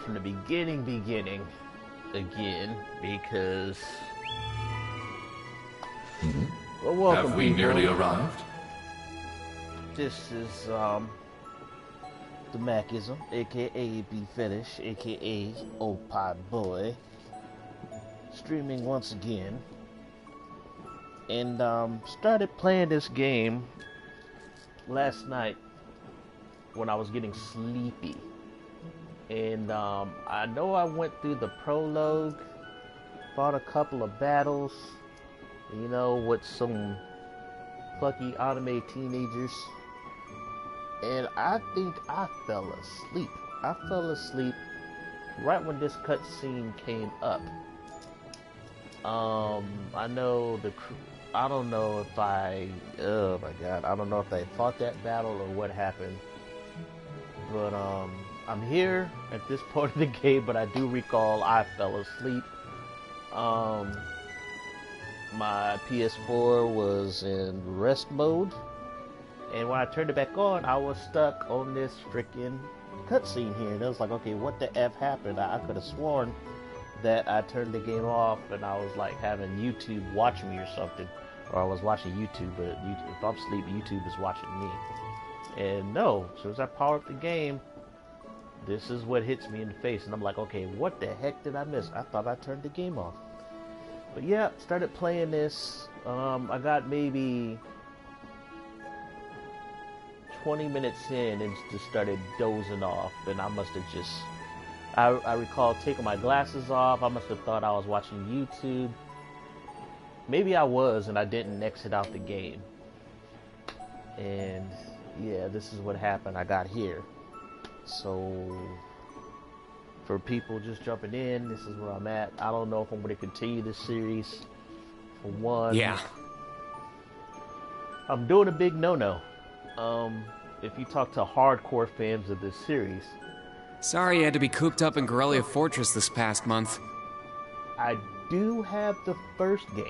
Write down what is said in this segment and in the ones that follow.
from the beginning again because. Well, welcome, Have we people. nearly arrived? This is the Macism, aka B Fetish, aka Old Pod Boy, streaming once again, and started playing this game last night when I was getting sleepy, and I know I went through the prologue, fought a couple of battles, you know, with some plucky anime teenagers. And I think I fell asleep. I fell asleep right when this cutscene came up. I know I don't know if oh my god, I don't know if they fought that battle or what happened. But I'm here at this part of the game, but I do recall I fell asleep. My PS4 was in rest mode. And when I turned it back on, I was stuck on this freaking cutscene here. And I was like, okay, what the F happened? I could have sworn that I turned the game off and I was like having YouTube watch me or something. Or I was watching YouTube, but if I'm asleep, YouTube is watching me. And no, as soon as I power up the game, this is what hits me in the face. And I'm like, okay, what the heck did I miss? I thought I turned the game off. But yeah, started playing this. I got maybe 20 minutes in and just started dozing off, and I must have just I recall taking my glasses off. I must have thought I was watching YouTube. Maybe I was, and I didn't exit out the game. And yeah, this is what happened. I got here. So for people just jumping in, this is where I'm at. I don't know if I'm going to continue this series. For one, yeah, I'm doing a big no-no. If you talk to hardcore fans of this series, sorry you had to be cooped up in Corellia Fortress this past month. I do have the first game.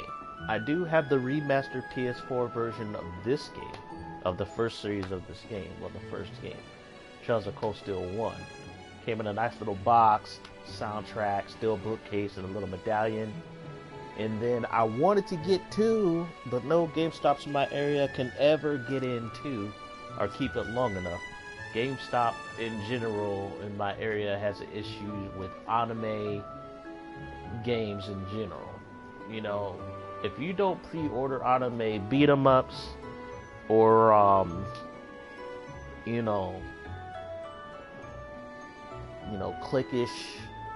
I do have the remastered PS4 version of this game, of the first series of this game, well, the first game, Trails of Cold Steel 1. Came in a nice little box, soundtrack, steel bookcase, and a little medallion. And then I wanted to get two, but no GameStops in my area can ever get into or keep it long enough. GameStop in general in my area has an issue with anime games in general. You know, if you don't pre-order anime beat 'em ups or you know, cliquish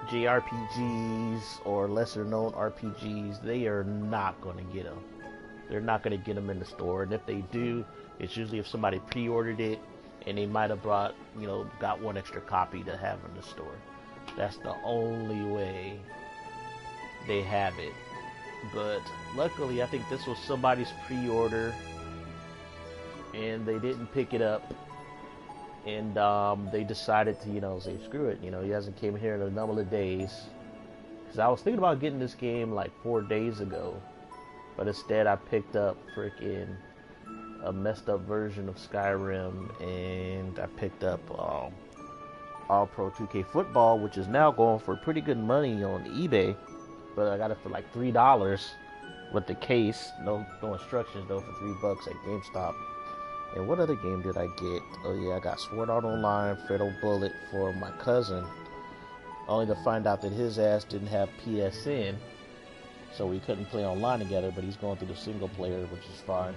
JRPGs or lesser known RPGs, they are not going to get them. They're not going to get them in the store, and if they do, it's usually if somebody pre-ordered it and they might have brought, got one extra copy to have in the store. That's the only way they have it. But luckily, I think this was somebody's pre-order and they didn't pick it up. And they decided to, say, screw it. He hasn't came here in a number of days. Because I was thinking about getting this game like 4 days ago. But instead I picked up freaking a messed up version of Skyrim. And I picked up All Pro 2K Football, which is now going for pretty good money on eBay. But I got it for like $3 with the case. No instructions though, for $3 at GameStop. And what other game did I get? Oh yeah, I got Sword Art Online, Fatal Bullet for my cousin. Only to find out that his ass didn't have PSN. So we couldn't play online together, but he's going through the single player, which is fine.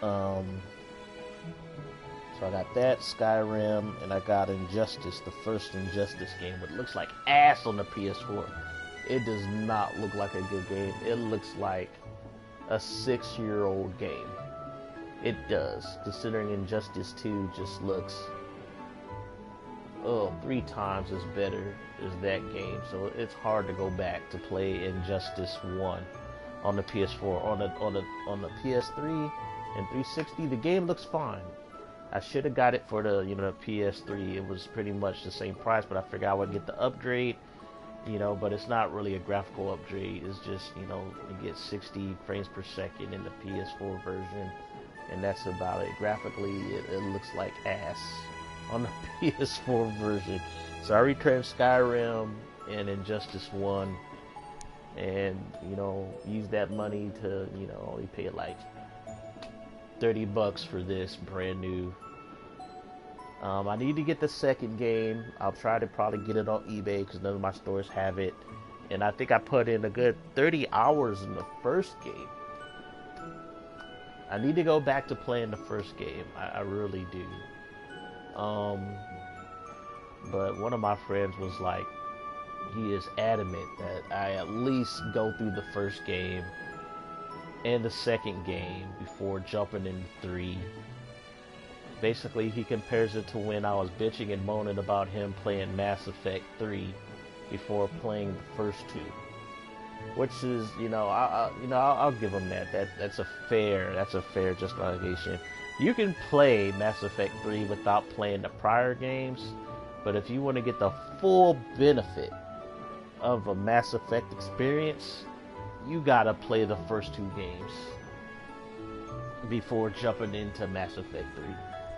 So I got that, Skyrim, and I got Injustice, the first Injustice game. But it looks like ass on the PS4. It does not look like a good game. It looks like a 6-year-old game. It does, considering Injustice 2 just looks 3 times as better as that game. So it's hard to go back to play Injustice 1 on the PS4. On the PS3 and 360, the game looks fine. I should have got it for the PS3. It was pretty much the same price, but I figured I would get the upgrade. But it's not really a graphical upgrade. It's just you get 60 frames per second in the PS4 version. And that's about it. Graphically, it looks like ass on the PS4 version. So I returned Skyrim and Injustice 1, and use that money to only pay like $30 for this brand new. I need to get the second game. I'll try to probably get it on eBay because none of my stores have it, and I think I put in a good 30 hours in the first game. I need to go back to playing the first game. I really do. But one of my friends was like, he is adamant that I at least go through the first game and the second game before jumping into 3. Basically, he compares it to when I was bitching and moaning about him playing Mass Effect 3 before playing the first 2. Which is, I'll give him that. That's a fair justification. You can play Mass Effect 3 without playing the prior games, but if you want to get the full benefit of a Mass Effect experience, you gotta play the first 2 games before jumping into Mass Effect 3.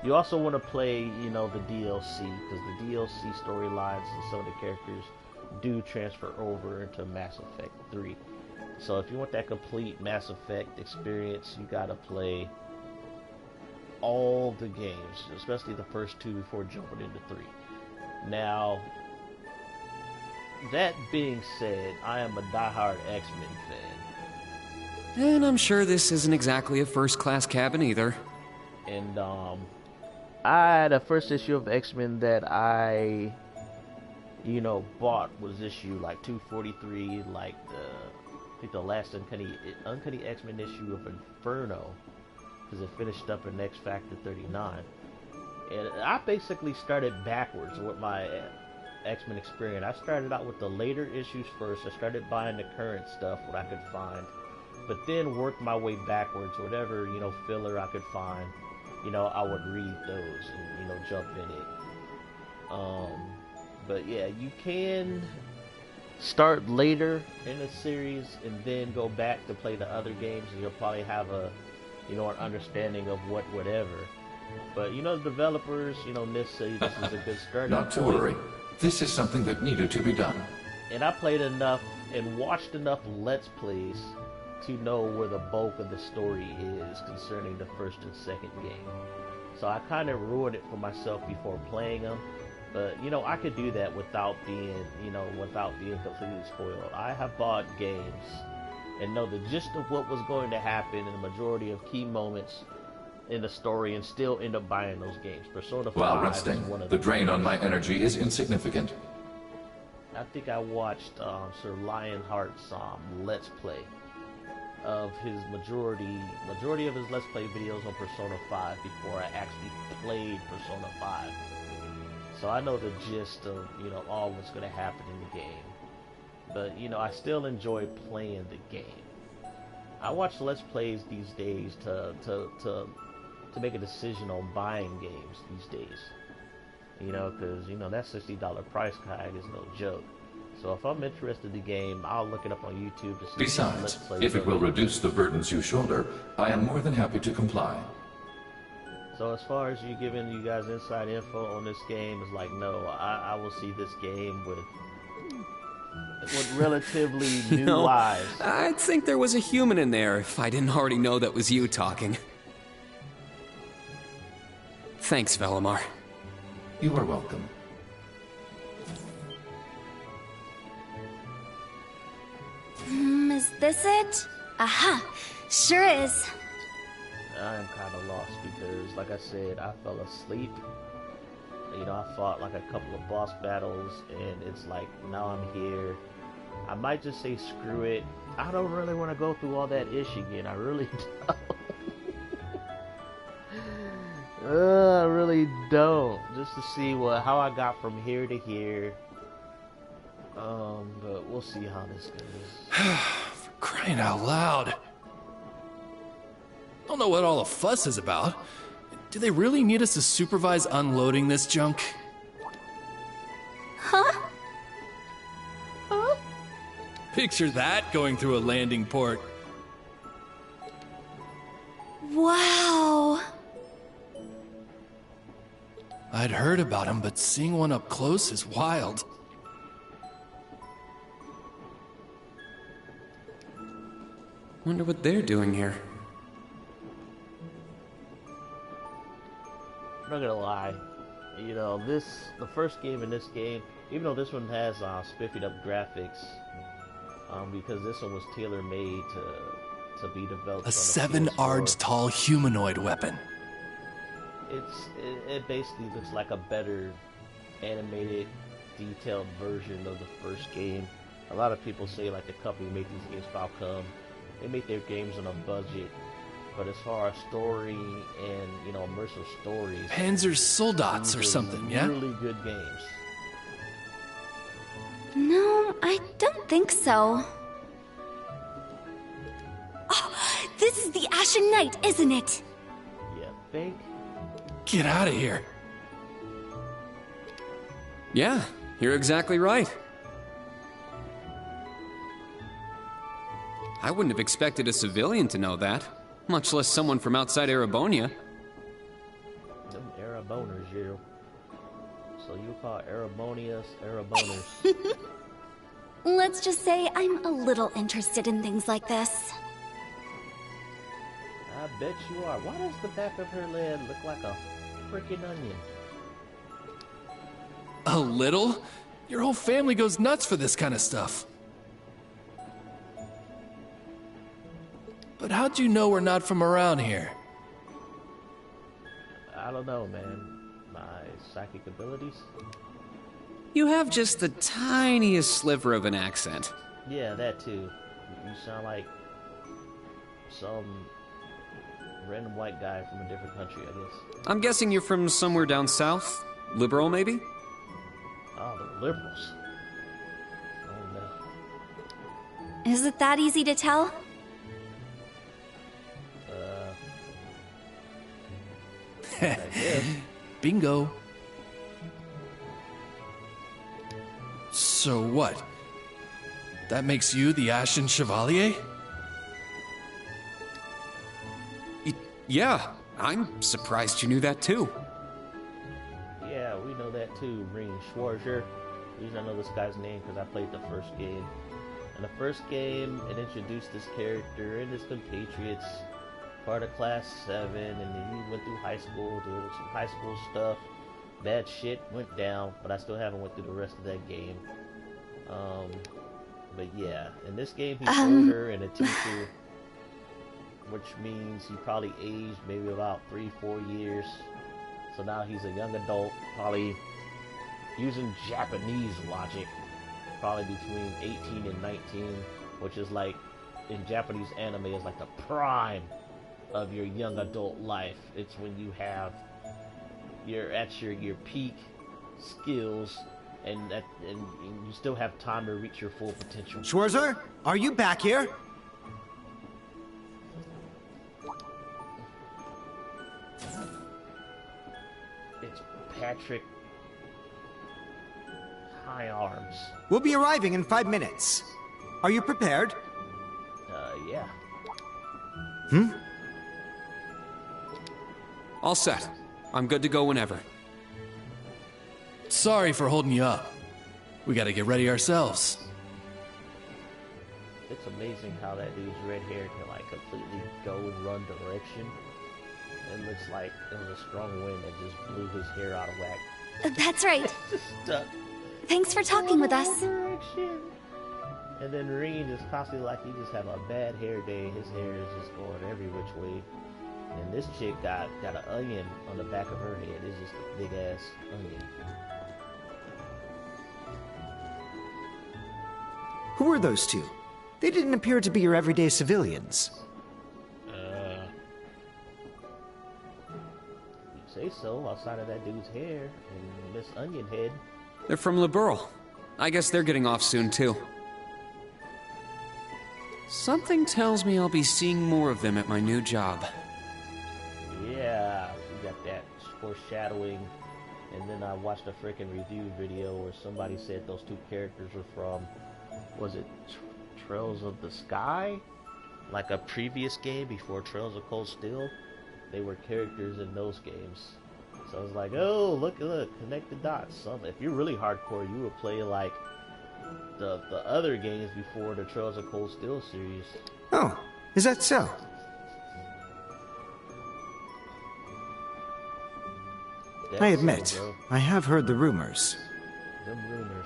You also want to play, the DLC, because the DLC storylines and some of the characters do transfer over into Mass Effect 3. So if you want that complete Mass Effect experience, you gotta play all the games, especially the first 2 before jumping into 3. Now, that being said, I am a diehard X-Men fan. And I'm sure this isn't exactly a first-class cabin either. And, the first issue of X-Men that I, bought was issue like 243, like I think the last Uncanny X-Men issue of Inferno, because it finished up in X Factor 39. And I basically started backwards with my X-Men experience. I started out with the later issues first. I started buying the current stuff, what I could find, but then worked my way backwards. Whatever, filler I could find, I would read those and, jump in it. But yeah, you can start later in the series and then go back to play the other games, and you'll probably have an understanding of whatever. But the developers, Nist say this is a good starting Not to point. worry. This is something that needed to be done. And I played enough and watched enough Let's Plays to know where the bulk of the story is concerning the first and second game. So I kind of ruined it for myself before playing them. But, I could do that without being completely spoiled. I have bought games and know the gist of what was going to happen in the majority of key moments in the story and still end up buying those games. Persona 5 While is resting, one of the drain on my energy is insignificant. I think I watched Sir Lionheart's Let's Play of his majority of his Let's Play videos on Persona 5 before I actually played Persona 5. So I know the gist of, all what's going to happen in the game. But, I still enjoy playing the game. I watch Let's Plays these days to make a decision on buying games these days. Because, that $60 price tag is no joke. So if I'm interested in the game, I'll look it up on YouTube to see. Besides, if it will reduce the burdens you shoulder, I am more than happy to comply. So as far as you giving you guys inside info on this game, it's like, no, I will see this game with relatively new eyes. I'd think there was a human in there if I didn't already know that was you talking. Thanks, Velimar. You are welcome. Is this it? Aha! Sure is. I am kind of lost because, like I said, I fell asleep. I fought like a couple of boss battles, and it's like, now I'm here. I might just say screw it. I don't really want to go through all that ish again. I really don't. I really don't. Just to see how I got from here to here. But we'll see how this goes. For crying out loud. Don't know what all the fuss is about. Do they really need us to supervise unloading this junk? Huh? Huh? Picture that going through a landing port. Wow. I I'd heard about them, but seeing one up close is wild. Wonder what they're doing here. I'm not gonna lie, you know, the first game in this game, even though this one has spiffed up graphics, because this one was tailor-made to be developed. A 7-arged tall humanoid weapon. It basically looks like a better animated, detailed version of the first game. A lot of people say like the company who made these games, Falcom, they make their games on a budget, but as far as story and, you know, immersive stories, Panzer Soldats or something, yeah? Really good games. No, I don't think so. Oh, this is the Ashen Knight, isn't it? You think? Get out of here. Yeah, you're exactly right. I wouldn't have expected a civilian to know that, much less someone from outside Erebonia. Them Ereboners, you. So you call Erebonias Ereboners. Let's just say I'm a little interested in things like this. I bet you are. Why does the back of her lid look like a freaking onion? A little? Your whole family goes nuts for this kind of stuff. But how'd you know we're not from around here? I don't know, man. My psychic abilities? You have just the tiniest sliver of an accent. Yeah, that too. You sound like some random white guy from a different country, I guess. I'm guessing you're from somewhere down south? Liberal, maybe? Oh, the liberals. Oh, no. Is it that easy to tell? I guess. Bingo. So what? That makes you the Ashen Chevalier? Yeah, I'm surprised you knew that too. Yeah, we know that too, Ring Schwarzer. The reason I know this guy's name because I played the first game. In the first game, it introduced this character and his compatriots, part of Class 7, and then he went through high school, doing some high school stuff. Bad shit went down, but I still haven't went through the rest of that game. But yeah, in this game he's older and a teacher, which means he probably aged maybe about 3-4 years. So now he's a young adult, probably using Japanese logic, probably between 18 and 19, which is like, in Japanese anime, is like the prime of your young adult life. It's when you have, you're at your peak skills, and you still have time to reach your full potential. Schwarzer, are you back here? It's Patrick High Arms. We'll be arriving in 5 minutes. Are you prepared? Yeah. All set. I'm good to go whenever. Sorry for holding you up. We gotta get ready ourselves. It's amazing how that dude's red hair can like completely go in one direction. It looks like it was a strong wind that just blew his hair out of whack. That's right. Just stuck. Thanks for talking with us. Direction. And then Reen is constantly like he just have a bad hair day. His hair is just going every which way. And this chick got an onion on the back of her head. It's just a big ass onion. Who are those two? They didn't appear to be your everyday civilians. You say so, outside of that dude's hair and Miss Onion Head. They're from Liberal. I guess they're getting off soon too. Something tells me I'll be seeing more of them at my new job. Yeah, we got that foreshadowing. And then I watched a freaking review video where somebody said those two characters were from, was it Trails of the Sky? Like a previous game before Trails of Cold Steel? They were characters in those games. So it's like, oh, look, connect the dots. So if you're really hardcore, you would play like the other games before the Trails of Cold Steel series. Oh, is that so? I admit, So, I have heard the rumors. them rumors.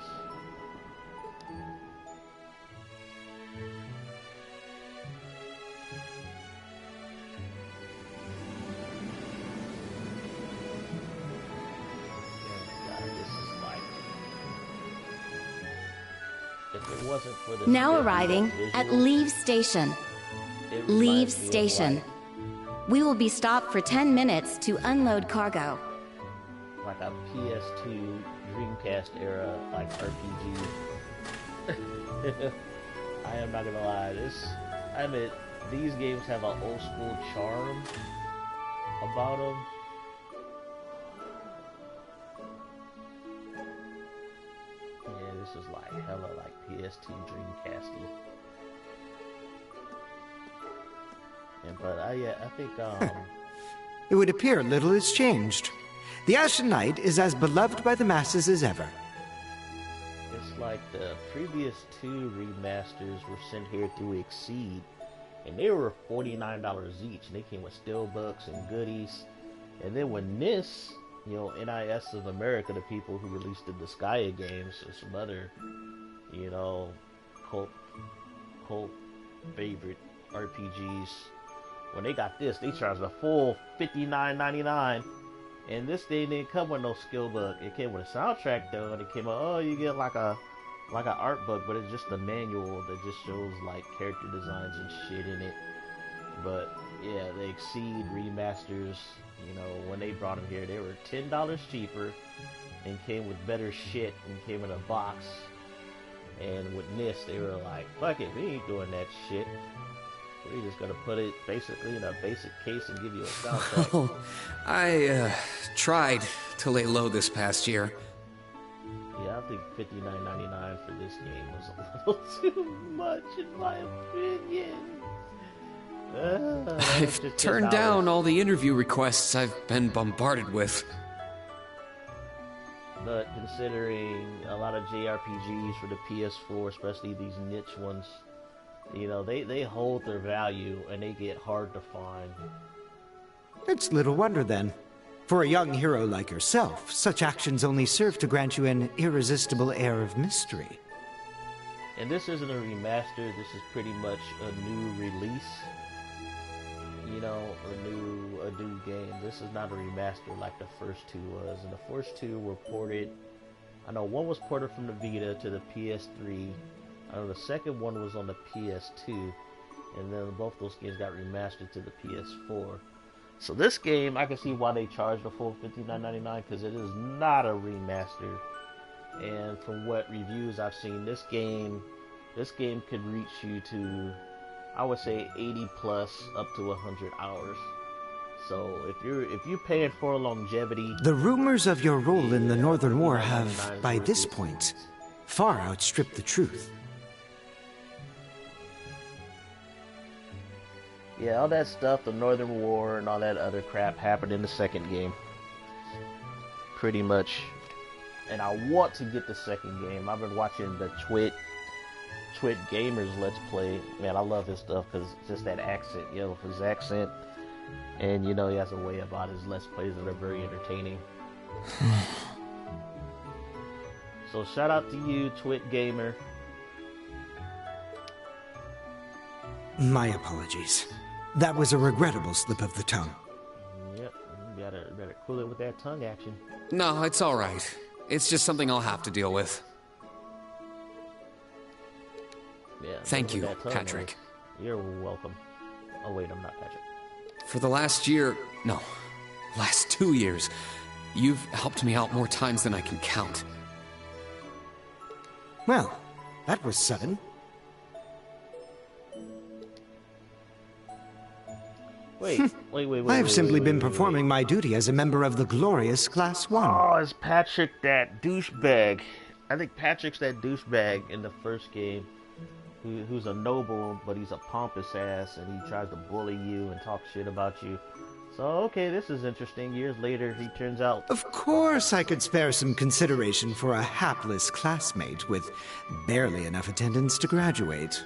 If it wasn't for the Now still arriving at visuals, Leave Station. it Leave reminds me of, Station. We will be stopped for 10 minutes to unload cargo. like a PS2 Dreamcast era like RPG. I am not gonna lie, I admit these games have an old school charm about them. Yeah, this is like hella like PS2 Dreamcasty. And but yeah, I think It would appear little has changed. The Ashen Knight is as beloved by the masses as ever. it's like the previous two remasters were sent here through Exceed, and they were $49 each, and they came with steelbooks and goodies. And then when NIS, NIS of America, the people who released the Disgaea games, or some other, cult favorite RPGs, when they got this, they charged a full $59.99. And this thing didn't come with no skill book. It came with a soundtrack though, and it came out, you get like an art book, but it's just a manual that just shows like character designs and shit in it. But yeah, the Exceed remasters, when they brought them here, they were $10 cheaper and came with better shit and came in a box. And with NIS, they were like, fuck it, we ain't doing that shit. We're just gonna put it basically in a basic case and give you a soundtrack. Well, I tried to lay low this past year. Yeah, I think $59.99 for this game was a little too much in my opinion. I've Just turned $10. down all the interview requests I've been bombarded with. But considering a lot of JRPGs for the PS4, especially these niche ones, they hold their value and they get hard to find. It's little wonder then. For a young hero like yourself, such actions only serve to grant you an irresistible air of mystery. And this isn't a remaster, this is pretty much a new release. A new game. This is not a remaster like the first two was. And the first two were ported. I know one was ported from the Vita to the PS3. I know the second one was on the PS2. And then both those games got remastered to the PS4. So this game, I can see why they charged the full $59.99 because it is not a remaster. And from what reviews I've seen, this game could reach you to, I would say, 80 plus up to 100 hours. So if you're paying for longevity, The rumors of your role in the Northern War have, by this point, far outstripped the truth. yeah, all that stuff, the Northern War and all that other crap happened in the second game. Pretty much. And I want to get the second game. I've been watching the Twit Gamers Let's Play. Man, I love his stuff because just that accent, his accent. And he has a way about his Let's Plays that are very entertaining. So shout out to you, Twit Gamer. My apologies. That was a regrettable slip of the tongue. Yep, you better cool it with that tongue action. No, it's alright. It's just something I'll have to deal with. Yeah. Thank with you, that tongue Patrick. action. You're welcome. Oh wait, I'm not Patrick. For the last 2 years, you've helped me out more times than I can count. Well, that was sudden. Wait. I have simply been wait. performing my duty as a member of the glorious Class 1. Oh, is Patrick that douchebag? I think Patrick's that douchebag in the first game, who's a noble, but he's a pompous ass, and he tries to bully you and talk shit about you. So, okay, this is interesting. Years later, he turns out... Of course I could spare some consideration for a hapless classmate with barely enough attendance to graduate.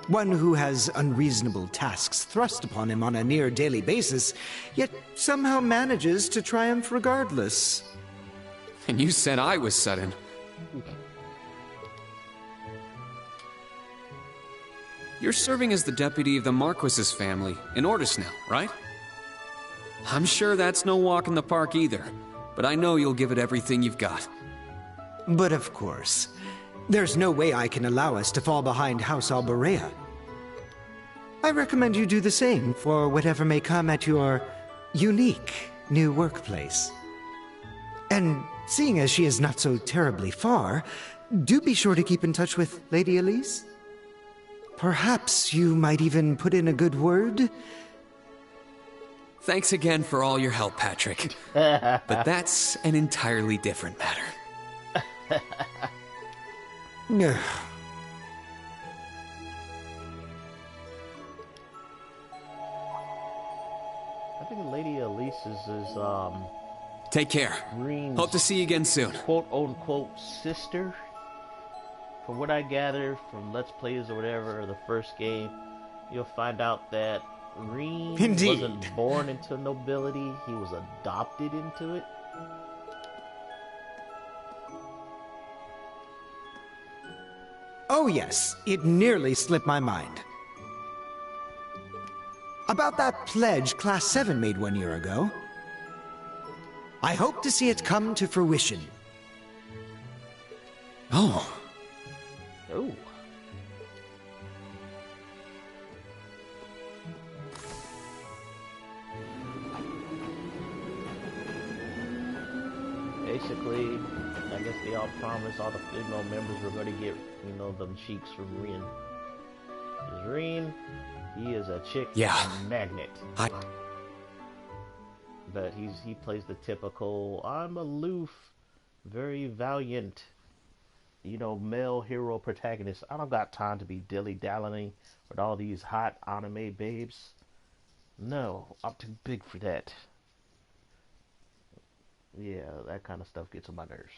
One who has unreasonable tasks thrust upon him on a near daily basis, yet somehow manages to triumph regardless. And you said I was sudden. You're serving as the deputy of the Marquis's family in Ordis now, right? I'm sure that's no walk in the park either, but I know you'll give it everything you've got. But of course, there's no way I can allow us to fall behind House Alberea. I recommend you do the same for whatever may come at your unique new workplace. And seeing as she is not so terribly far, do be sure to keep in touch with Lady Elise. Perhaps you might even put in a good word? Thanks again for all your help, Patrick. But that's an entirely different matter. I think Lady Elise is Take care. Green's Hope to see you again soon. quote-unquote sister. From what I gather from Let's Plays or whatever, or the first game, you'll find out that Green wasn't born into nobility, he was adopted into it. Oh yes, it nearly slipped my mind. About that pledge Class 7 made 1 year ago. I hope to see it come to fruition. Oh. Oh. Basically, I guess they all promised all the members were going to get, them cheeks from Rin. Because Rin, he is a chick magnet. But he plays the typical, I'm aloof, very valiant, male hero protagonist. I don't got time to be dilly-dallying with all these hot anime babes. No, I'm too big for that. Yeah, that kind of stuff gets on my nerves.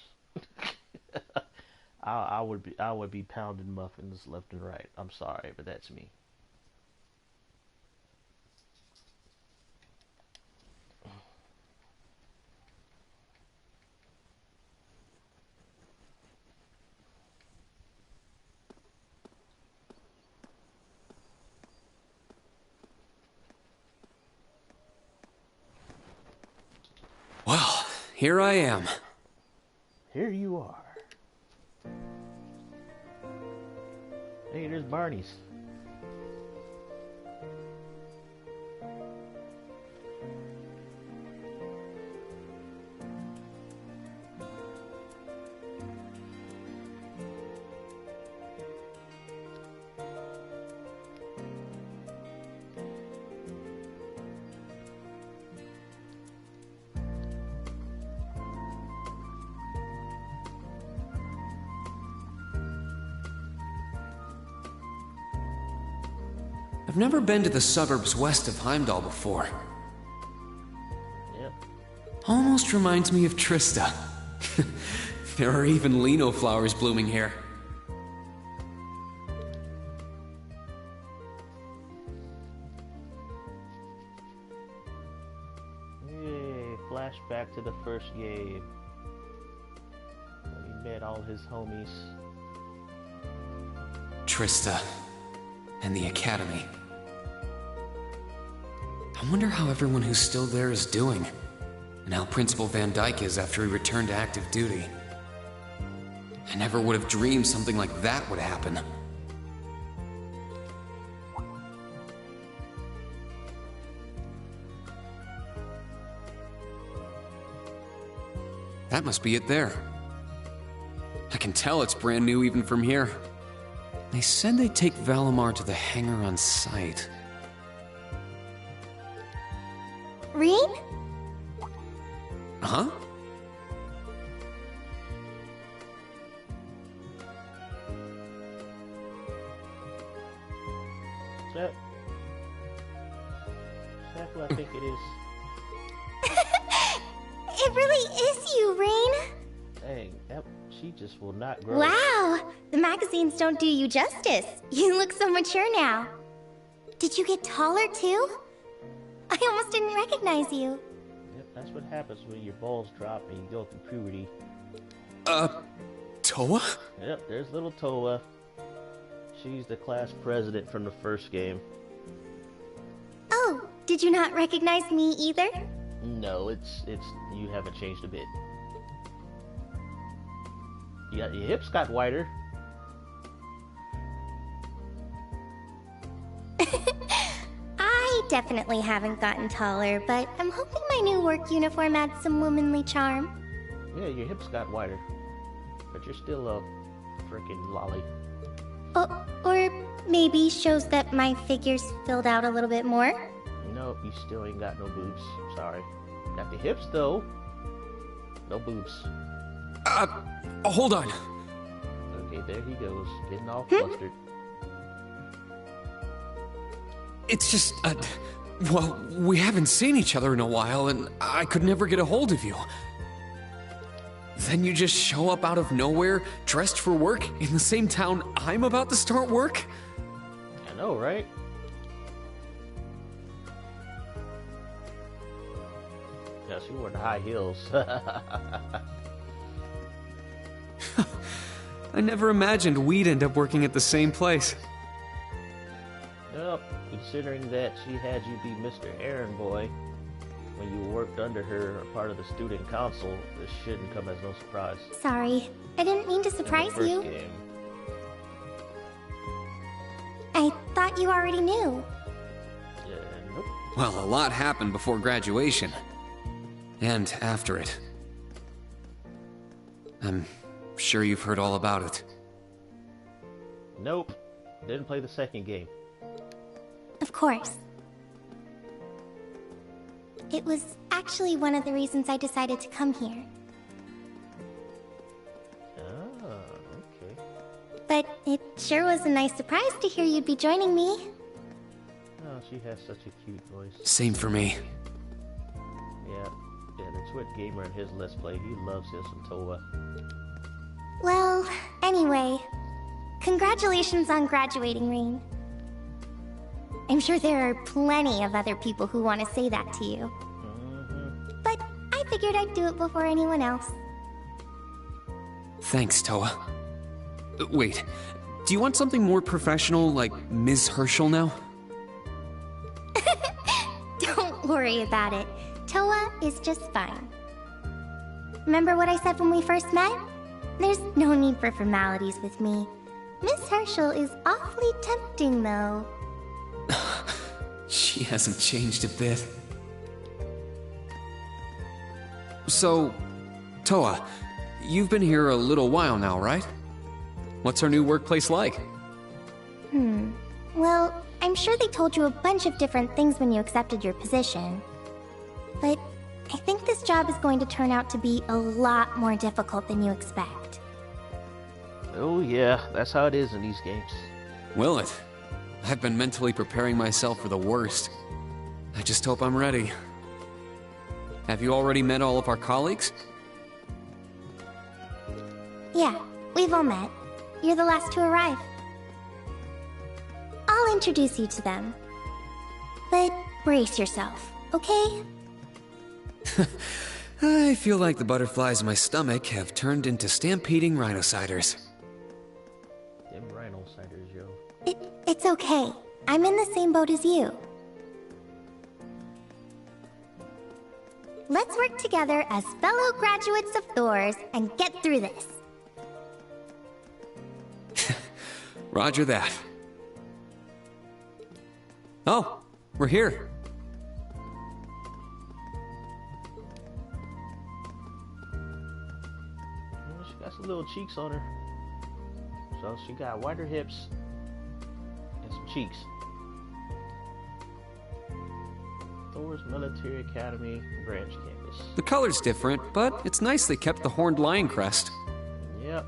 I would be pounding muffins left and right. I'm sorry, but that's me. Well, here I am. Here you are. Hey, there's Barney's. I've never been to the suburbs west of Heimdall before. Yep. Almost reminds me of Trista. There are even lino flowers blooming here. Yay, flashback to the first game. When he met all his homies. Trista. And the Academy. I wonder how everyone who's still there is doing, and how Principal Van Dyke is after he returned to active duty. I never would have dreamed something like that would happen. That must be it there. I can tell it's brand new even from here. They said they'd take Valimar to the hangar on site. Rean? Huh? exactly what I think it is. It really is you, Rain. Dang, she just will not grow. Wow, the magazines don't do you justice. You look so mature now. Did you get taller too? I almost didn't recognize you. Yep, that's what happens when your balls drop and you go through puberty. Toa? Yep, there's little Toa. She's the class president from the first game. Oh, did you not recognize me either? No, it's you haven't changed a bit. Yeah, your hips got wider. I definitely haven't gotten taller, but I'm hoping my new work uniform adds some womanly charm. Yeah, your hips got wider. But you're still a freaking lolly. Or maybe shows that my figure's filled out a little bit more. Nope, you still ain't got no boobs. Sorry. Got the hips though. No boobs. Hold on. Okay, there he goes, getting all flustered. It's just, well, we haven't seen each other in a while, and I could never get a hold of you. Then you just show up out of nowhere, dressed for work, in the same town I'm about to start work? I know, right? Yeah, she wore the high heels. I never imagined we'd end up working at the same place. Yep, considering that she had you be Mr. Errand Boy when you worked under her, a part of the student council, this shouldn't come as no surprise. Sorry, I didn't mean to surprise you. Game. I thought you already knew. Nope. Well, a lot happened before graduation. And after it. I'm sure you've heard all about it. Nope. Didn't play the second game. Of course. It was actually one of the reasons I decided to come here. Ah, okay. But it sure was a nice surprise to hear you'd be joining me. Oh, she has such a cute voice. Same for me. Yeah, the Twit Gamer in his Let's Play, he loves his some Toa. Well, anyway, congratulations on graduating, Rain. I'm sure there are plenty of other people who want to say that to you. But I figured I'd do it before anyone else. Thanks, Toa. Wait, do you want something more professional, like Ms. Herschel now? Don't worry about it. Toa is just fine. Remember what I said when we first met? There's no need for formalities with me. Miss Herschel is awfully tempting, though. She hasn't changed a bit. So, Toa, you've been here a little while now, right? What's our new workplace like? Well, I'm sure they told you a bunch of different things when you accepted your position. But I think this job is going to turn out to be a lot more difficult than you expect. Oh yeah, that's how it is in these games. Will it? I've been mentally preparing myself for the worst. I just hope I'm ready. Have you already met all of our colleagues? Yeah, we've all met. You're the last to arrive. I'll introduce you to them. But brace yourself, okay? I feel like the butterflies in my stomach have turned into stampeding rhinociders. Them rhinociders, yo. It's okay. I'm in the same boat as you. Let's work together as fellow graduates of Thors and get through this. Roger that. Oh, we're here. Well, she got some little cheeks on her. So she got wider hips and some cheeks. Thor's Military Academy branch campus. The color's different, but it's nice they kept the horned lion crest. Yep.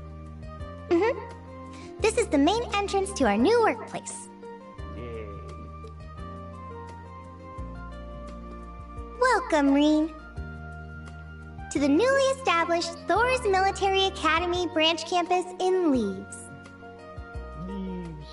This is the main entrance to our new workplace. Yay. Welcome, Reen, to the newly established Thor's Military Academy branch campus in Leaves. Leaves.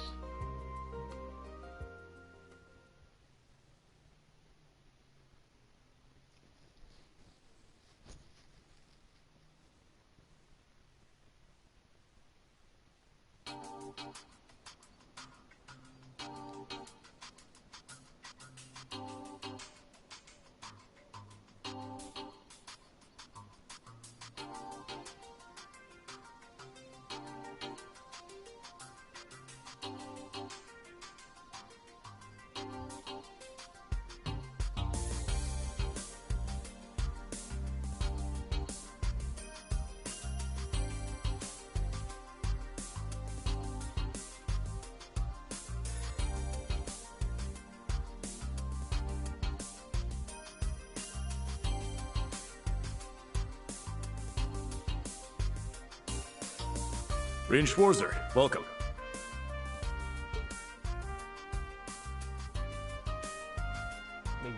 Reen Schwarzer, welcome. Major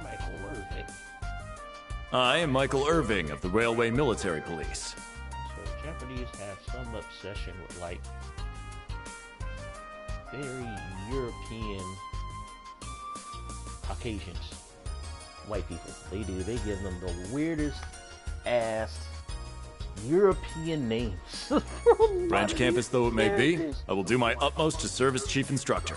Michael Irving. I am Michael Irving of the Railway Military Police. So Japanese have some obsession with like very European Caucasians, white people. They do. They give them the weirdest ass European names. Branch campus though it may be, I will do my utmost to serve as chief instructor.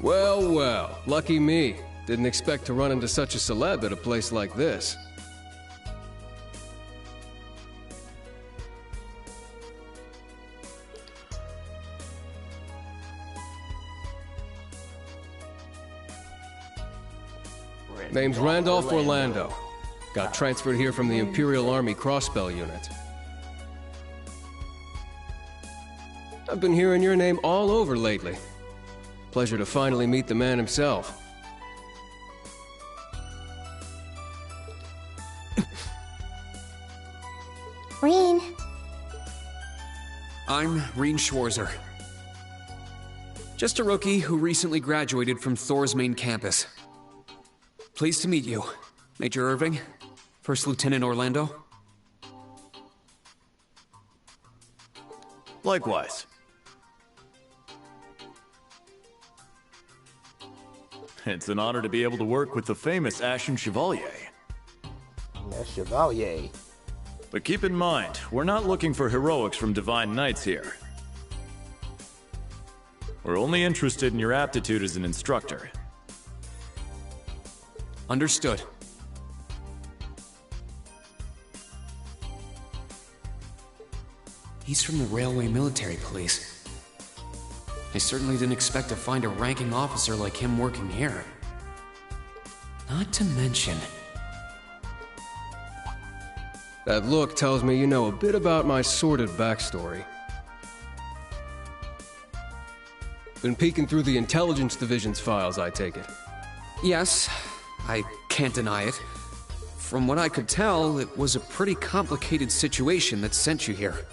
Well, well, lucky me. Didn't expect to run into such a celeb at a place like this. Name's Randolph Orlando. Got transferred here from the Imperial Army Crossbell Unit. I've been hearing your name all over lately. Pleasure to finally meet the man himself. Reen. I'm Reen Schwarzer. Just a rookie who recently graduated from Thor's main campus. Pleased to meet you, Major Irving, First Lieutenant Orlando. Likewise. It's an honor to be able to work with the famous Ashen Chevalier. That's Chevalier. But keep in mind, we're not looking for heroics from Divine Knights here. We're only interested in your aptitude as an instructor. Understood. He's from the Railway Military Police. I certainly didn't expect to find a ranking officer like him working here. Not to mention... That look tells me you know a bit about my sordid backstory. Been peeking through the Intelligence Division's files, I take it. Yes, I can't deny it. From what I could tell, it was a pretty complicated situation that sent you here.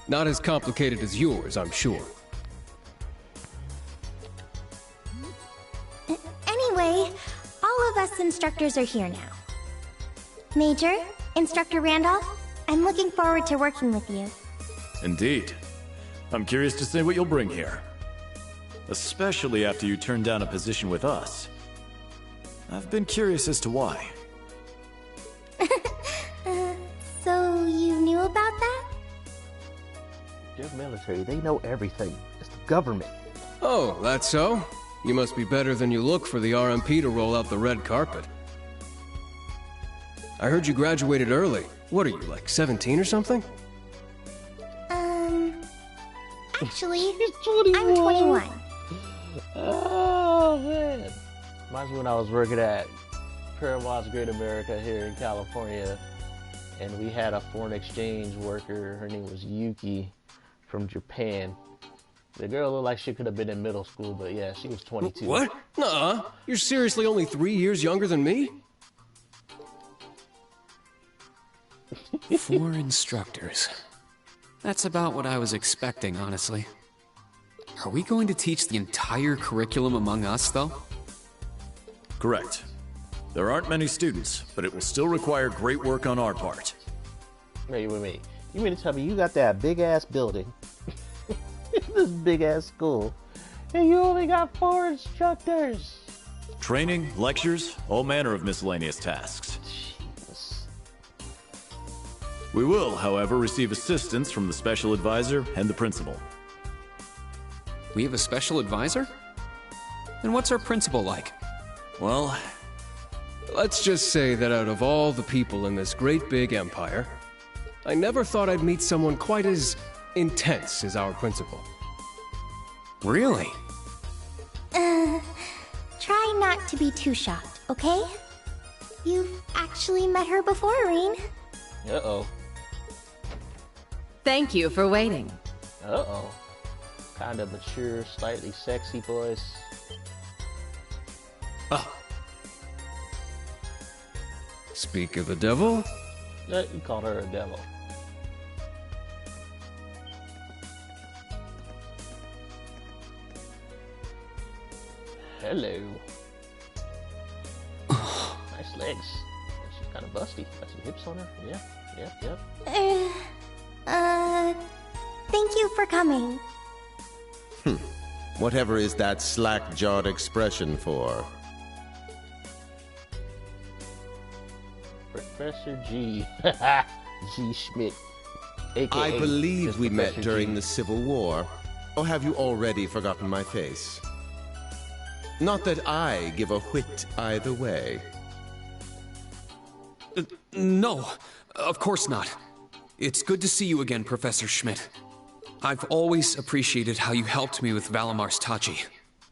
Not as complicated as yours, I'm sure. Anyway, all of us instructors are here now. Major, Instructor Randolph, I'm looking forward to working with you. Indeed. I'm curious to see what you'll bring here. Especially after you turn down a position with us. I've been curious as to why. So you knew about that? They're military. They know everything. It's the government. Oh, that's so? You must be better than you look for the RMP to roll out the red carpet. I heard you graduated early. What are you, like 17 or something? Actually, I'm 21. Oh, man. Reminds me when I was working at Paramount's Great America here in California, and we had a foreign exchange worker. Her name was Yuki from Japan. The girl looked like she could have been in middle school, but yeah, she was 22. What? Nuh-uh. You're seriously only 3 years younger than me? 4 instructors. That's about what I was expecting, honestly. Are we going to teach the entire curriculum among us, though? Correct. There aren't many students, but it will still require great work on our part. Wait. You mean to tell me you got that big-ass building, this big-ass school, and you only got 4 instructors? Training, lectures, all manner of miscellaneous tasks. Jesus. We will, however, receive assistance from the special advisor and the principal. We have a special advisor? And what's our principal like? Well, Let's just say that out of all the people in this great big empire, I never thought I'd meet someone quite as intense as our principal. Really? Try not to be too shocked, okay? You've actually met her before, Rean. Uh-oh. Thank you for waiting. Uh-oh. Kind of mature, slightly sexy voice. Speak of the devil. You called her a devil. Hello. Nice legs. She's kind of busty. Got some hips on her. Yep. Thank you for coming. Whatever is that slack-jawed expression for? Professor G. G. Schmidt. AKA I believe just we met Professor during G. the Civil War. Or have you already forgotten my face? Not that I give a whit either way. No, of course not. It's good to see you again, Professor Schmidt. I've always appreciated how you helped me with Valamar's Tachi.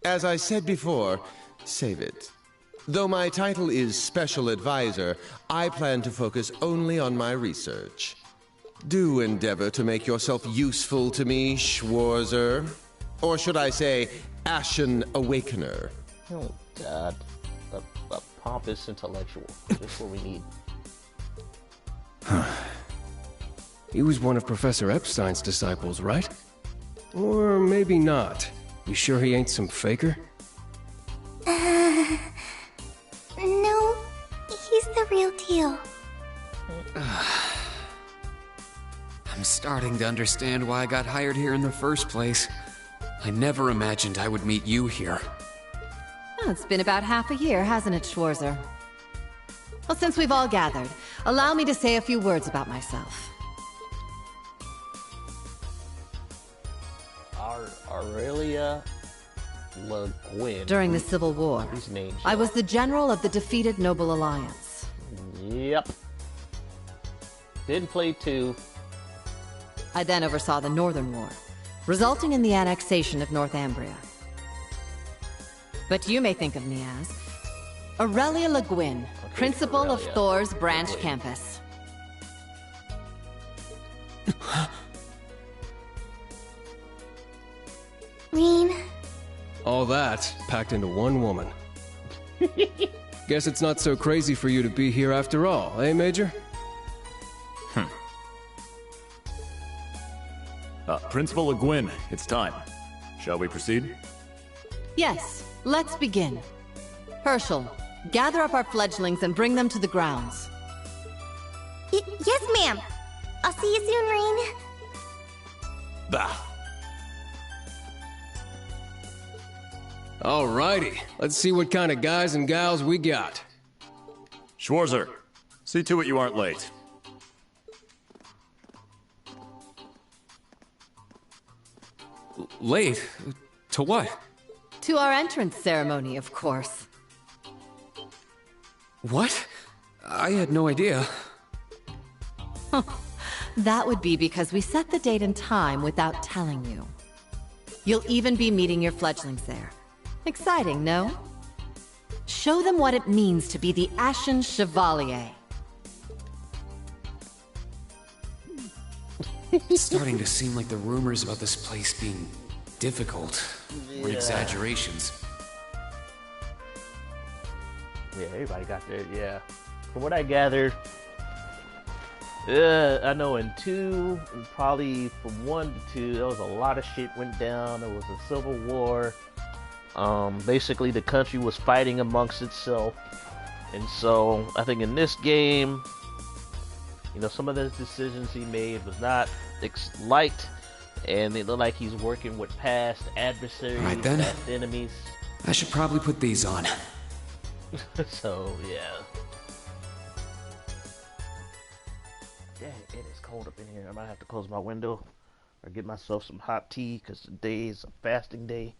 As I said before, save it. Though my title is Special Advisor, I plan to focus only on my research. Do endeavor to make yourself useful to me, Schwarzer. Or should I say, Ashen Awakener. Oh, God. A pompous intellectual. That's what we need. He was one of Professor Epstein's disciples, right? Or maybe not. You sure he ain't some faker? No, he's the real deal. I'm starting to understand why I got hired here in the first place. I never imagined I would meet you here. Well, it's been about half a year, hasn't it, Schwarzer? Well, since we've all gathered, allow me to say a few words about myself. Aurelia Le Guin. During the Civil War, These names, I was the general of the defeated Noble Alliance. Yep. Didn't play 2. I then oversaw the Northern War, resulting in the annexation of Northumbria. But you may think of me as Aurelia Le Guin, principal of Aurelia Thor's Le branch Guin. campus. Rean, All that packed into one woman. Guess it's not so crazy for you to be here after all, eh, Major? Principal Le Guin, it's time. Shall we proceed? Yes, let's begin. Herschel, gather up our fledglings and bring them to the grounds. yes, ma'am. I'll see you soon, Rean. Bah. Alrighty, let's see what kind of guys and gals we got. Schwarzer, see to it you aren't late. Late? To what? To our entrance ceremony, of course. What? I had no idea. That would be because we set the date and time without telling you. You'll even be meeting your fledglings there. Exciting, no? Show them what it means to be the Ashen Chevalier. It's starting to seem like the rumors about this place being difficult were exaggerations. Yeah, everybody got there, yeah. From what I gathered, I know in 2, and probably from 1 to 2, there was a lot of shit went down. There was a civil war. Basically, the country was fighting amongst itself. And so, I think in this game, you know, some of the decisions he made was not liked. And it looked like he's working with past adversaries, Right then. past enemies. I should probably put these on. So, yeah. Dang, it is cold up in here. I might have to close my window or get myself some hot tea because today is a fasting day.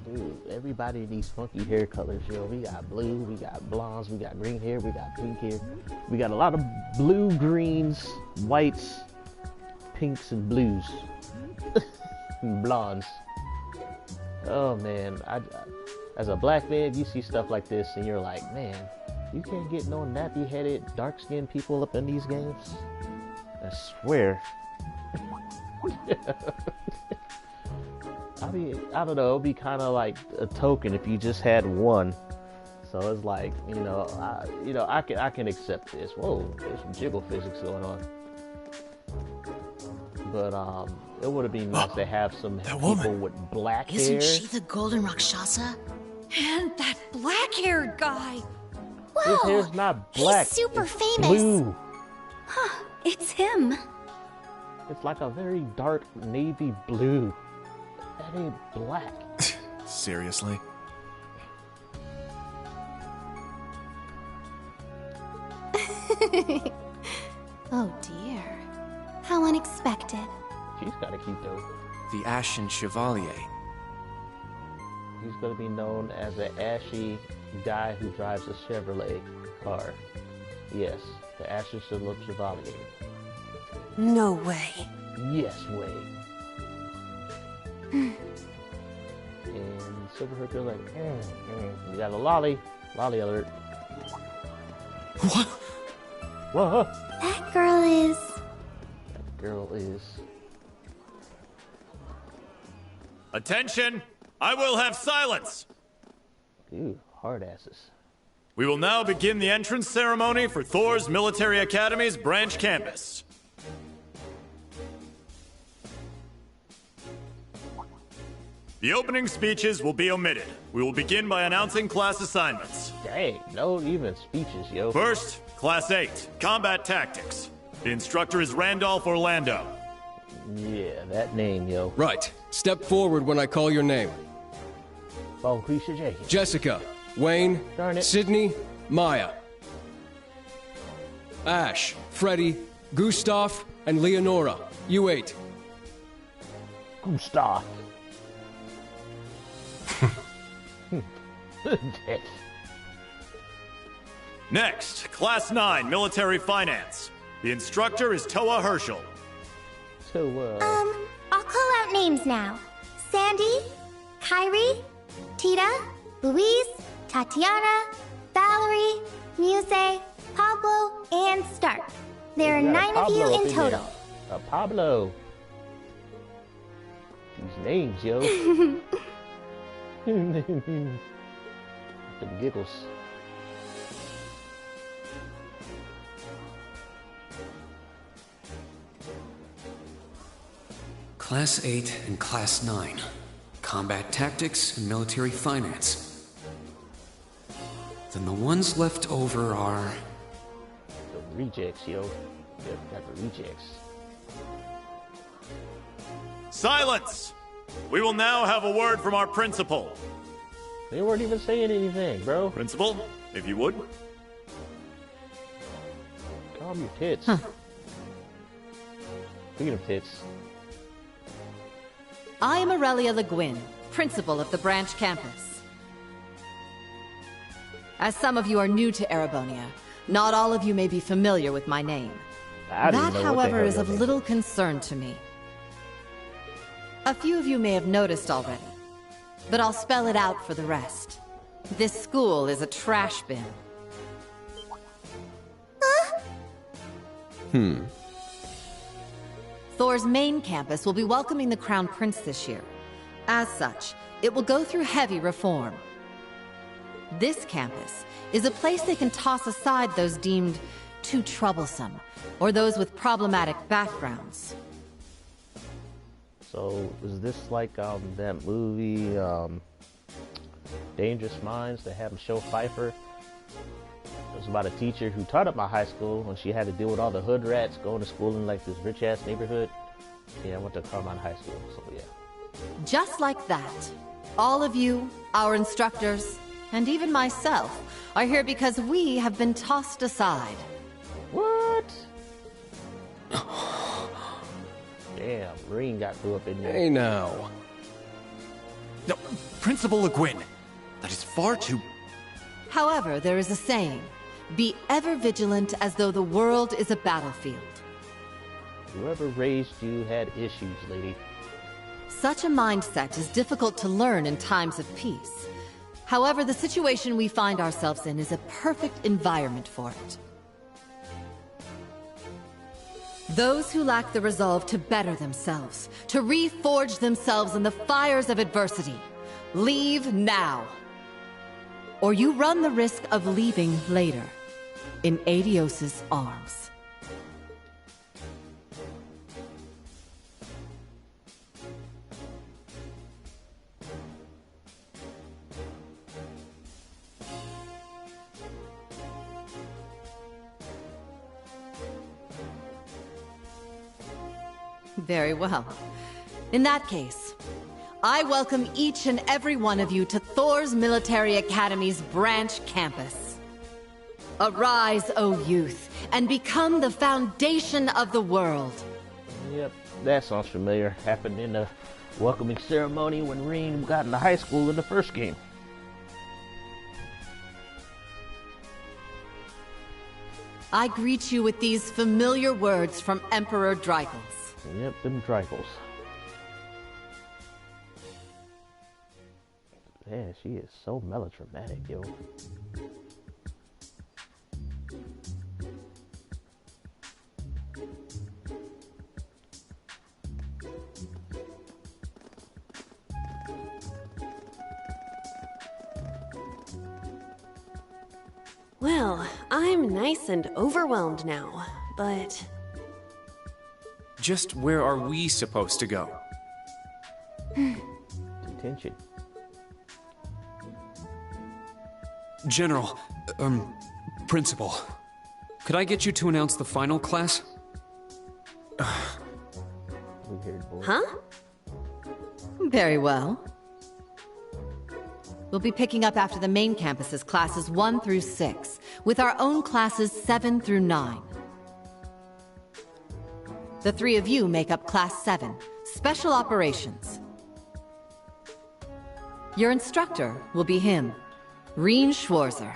Dude, everybody needs funky hair colors, yo. We got blue, we got blondes, we got green hair, we got pink hair. We got a lot of blue, greens, whites, pinks, and blues. And blondes. Oh man, as a black man, you see stuff like this and you're like, man, you can't get no nappy-headed, dark-skinned people up in these games. I swear. I mean, I don't know, it'd be kind of like a token if you just had one. So it's like, I can accept this. Whoa, there's some jiggle physics going on. But it would have been nice to have some people with black hair. Isn't she the Golden Rakshasa? And that black-haired guy. Whoa! His hair's not black. He's super it's famous. Blue. Huh, it's him. It's like a very dark navy blue. That ain't black. Seriously? Oh dear. How unexpected. She's gotta keep those. The Ashen Chevalier. He's gonna be known as an ashy guy who drives a Chevrolet car. Yes, the Ashen Chevalier. No way. Yes way. And Silverhawk goes like, You got a lolly. Lolly alert. What? Whoa. That girl is... That girl is... Attention! I will have silence! Ooh, hard asses. We will now begin the entrance ceremony for Thor's Military Academy's branch campus. The opening speeches will be omitted. We will begin by announcing class assignments. Dang, no even speeches, yo. First, Class 8, Combat Tactics. The instructor is Randolph Orlando. Yeah, that name, yo. Right. Step forward when I call your name. Oh, Keisha J. Jessica, Wayne, Darn it. Sydney, Maya. Ash, Freddy, Gustav, and Leonora. You 8. Gustav. Next, Class 9, Military Finance. The instructor is Toa Herschel. So, I'll call out names now. Sandy, Kyrie, Tita, Louise, Tatiana, Valerie, Muse, Pablo, and Stark. There are 9 of you in total. Pablo. These names, yo. The giggles. Class 8 and Class 9. Combat Tactics and Military Finance. Then the ones left over are... The rejects, yo. Yep, got the rejects. Silence! We will now have a word from our principal. They weren't even saying anything, bro. Principal, if you would. Calm your tits. Speaking of tits. I am Aurelia Le Guin, principal of the branch campus. As some of you are new to Erebonia, not all of you may be familiar with my name. I didn't That, know what the however, hell is your of name little concern to me. A few of you may have noticed already, but I'll spell it out for the rest. This school is a trash bin. Thor's main campus will be welcoming the Crown Prince this year. As such, it will go through heavy reform. This campus is a place they can toss aside those deemed too troublesome, or those with problematic backgrounds. So, is this like that movie, Dangerous Minds, that had Michelle Pfeiffer? It was about a teacher who taught at my high school when she had to deal with all the hood rats going to school in like this rich-ass neighborhood. Yeah, I went to Carmine High School, so yeah. Just like that, all of you, our instructors, and even myself, are here because we have been tossed aside. What? Damn, Marine got threw up in there. Hey now. No, Principal Le Guin, that is far too... However, there is a saying, be ever vigilant as though the world is a battlefield. Whoever raised you had issues, lady. Such a mindset is difficult to learn in times of peace. However, the situation we find ourselves in is a perfect environment for it. Those who lack the resolve to better themselves, to reforge themselves in the fires of adversity, leave now. Or you run the risk of leaving later, in Adios's arms. Very well. In that case, I welcome each and every one of you to Thor's Military Academy's branch campus. Arise, O youth, and become the foundation of the world. Yep, that sounds familiar. Happened in the welcoming ceremony when Rean got into high school in the first game. I greet you with these familiar words from Emperor Dreichels. Yep, them Dreichels. Man, she is so melodramatic, yo. Well, I'm nice and overwhelmed now, but... Just where are we supposed to go? Detention. General, Principal, could I get you to announce the final class? Huh? Very well. We'll be picking up after the main campus's classes 1 through 6, with our own classes 7 through 9. The 3 of you make up Class 7, Special Operations. Your instructor will be him, Rean Schwarzer.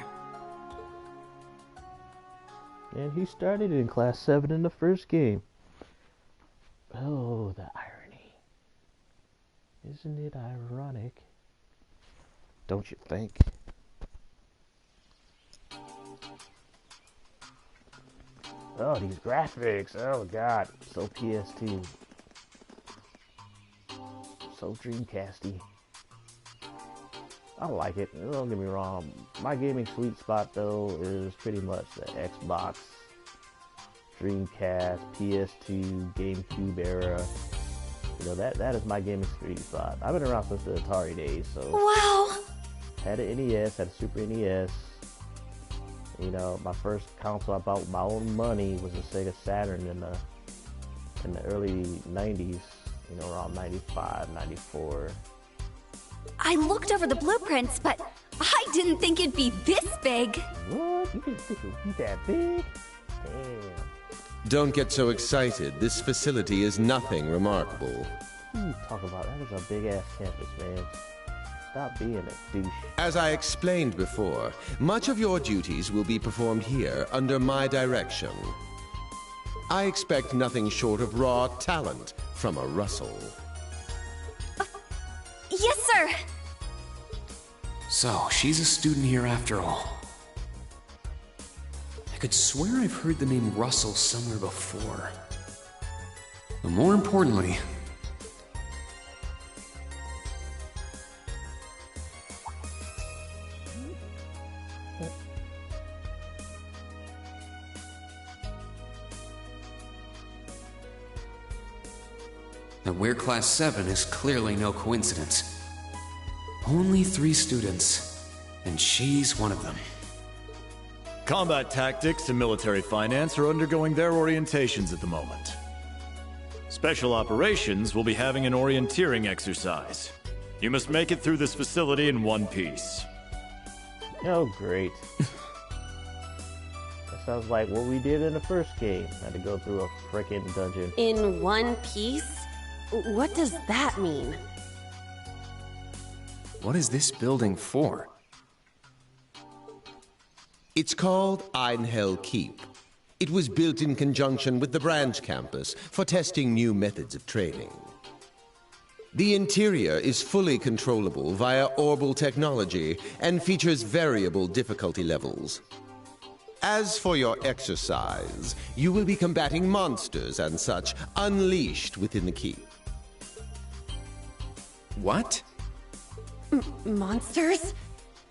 And he started in Class 7 in the first game. Oh, the irony. Isn't it ironic? Don't you think? Oh, these graphics. Oh, God. So PS2. So Dreamcasty. I like it. Don't get me wrong. My gaming sweet spot, though, is pretty much the Xbox, Dreamcast, PS2, GameCube era. You know, that is my gaming sweet spot. I've been around since the Atari days, so... Wow! Had an NES, had a Super NES. You know, my first console I bought with my own money was a Sega Saturn in the early 90s. You know, around 95, 94. I looked over the blueprints, but I didn't think it'd be this big. What? You didn't think it would be that big? Damn. Don't get so excited. This facility is nothing remarkable. What are you talking about? That is a big-ass campus, man. Stop being a douche. As I explained before, much of your duties will be performed here under my direction. I expect nothing short of raw talent from a Russell. Yes, sir. So, she's a student here after all. could swear I've heard the name Russell somewhere before. But more importantly, that we're Class 7 is clearly no coincidence. Only 3 students, and she's one of them. Combat tactics and military finance are undergoing their orientations at the moment. Special operations will be having an orienteering exercise. You must make it through this facility in one piece. Oh, great. That sounds like what we did in the first game. Had to go through a frickin' dungeon. In one piece? What does that mean? What is this building for? It's called Einhell Keep. It was built in conjunction with the branch campus for testing new methods of training. The interior is fully controllable via orbal technology and features variable difficulty levels. As for your exercise, you will be combating monsters and such unleashed within the keep. What? Monsters?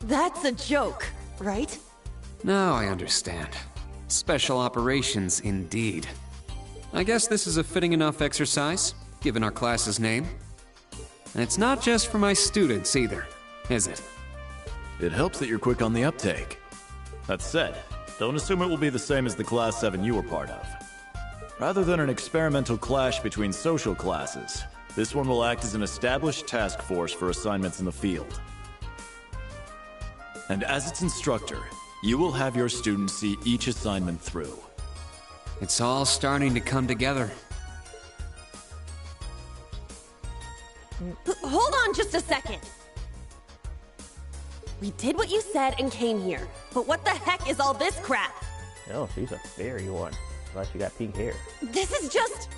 That's a joke, right? Now I understand. Special operations, indeed. I guess this is a fitting enough exercise, given our class's name. And it's not just for my students either, is it? It helps that you're quick on the uptake. That said, don't assume it will be the same as the Class 7 you were part of. Rather than an experimental clash between social classes, this one will act as an established task force for assignments in the field. And as its instructor, you will have your students see each assignment through. It's all starting to come together. Hold on just a second! We did what you said and came here, but what the heck is all this crap? Oh, she's a fairy one. Plus she got pink hair. This is just...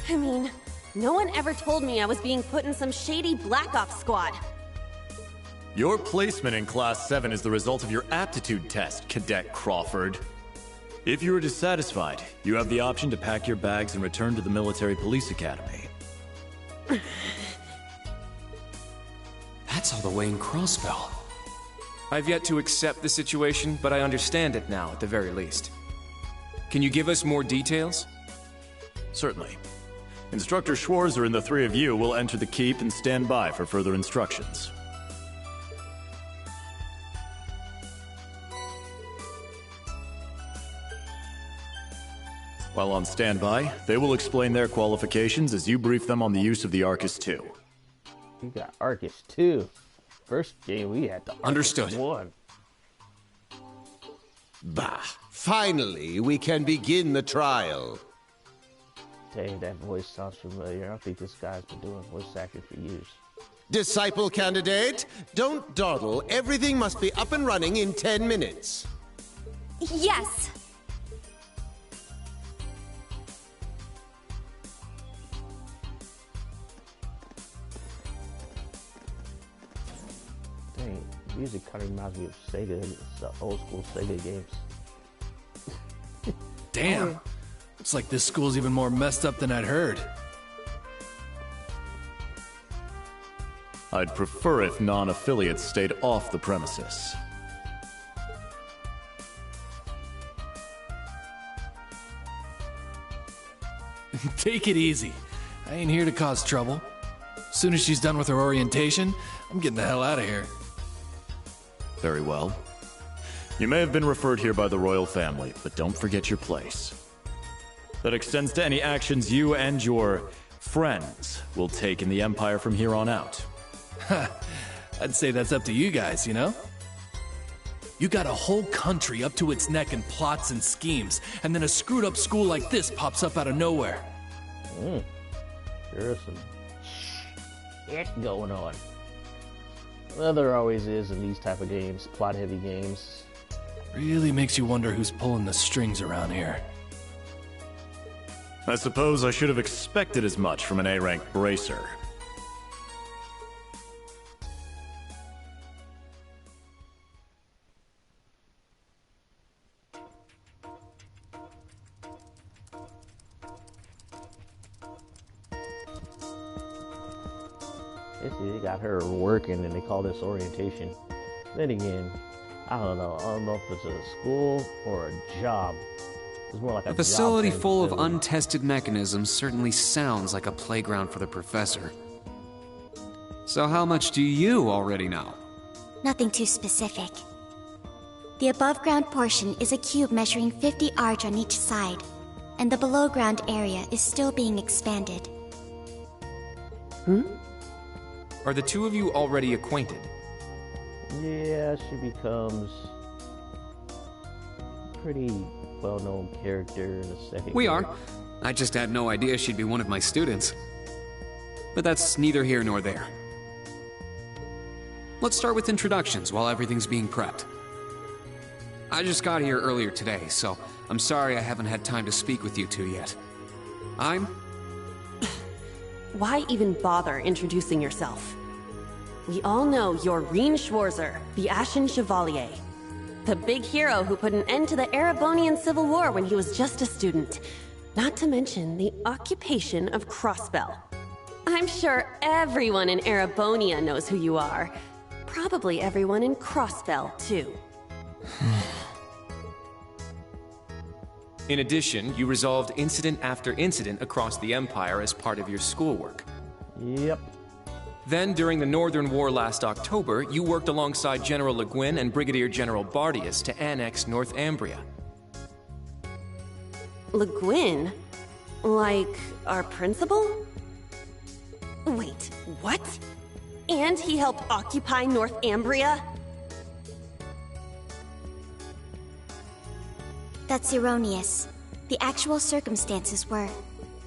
I mean, no one ever told me I was being put in some shady Black Ops squad. Your placement in Class 7 is the result of your aptitude test, Cadet Crawford. If you are dissatisfied, you have the option to pack your bags and return to the Military Police Academy. That's all the way in Crossbell. I've yet to accept the situation, but I understand it now at the very least. Can you give us more details? Certainly. Instructor Schwarzer and the 3 of you will enter the keep and stand by for further instructions. While on standby, they will explain their qualifications as you brief them on the use of the Arcus 2. We got Arcus 2. First game we had the Arcus Understood. 1. Bah! Finally, we can begin the trial. Dang, that voice sounds familiar. I don't think this guy's been doing voice acting for years. Disciple candidate, don't dawdle. Everything must be up and running in 10 minutes. Yes. Dang, music kind of reminds me of Sega. It's the old school Sega games. Damn. Looks like this school's even more messed up than I'd heard. I'd prefer if non-affiliates stayed off the premises. Take it easy. I ain't here to cause trouble. As soon as she's done with her orientation, I'm getting the hell out of here. Very well. You may have been referred here by the royal family, but don't forget your place. That extends to any actions you and your friends will take in the Empire from here on out. I'd say that's up to you guys, you know? You got a whole country up to its neck in plots and schemes, and then a screwed up school like this pops up out of nowhere. There's some shit going on. Well, there always is in these type of games, plot-heavy games. Really makes you wonder who's pulling the strings around here. I suppose I should have expected as much from an A-rank bracer. They got her working and they call this orientation. Then again, I don't know. I don't know if it's a school or a job. It's more like a facility job full of facility. untested mechanisms certainly sounds like a playground for the professor. So how much do you already know? Nothing too specific. The above-ground portion is a cube measuring 50 arj on each side, and the below-ground area is still being expanded. Are the two of you already acquainted? Yeah, she becomes a pretty well-known character in the second We game. are. I just had no idea she'd be one of my students. But that's neither here nor there. Let's start with introductions while everything's being prepped. I just got here earlier today, so I'm sorry I haven't had time to speak with you two yet. I'm... Why even bother introducing yourself? We all know you're Rien Schwarzer, the Ashen Chevalier. The big hero who put an end to the Erebonian Civil War when he was just a student. Not to mention the occupation of Crossbell. I'm sure everyone in Erebonia knows who you are. Probably everyone in Crossbell, too. In addition, you resolved incident after incident across the Empire as part of your schoolwork. Yep. Then, during the Northern War last October, you worked alongside General Le Guin and Brigadier General Bardius to annex Northumbria. Le Guin? Like, our principal? Wait, what? And he helped occupy Northumbria? That's erroneous. The actual circumstances were...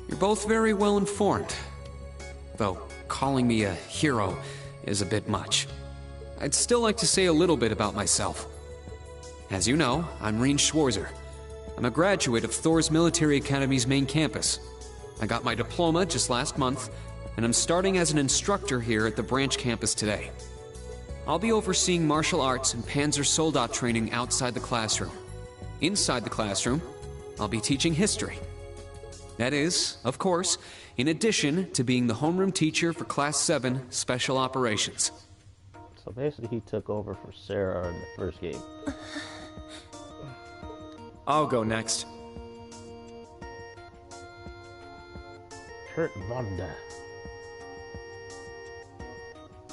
You're both very well informed. Though, calling me a hero is a bit much. I'd still like to say a little bit about myself. As you know, I'm Rien Schwarzer. I'm a graduate of Thor's Military Academy's main campus. I got my diploma just last month, and I'm starting as an instructor here at the branch campus today. I'll be overseeing martial arts and Panzer Soldat training outside the classroom. Inside the classroom, I'll be teaching history. That is, of course, in addition to being the homeroom teacher for Class 7 Special Operations. So basically he took over for Sarah in the first game. I'll go next. Kurt Vonda.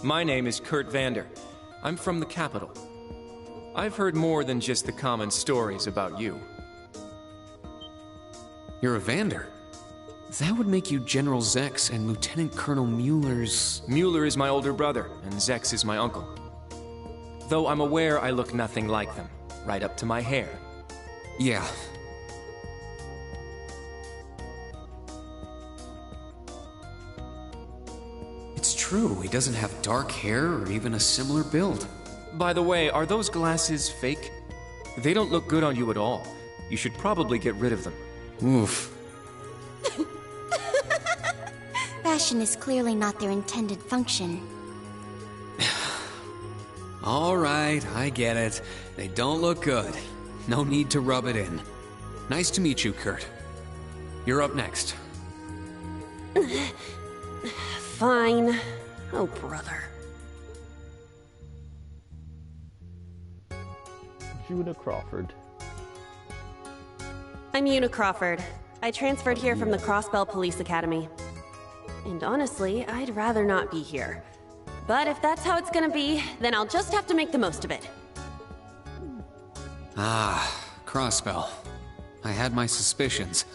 My name is Kurt Vander. I'm from the capital. I've heard more than just the common stories about you. You're a Vander. That would make you General Zex and Lieutenant Colonel Mueller's... Mueller is my older brother, and Zex is my uncle. Though I'm aware I look nothing like them, right up to my hair. Yeah. It's true, he doesn't have dark hair or even a similar build. By the way, are those glasses fake? They don't look good on you at all. You should probably get rid of them. Oof. Fashion is clearly not their intended function. All right, I get it. They don't look good. No need to rub it in. Nice to meet you, Kurt. You're up next. Fine. Oh, brother. Judah Crawford. I'm Una Crawford. I transferred here from the Crossbell Police Academy. And honestly, I'd rather not be here. But if that's how it's gonna be, then I'll just have to make the most of it. Ah, Crossbell. I had my suspicions.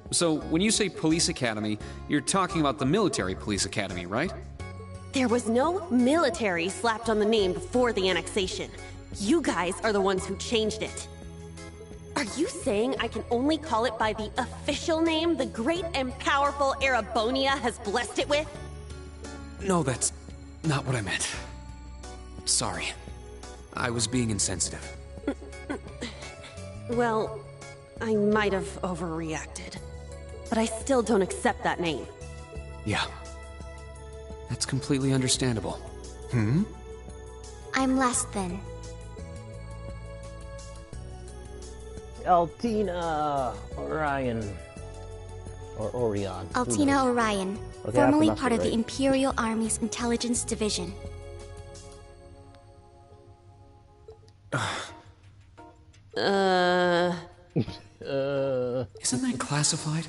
So, when you say Police Academy, you're talking about the Military Police Academy, right? There was no military slapped on the name before the annexation. You guys are the ones who changed it. Are you saying I can only call it by the official name the great and powerful Erebonia has blessed it with? No, that's not what I meant. Sorry. I was being insensitive. Well, I might have overreacted. But I still don't accept that name. Yeah. That's completely understandable. I'm less than. Altina Orion. Or Orion. Who Altina knows? Orion, Okay, I formerly pronounced part it of the right. Imperial Army's Intelligence Division. Isn't that classified?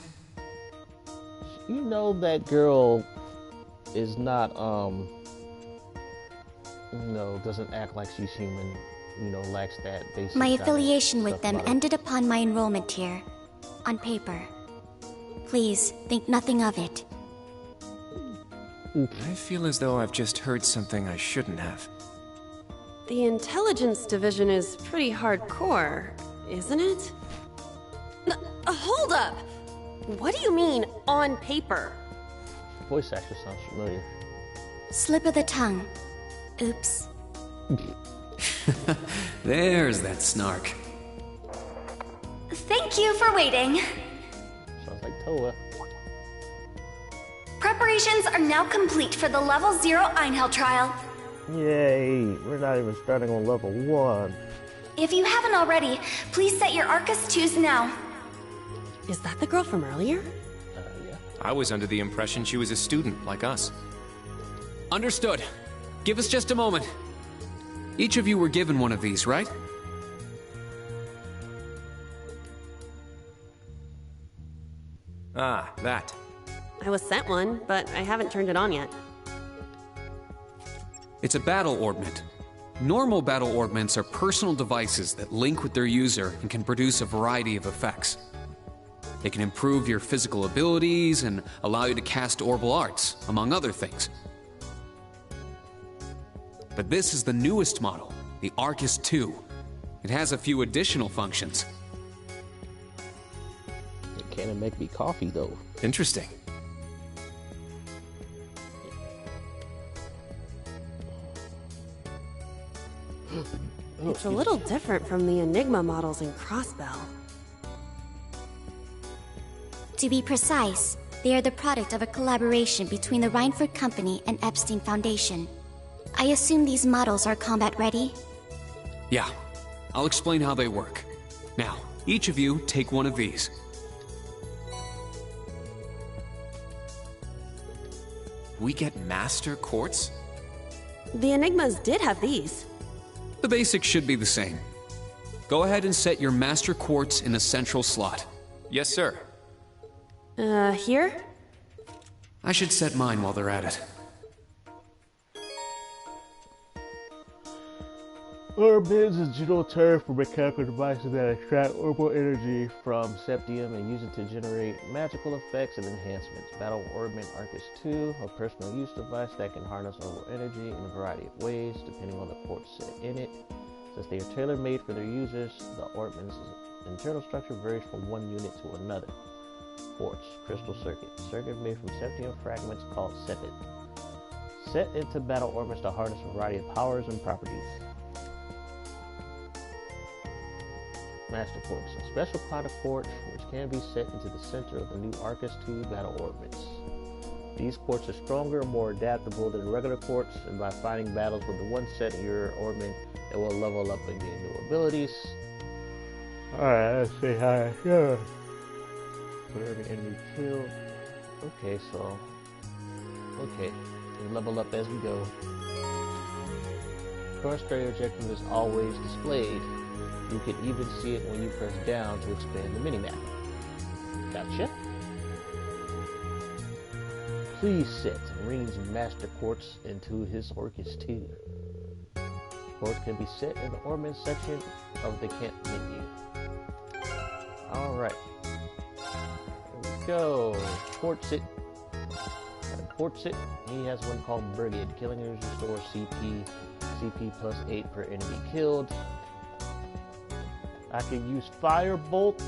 You know that girl is not, doesn't act like she's human, lacks that basic My kind of affiliation with stuff them about her. ended upon my enrollment here. On paper. Please, think nothing of it. I feel as though I've just heard something I shouldn't have. The Intelligence Division is pretty hardcore, isn't it? Hold up! What do you mean, on paper? Voice actor sounds familiar. Slip of the tongue. Oops. There's that snark. Thank you for waiting. Sounds like Toa. Preparations are now complete for the Level 0 Einhell trial. Yay, we're not even starting on level 1. If you haven't already, please set your Arcus 2s now. Is that the girl from earlier? Yeah. I was under the impression she was a student like us. Understood. Give us just a moment. Each of you were given one of these, right? Ah, that. I was sent one, but I haven't turned it on yet. It's a battle orbment. Normal battle orbments are personal devices that link with their user and can produce a variety of effects. They can improve your physical abilities and allow you to cast orbal arts, among other things. But this is the newest model, the Arcus 2. It has a few additional functions. It can't make me coffee, though. Interesting. It's a little different from the Enigma models in Crossbell. To be precise, they are the product of a collaboration between the Reinford Company and Epstein Foundation. I assume these models are combat ready? Yeah, I'll explain how they work. Now, each of you take one of these. We get Master Quartz? The Enigmas did have these. The basics should be the same. Go ahead and set your Master Quartz in the central slot. Yes, sir. Here? I should set mine while they're at it. Orbits is a general term for mechanical devices that extract orbital energy from septium and use it to generate magical effects and enhancements. Battle Orbment Arcus 2, a personal use device that can harness orbital energy in a variety of ways, depending on the quartz set in it. Since they are tailor-made for their users, the Orbment's internal structure varies from one unit to another. Quartz, crystal circuit. Circuit made from septium fragments called sepid. Set into battle orbits to harness a variety of powers and properties. Master Quartz, a special kind of quartz which can be set into the center of the new Arcus 2 battle orbits. These quartz are stronger and more adaptable than regular quartz, and by fighting battles with the one set in your orbit, it will level up and gain new abilities. Alright, let's see how it goes. Put every enemy killed. Okay, so... Okay, we level up as we go. Cross-stray objective is always displayed. You can even see it when you press down to expand the minimap. Gotcha. Please set Ring's Master Quartz into his Arcus 2. Quartz can be set in the Orbment section of the camp menu. Alright. Here we go. Quartz it. Quartz it. He has one called Brigade. Killing users restores CP plus 8 per enemy killed. I can use Firebolt.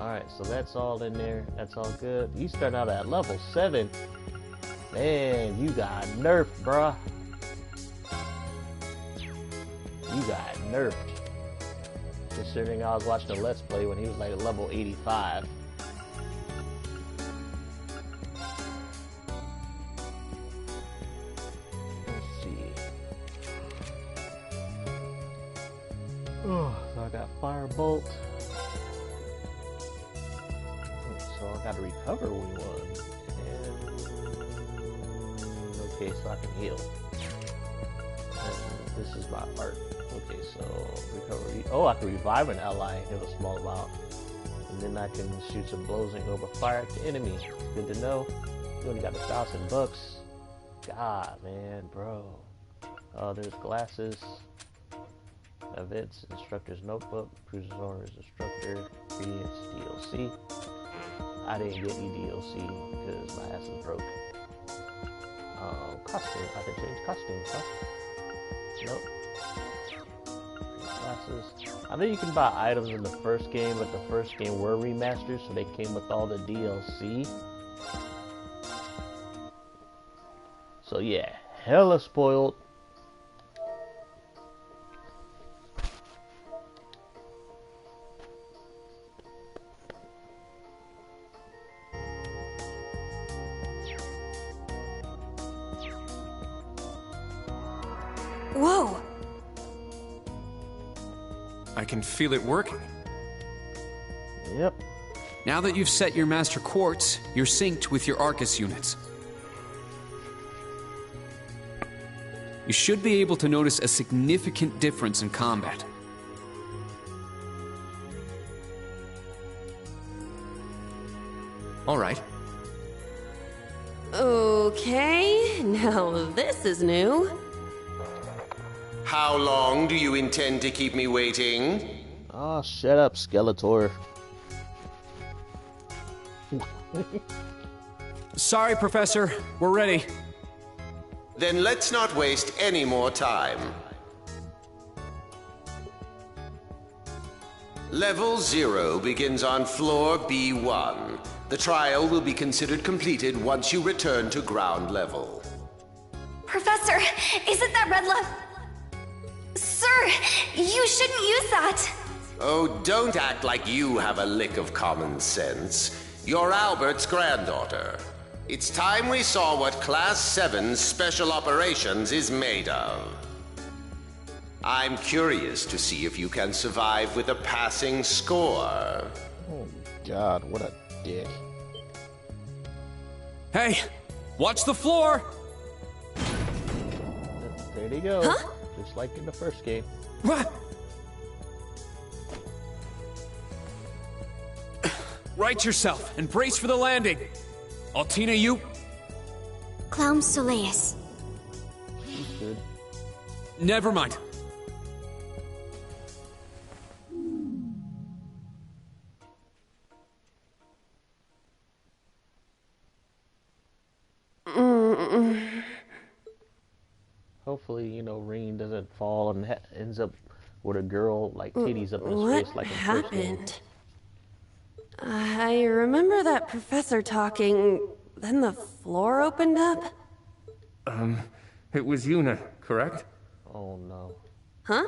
Alright, so that's all in there. That's all good. You start out at level 7. Man, you got nerfed, bruh. You got nerfed. Considering I was watching a Let's Play when he was like level 85. Oh, so I got Firebolt. I gotta recover we won. And okay, so I can heal. And this is my part. Okay, so recovery. Oh, I can revive an ally and have a small amount. And then I can shoot some blows and go over fire to enemies. Good to know. You only got $1,000. God, man, bro. Oh, there's glasses. Events, instructor's notebook, cruiser's owner's instructor, ingredients, DLC. I didn't get any DLC because my ass is broke. Costume. I can change costumes, huh? Nope. Glasses. I know you can buy items in the first game, but the first game were remastered, so they came with all the DLC. So yeah, hella spoiled. Whoa! I can feel it working. Yep. Now that you've set your Master Quartz, you're synced with your Arcus units. You should be able to notice a significant difference in combat. All right. Okay, now this is new. How long do you intend to keep me waiting? Oh, shut up, Skeletor. Sorry, Professor. We're ready. Then let's not waste any more time. Level 0 begins on floor B1. The trial will be considered completed once you return to ground level. Professor, isn't that red love? Sir, you shouldn't use that. Oh, don't act like you have a lick of common sense. You're Albert's granddaughter. It's time we saw what Class 7's Special Operations is made of. I'm curious to see if you can survive with a passing score. Oh, God, what a dick. Hey, watch the floor! There they go. Huh? Just like in the first game. What? Right yourself and brace for the landing. Altina, you... Clown Soleus. He's good. Never mind. Hopefully, you know, Reen doesn't fall and ends up with a girl like titties up in his face like in the first game. What happened? I remember that professor talking, then the floor opened up. It was Yuna, correct? Oh no. Huh?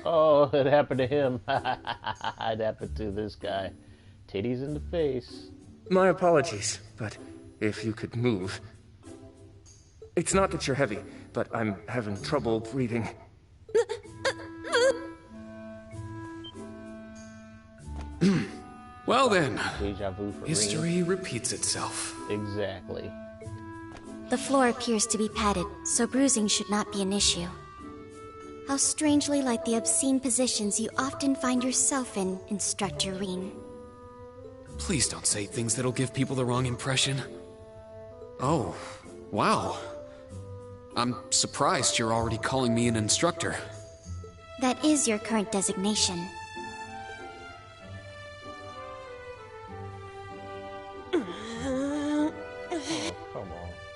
Oh, it happened to him. It happened to this guy. Titties in the face. My apologies, but if you could move. It's not that you're heavy, but I'm having trouble breathing. Well then, Deja vu for history repeats itself. Exactly. The floor appears to be padded, so bruising should not be an issue. How strangely like the obscene positions you often find yourself in, Instructor Reen. Please don't say things that'll give people the wrong impression. Oh, wow. I'm surprised you're already calling me an instructor. That is your current designation.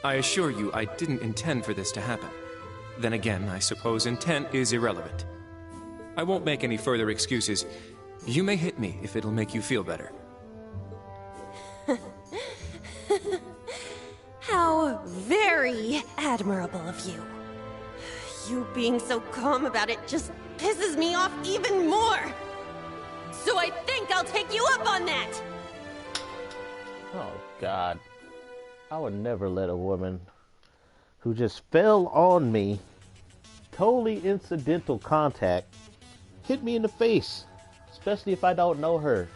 I assure you, I didn't intend for this to happen. Then again, I suppose intent is irrelevant. I won't make any further excuses. You may hit me if it'll make you feel better. How very admirable of you. You being so calm about it just pisses me off even more. So I think I'll take you up on that. Oh, God. I would never let a woman who just fell on me, totally incidental contact, hit me in the face, especially if I don't know her.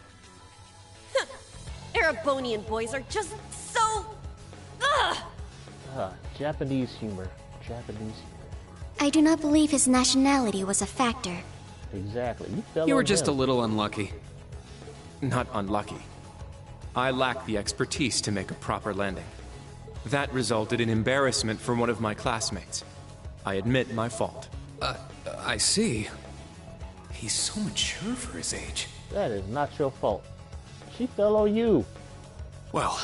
Erebonian boys are just so... Ugh! Japanese humor. Japanese humor. I do not believe his nationality was a factor. Exactly. You fell You were on just him. a little unlucky. Not unlucky. I lack the expertise to make a proper landing. That resulted in embarrassment for one of my classmates. I admit my fault. I see. He's so mature for his age. That is not your fault. She fell on you. Well,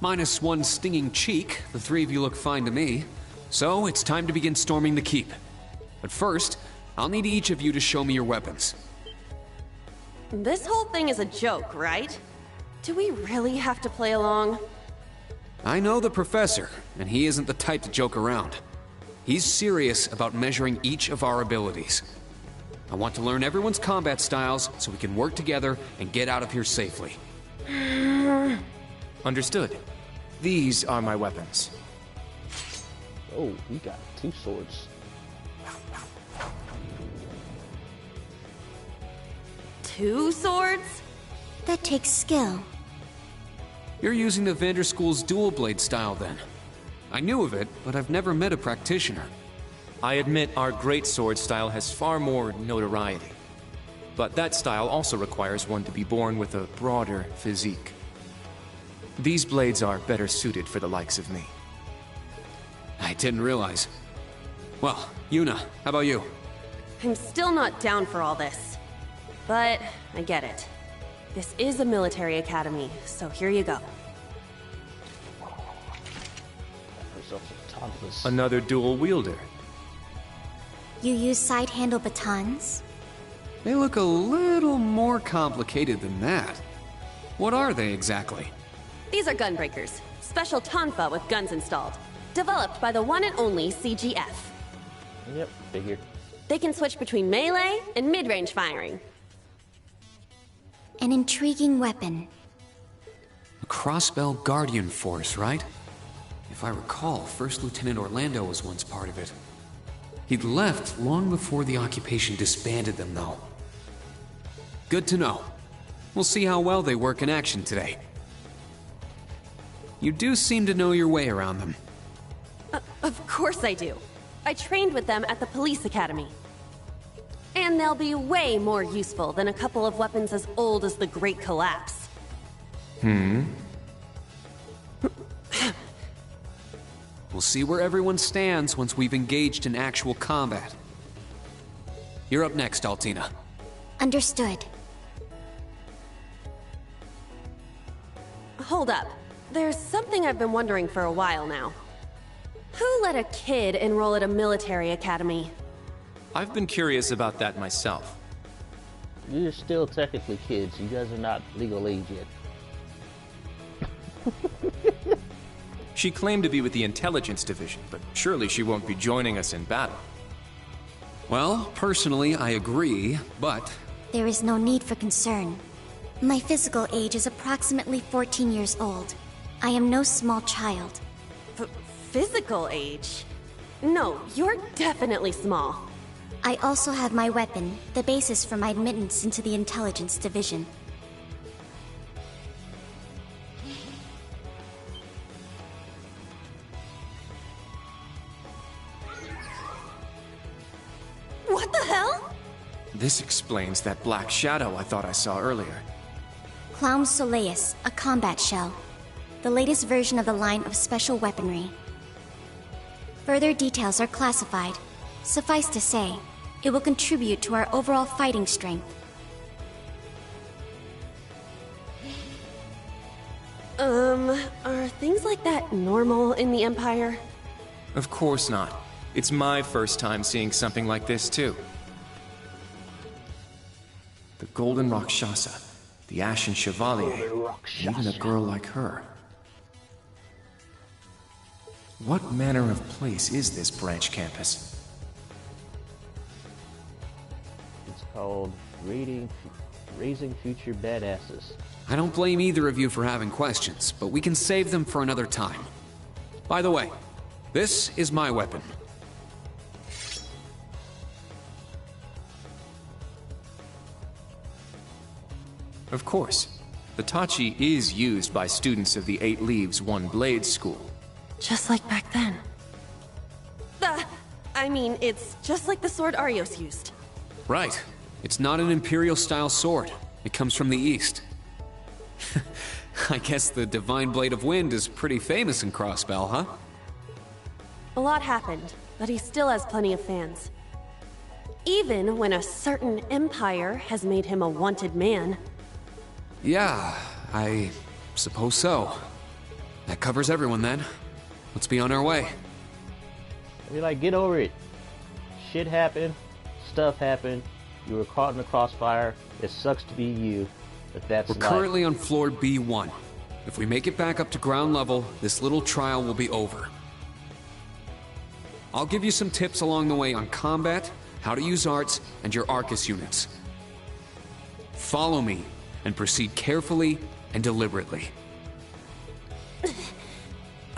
minus one stinging cheek, the three of you look fine to me. So, it's time to begin storming the keep. But first, I'll need each of you to show me your weapons. This whole thing is a joke, right? Do we really have to play along? I know the professor, and he isn't the type to joke around. He's serious about measuring each of our abilities. I want to learn everyone's combat styles so we can work together and get out of here safely. Understood. These are my weapons. Oh, we got 2 swords. 2 swords? That takes skill. You're using the Vanderschool's dual blade style then. I knew of it, but I've never met a practitioner. I admit our great sword style has far more notoriety. But that style also requires one to be born with a broader physique. These blades are better suited for the likes of me. I didn't realize. Well, Yuna, how about you? I'm still not down for all this. But I get it. This is a military academy, so here you go. Another dual wielder. You use side-handle batons? They look a little more complicated than that. What are they exactly? These are gunbreakers. Special tonfa with guns installed. Developed by the one and only CGF. Yep, figured. They can switch between melee and mid-range firing. An intriguing weapon. A crossbell guardian force, right? If I recall, First Lieutenant Orlando was once part of it. He'd left long before the occupation disbanded them, though. Good to know. We'll see how well they work in action today. You do seem to know your way around them. Of course I do. I trained with them at the police academy. And they'll be way more useful than a couple of weapons as old as the Great Collapse. We'll see where everyone stands once we've engaged in actual combat. You're up next, Altina. Understood. Hold up. There's something I've been wondering for a while now. Who let a kid enroll at a military academy? I've been curious about that myself. You're still technically kids. You guys are not legal age yet. She claimed to be with the intelligence division, but surely she won't be joining us in battle. Well, personally, I agree, but... There is no need for concern. My physical age is approximately 14 years old. I am no small child. Physical age? No, you're definitely small. I also have my weapon, the basis for my admittance into the intelligence division. What the hell? This explains that black shadow I thought I saw earlier. Clown Soleus, a combat shell. The latest version of the line of special weaponry. Further details are classified. Suffice to say, it will contribute to our overall fighting strength. Are things like that normal in the Empire? Of course not. It's my first time seeing something like this, too. The Golden Rakshasa, the Ashen Chevalier, even a girl like her. What manner of place is this branch campus? It's called Raising Future Badasses. I don't blame either of you for having questions, but we can save them for another time. By the way, this is my weapon. Of course. The Tachi is used by students of the 8 Leaves, 1 Blade school. Just like back then. I mean, it's just like the sword Arios used. Right. It's not an Imperial-style sword. It comes from the East. I guess the Divine Blade of Wind is pretty famous in Crossbell, huh? A lot happened, but he still has plenty of fans. Even when a certain empire has made him a wanted man. Yeah, I suppose so. That covers everyone then. Let's be on our way. I mean, like, get over it. Shit happened. Stuff happened. You were caught in the crossfire. It sucks to be you, but that's We're currently on floor B1. If we make it back up to ground level, this little trial will be over. I'll give you some tips along the way on combat, how to use arts, and your Arcus units. Follow me, and proceed carefully and deliberately.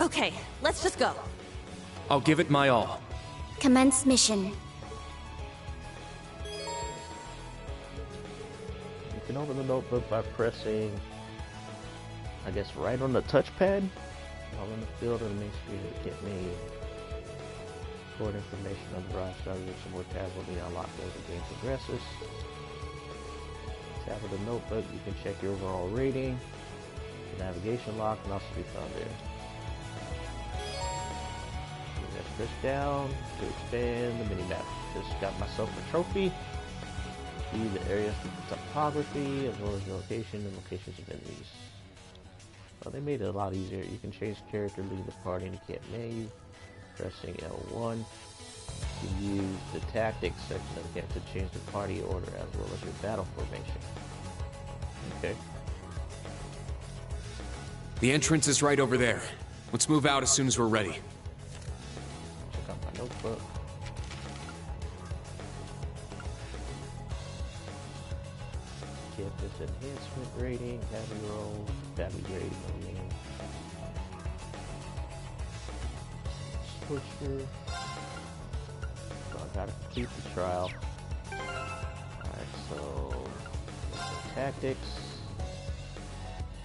Okay, let's just go. I'll give it my all. Commence mission. You can open the notebook by pressing, I guess, right on the touchpad. While in the field of the main screen of the kit menu. Record information on the browser strategy. Some more tabs will be unlocked as the game progresses. Tab of the notebook, you can check your overall rating. The navigation lock can also be found there. Let's push down to expand the mini-map. Just got myself a trophy. See the areas with the topography as well as the location and locations of enemies. Well, they made it a lot easier. You can change character, leave the party in the camp menu. Pressing L1. You can use the tactics section of the camp to change the party order as well as your battle formation. Okay. The entrance is right over there. Let's move out as soon as we're ready. Check out my notebook. Get this enhancement rating, heavy roll, heavy rating, switcher. So I gotta complete the trial. Alright, so tactics.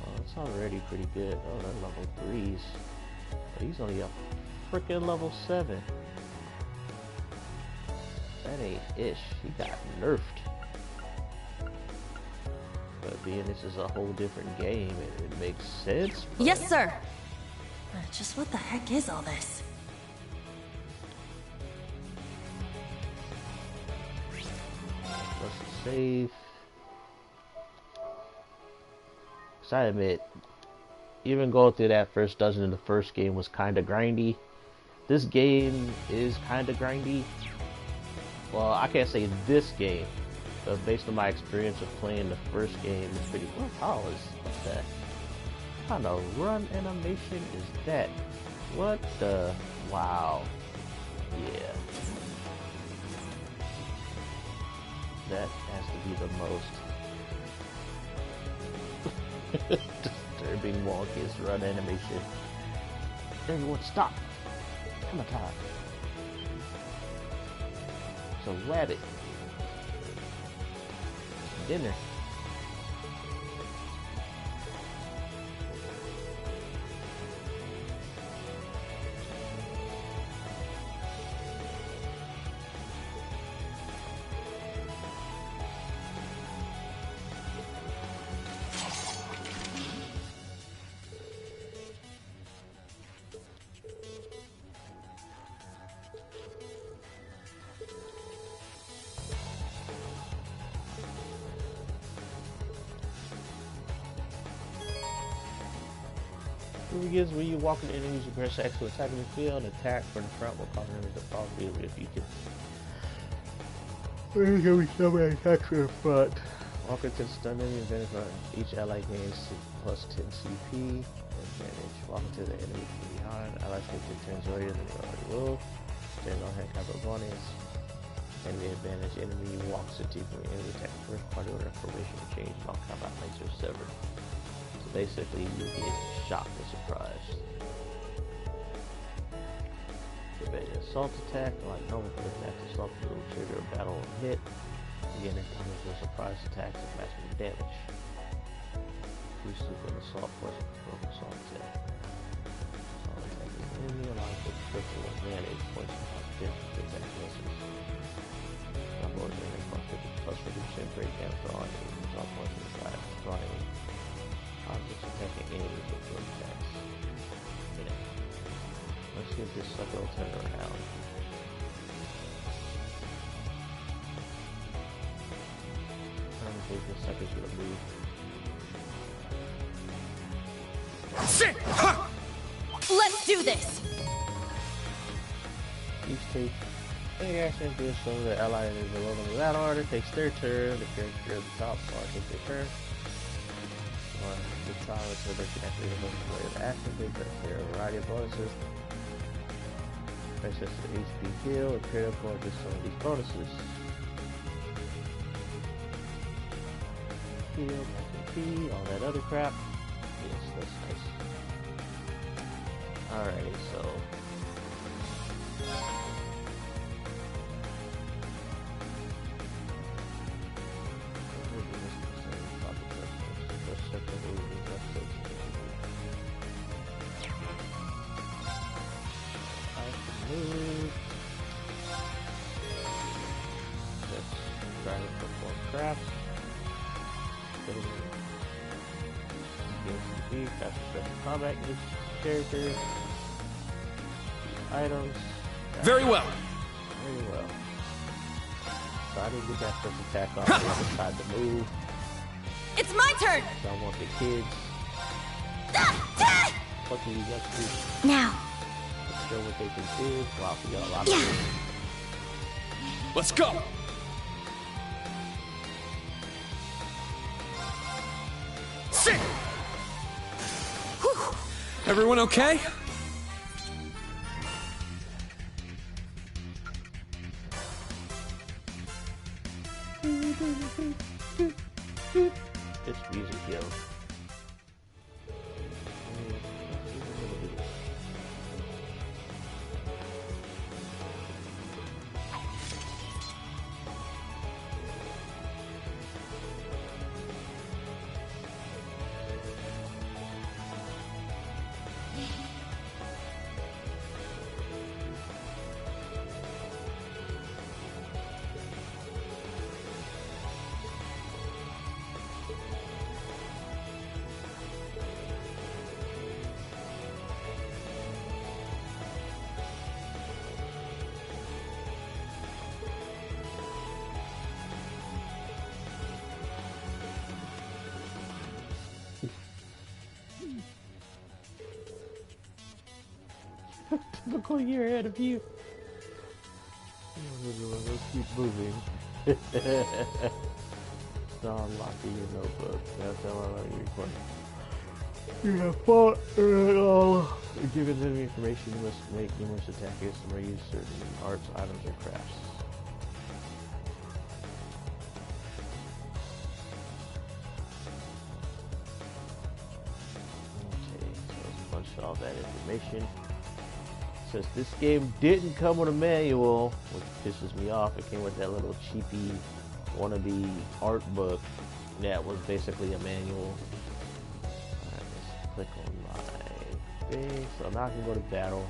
Oh, it's already pretty good. Oh, they're level 3s. But he's only up freaking level 7. That ain't ish. He got nerfed. But being this is a whole different game, it makes sense. Yes, sir. Just what the heck is all this? Let's save. Cause I admit, even going through that first dungeon in the first game was kind of grindy. This game is kind of grindy. Well, I can't say this game, but based on my experience of playing the first game, it's pretty. How is that? What kind of run animation is that? What the? Wow. Yeah. That has to be the most disturbing, wonkiest run animation. Everyone stop! Come on, time. It's a rabbit. Dinner. Begins when you walk into enemies, you press X to attack in the field and attack from the front will cause enemies to fall field if you can. There's gonna be so many attacks from the front. Walk into the stun enemy advantage on each ally gains plus 10 CP advantage. Walk into the enemy from behind. Allies take 10 turns earlier than they already will. Stand on head combo bonus. Enemy advantage. Enemy walks into from the enemy attack first party order formation change. All combat links are severed. Basically, you get shocked and surprised. Prevent assault attack, like normal for attack, assault will trigger a battle hit. Again, it comes with surprise attacks and maximum damage. Exclusive and assault plus broken assault attack. Assault attack is an enemy, allows for critical advantage, points of positivity, attack misses. Not more than plus 50% break down for all enemies, all points of the flying. Objects attacking enemies with good attacks. Yeah. Let's see if this sucker will turn around. I don't think this sucker's gonna move. Let's do this! Each take any action to so the ally is below them in that order takes their turn. The character at the top part takes their turn. Or the trial so they can actually remove the way of action. They get their variety of bonuses. Access to HP heal and crit up for just some of these bonuses. Heal, HP, all that other crap. Yes, that's nice. Alrighty, so move. Let's try to perform crafts. Gain some faster special combat use characters. Items. Very well. Very well. So I didn't get that first attack off. I decided to move. It's my turn! So I want the kids. What can you guys do? Now. Let's show what they can do. Wow, we got a lot of things. Let's go! Sit! Everyone okay? This music, yo. Typical year ahead of you. Let's keep moving. Now unlocking your notebook. That's how I like your recording. You have fought given them information, you must make numerous attacks or use certain arts, items, or crafts. Okay, so let's punch all that information. Since this game didn't come with a manual, which pisses me off, it came with that little cheapy wannabe art book that was basically a manual. Alright, let's click on my thing. So now I can go to battle.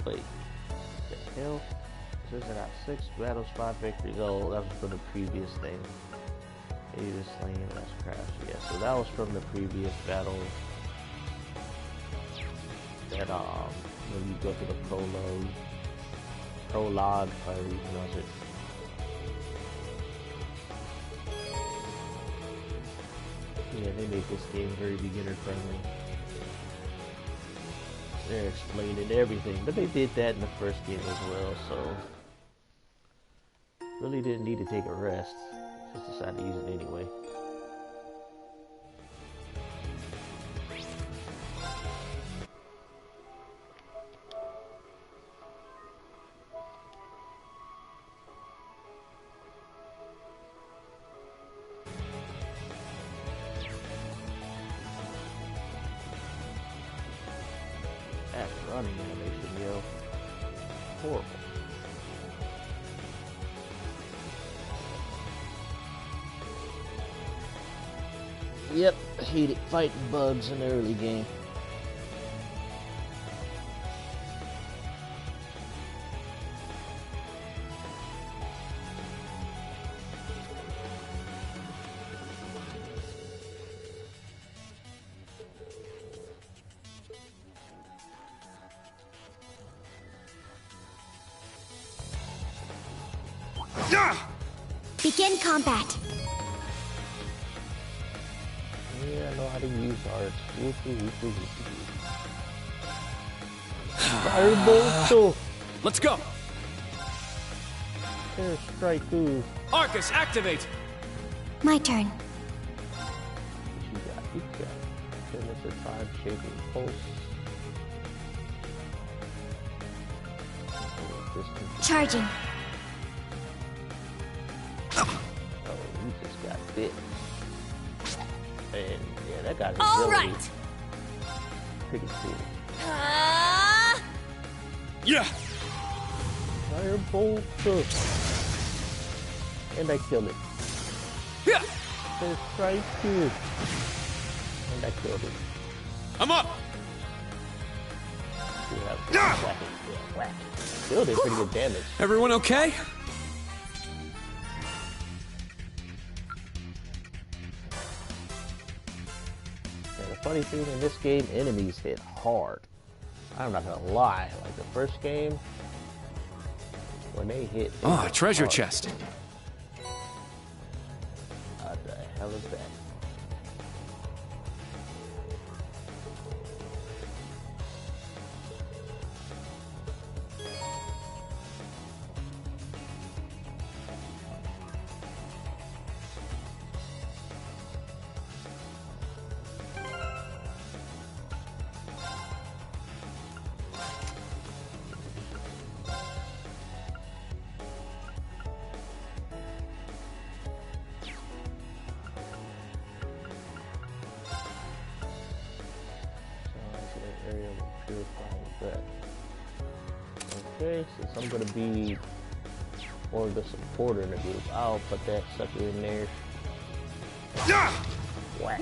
Wait, what the hell? It says I got 6 battles, 5 victories. Oh, that was from the previous thing. Maybe the slaying, that's crash. Yeah, so that was from the previous battle. That when you go to the prologue, however you pronounce it. Yeah, they made this game very beginner friendly. They're explaining everything, but they did that in the first game as well, so really didn't need to take a rest. Just decided to use it anyway. Running animation, yo. Horrible. Yep, I hated fighting bugs in the early game. Begin combat. Yeah, I know how to use arts. Fireball. Let's go. Air strike. Arcus, activate. My turn. You got. Finish a time-shaping pulse. Charging. Oh, you just got bit. And yeah, that got his All ability. right. Pretty cool. Yeah. Firebolt. And I killed it. Yeah. There's strike here. And I killed it. I'm up. Whack. Still did pretty good damage. Everyone okay? And the funny thing in this game, enemies hit hard. I'm not gonna lie, like the first game, when they hit. Oh, a treasure hard. chest. What the hell is that? Area of purifying breath. Okay, since I'm gonna be more of the supporter in the group, I'll put that sucker in there. Whack.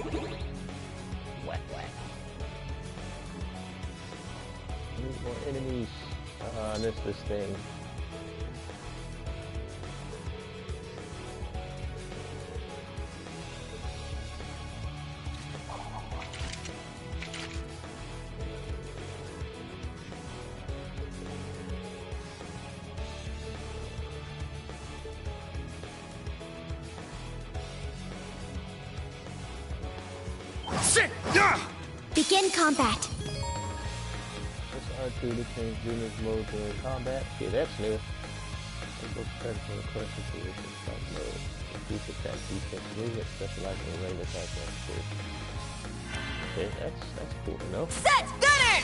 Whack. Need more enemies. I missed this thing. Begin combat. Press R2 to change unit mode during combat. Okay, that's new. Single press on the current situation start mode. Increase attack defense movement, specializing in range attack and okay, that's cool to know. Set gunner!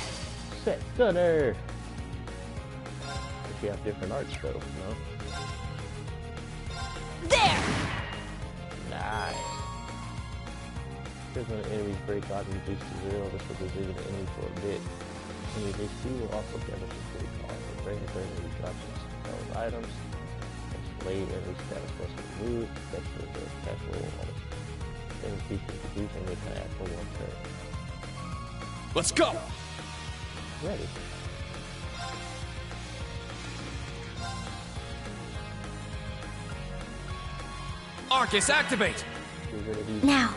Set gunner! But you have different arts though, no? There! Nice. Here's when the enemies break out and reduce to 0. This will disable the enemy for a bit. Enemies HP will also damage the break off. The brain enemy drops those items. Blade enemy status plus remove. Extra the casual enemies defense reduce and attack for 1 turn. Let's go. Ready. Arcus, activate. Get rid of these. Now.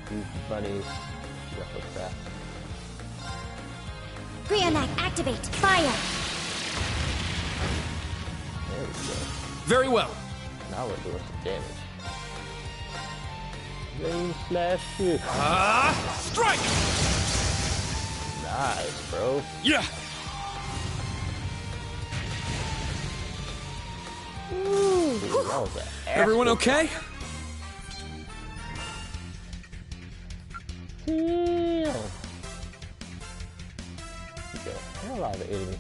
These bunnies. What's that? Brionac, activate. Fire. There we go. Very well. Now we're doing some damage. Rain slash shit. Strike! Nice, bro. Yeah. Ooh, that was an ass Everyone okay? Damn. Get the hell out of the enemy.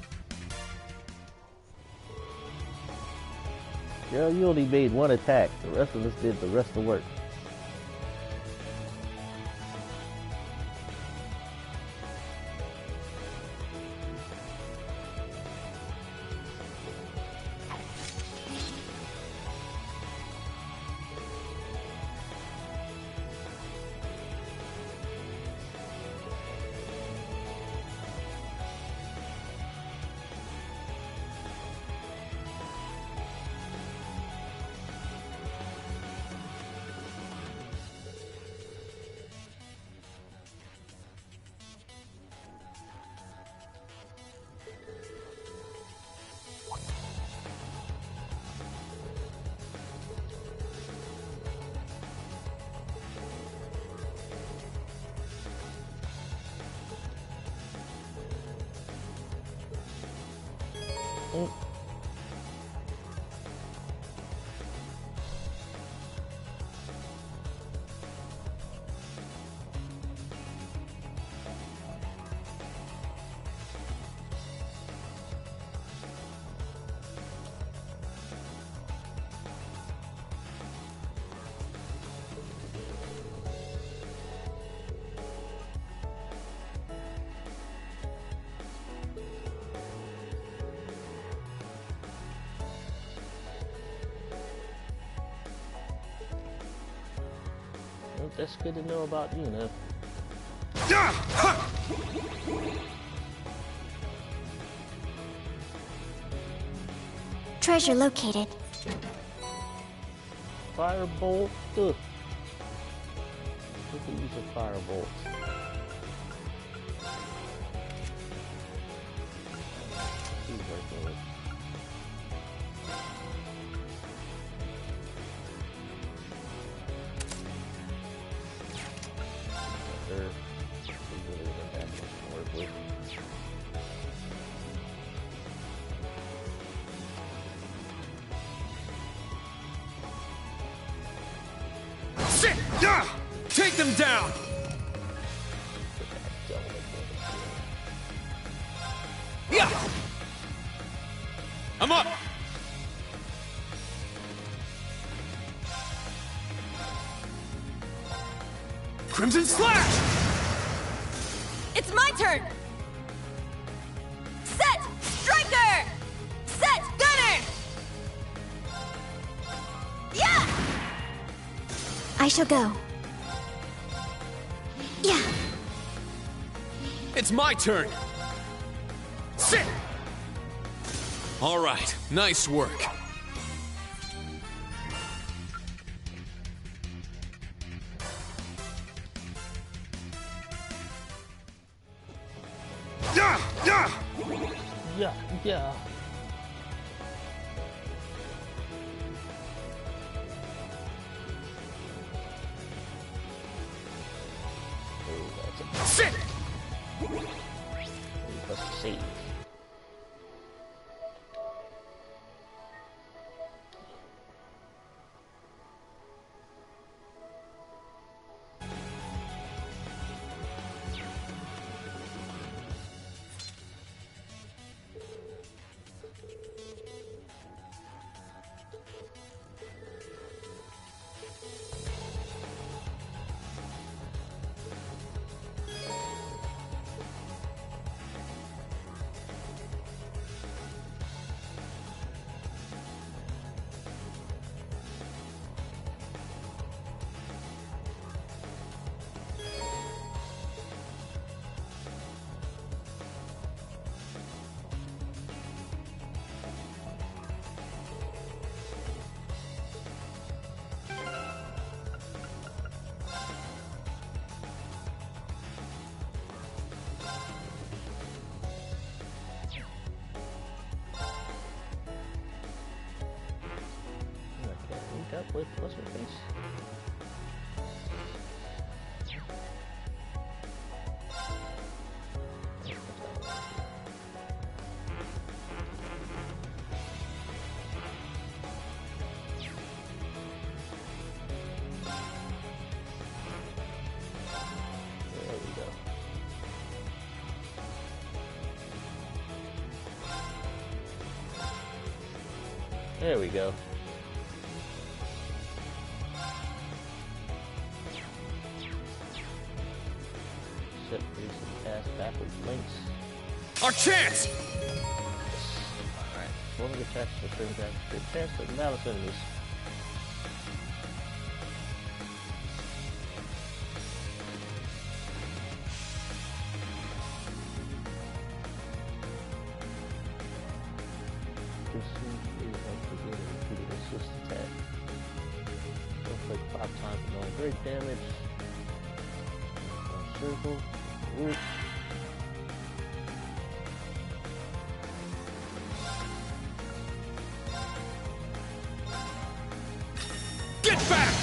Girl, you only made one attack. The rest of us did the rest of the work. That's good to know about you, know. Treasure located. Firebolt. Ugh. We can use a firebolt. Take them down! Yeah! I'm up! Crimson Slash! It's my turn! Set! Striker! Set! Gunner! Yeah! I shall go. Yeah. It's my turn! Sit! All right, nice work. Yeah. Sit! Let's see. Up with what's her face? There we go. There we go. Our chance! Alright, one of the attacks to certain guys. Good chance to malice enemies. This is like repeated assist attack. Don't click 5 times for no great damage. Circle. Root. Get back!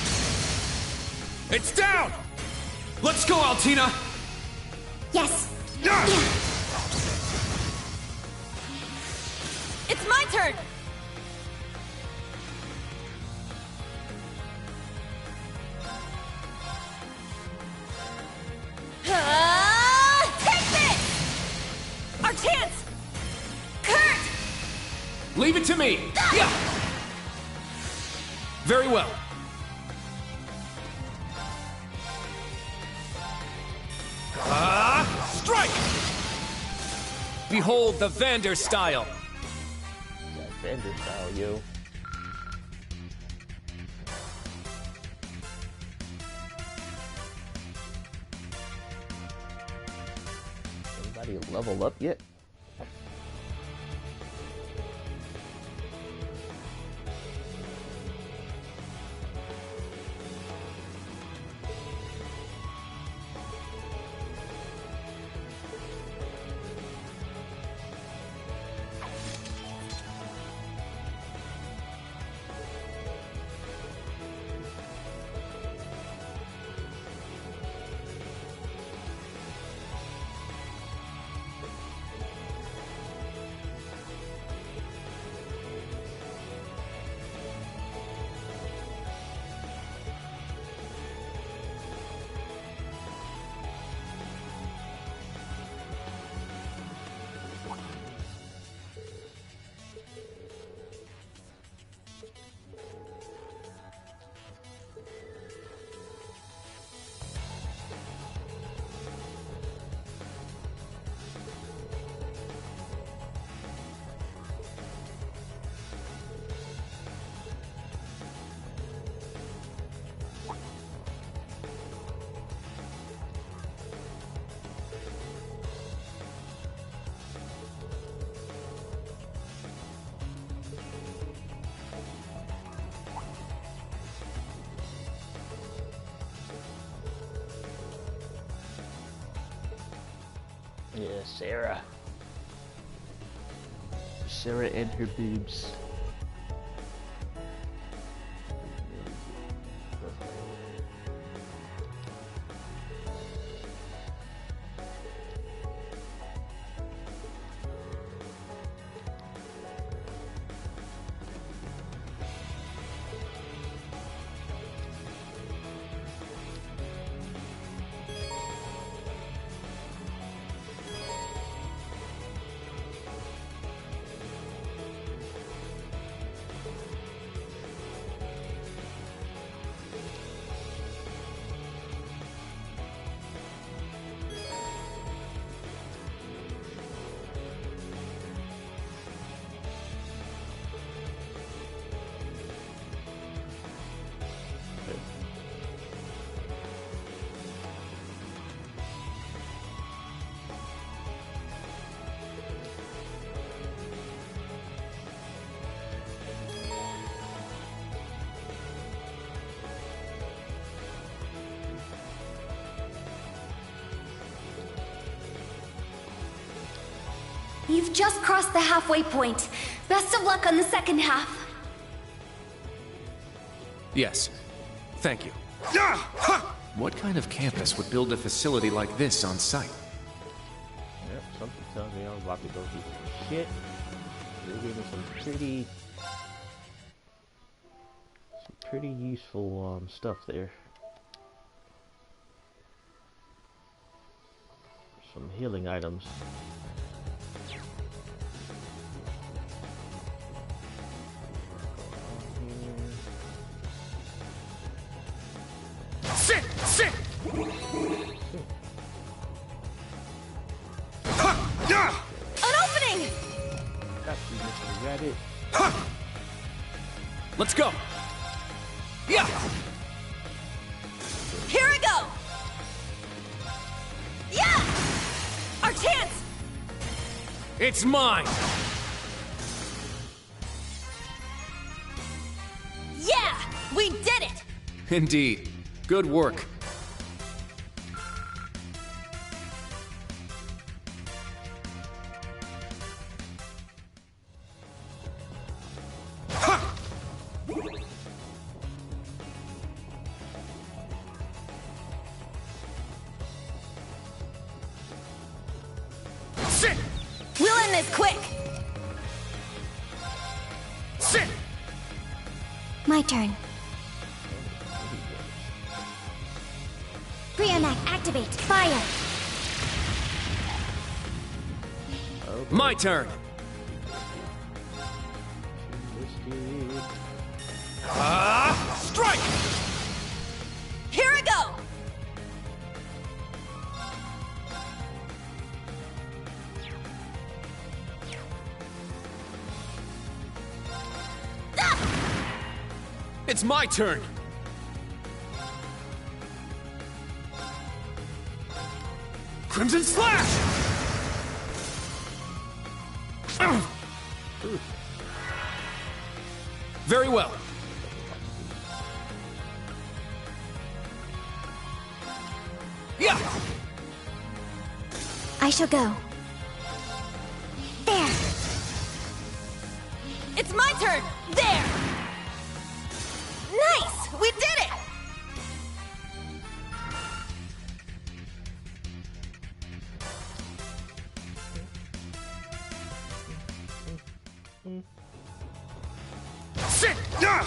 It's down! Let's go, Altina! Yes. It's my turn! Take this! Our chance! Kurt! Leave it to me! Yeah! Very well. Strike! Behold the Vander style. That Vander style, yo. Anybody level up yet? Yeah, Sarah. Sarah and her boobs. You've just crossed the halfway point. Best of luck on the second half. Yes. Thank you. What kind of campus would build a facility like this on site? Yep, something tells me I'm about to go do some shit. They gave me some pretty useful stuff there. Some healing items. Sit! Sit! An opening! Got you, Mr. Rabbit. Let's go! Yeah! Here I go! Yeah! Our chance! It's mine! Yeah! We did it! Indeed. Good work. We'll end this quick! My turn. Brionac, activate. Fire. My turn. Strike! Here I go! It's my turn. Crimson Slash! Very well. Yeah! I shall go. There. It's my turn! There! Nice! We did it! Sit! Yeah!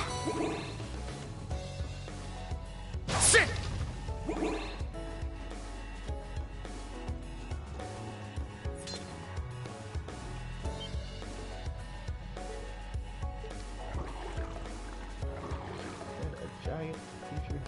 Sit! Giant creature.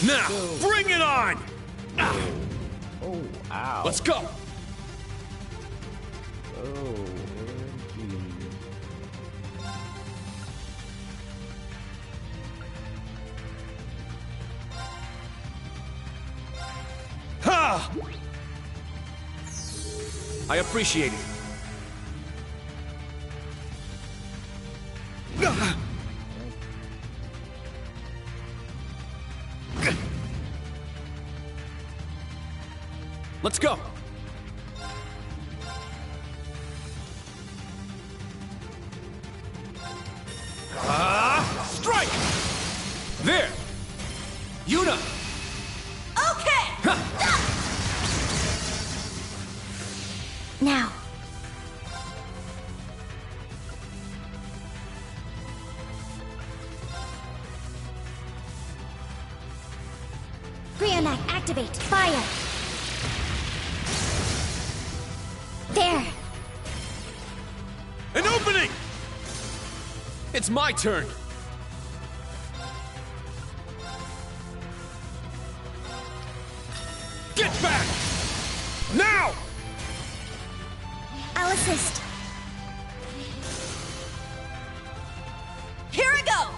Now, bring it on! Oh, ow. Let's go! Oh, indeed. Ha! I appreciate it. Let's go! Strike! There! Yuna! Okay! Now. Brionac, activate. Fire. There. An opening! It's my turn! Get back! Now! I'll assist. Here I go!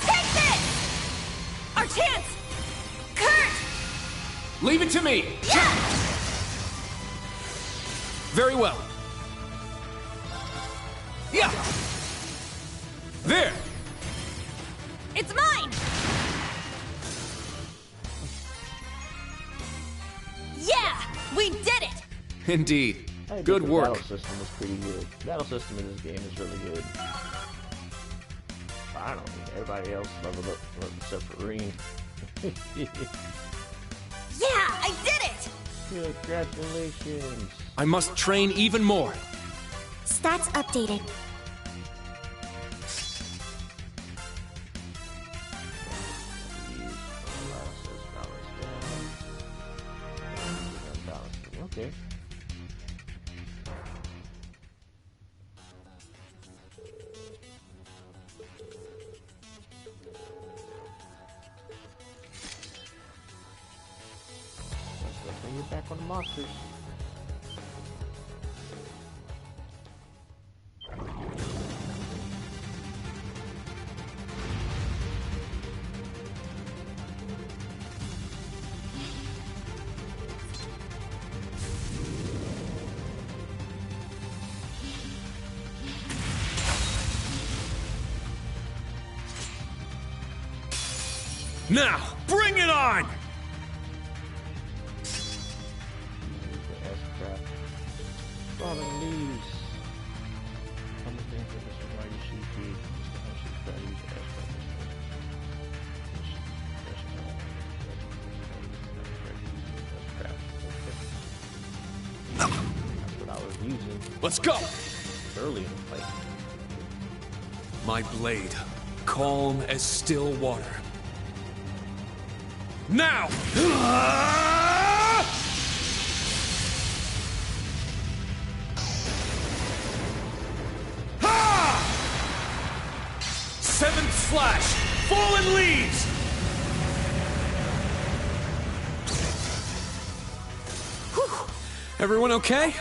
Take this! Our chance! Kurt! Leave it to me! Yeah! Very well. Yeah! There! It's mine! Yeah! We did it! Indeed. I Good think the work. Battle system is pretty good. The battle system in this game is really good. Finally, everybody else leveled up except for Reen. Yeah, I did it! Congratulations. I must train even more. Stats updated. Okay. Let's bring it back on the monsters. Now, bring it on! Falling leaves. I'm looking for this one. You should be. That's what I was using. Let's go! Early in the fight. My blade, calm as still water. Now! Seventh slash! Fallen leaves! Whew. Everyone okay?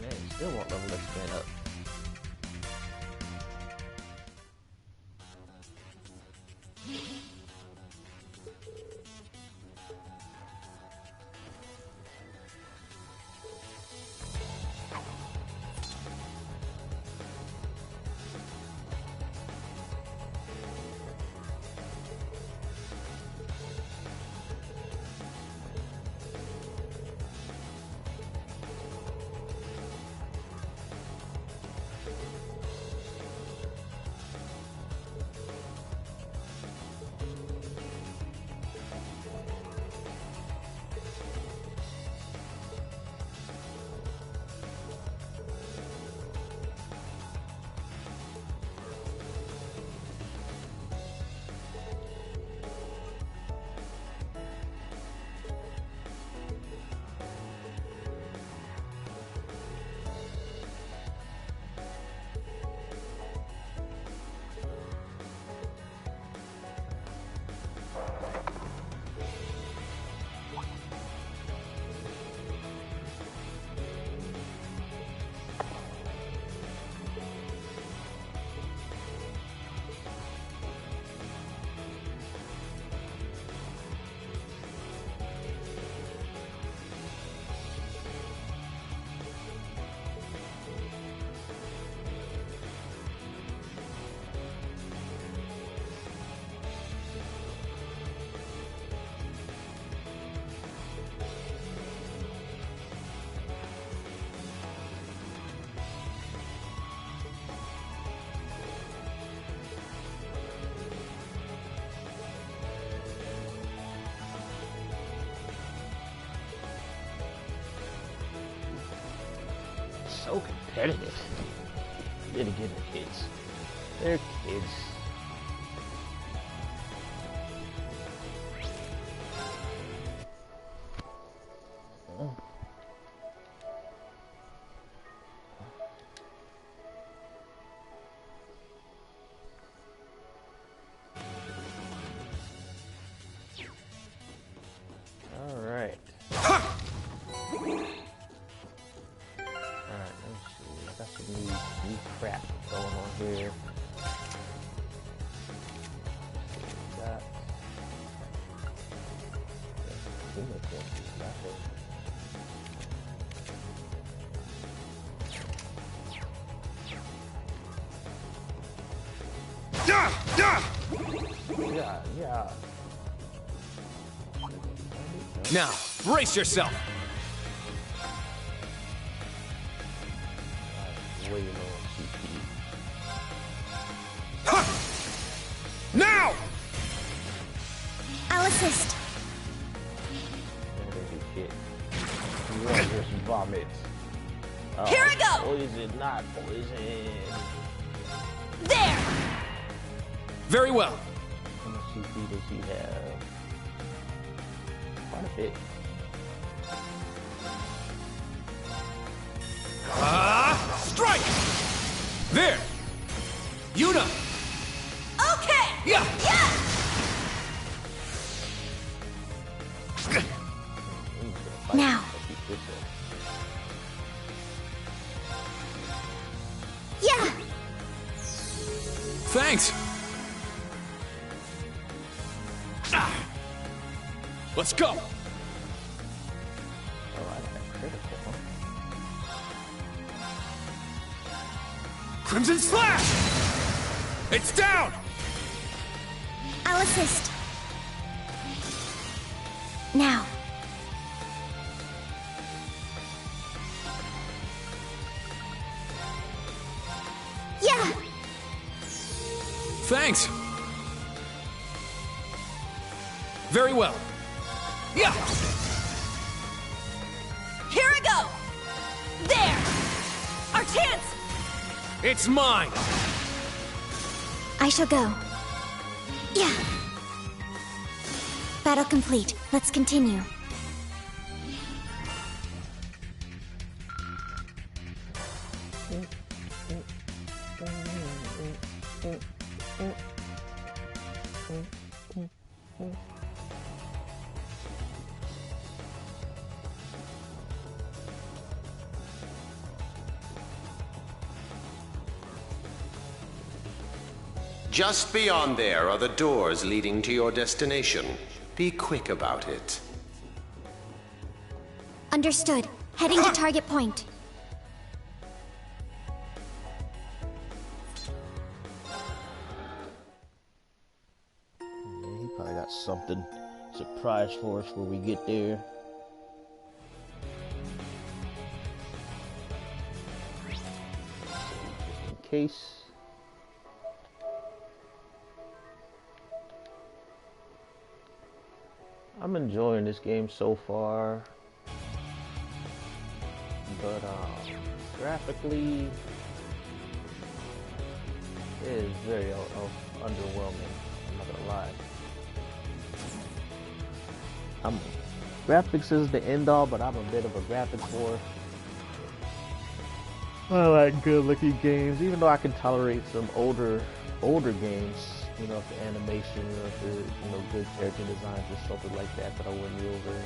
Man, still won't level this man up. So competitive. Then again, they're kids. They're kids. Oh. All right. Got some new crap going on here. Got yeah. Now, brace yourself! Way low CP. Now! I'll assist. Shit. You want to hear some vomits. Here I go! Poison, not poison. There! Very well. How much CP does he have? Quite a bit. Strike! There! Yuna! Okay! Yeah! Yeah! Now. Yeah! Thanks! Let's go! Crimson Slash! It's down! I'll assist. Now. Yeah! Thanks! Very well. Yeah! Here I go! There! Our chance! It's mine! I shall go. Yeah! Battle complete. Let's continue. Just beyond there are the doors leading to your destination. Be quick about it. Understood. Heading to target point. Yeah, he probably got something surprise for us when we get there. Just in case. I'm enjoying this game so far, but graphically, it is very underwhelming. I'm not gonna lie. Graphics is the end all, but I'm a bit of a graphics whore. I like good-looking games, even though I can tolerate some older games. You know, if the animation or if the, you know, good character designs or something like that I wouldn't be over.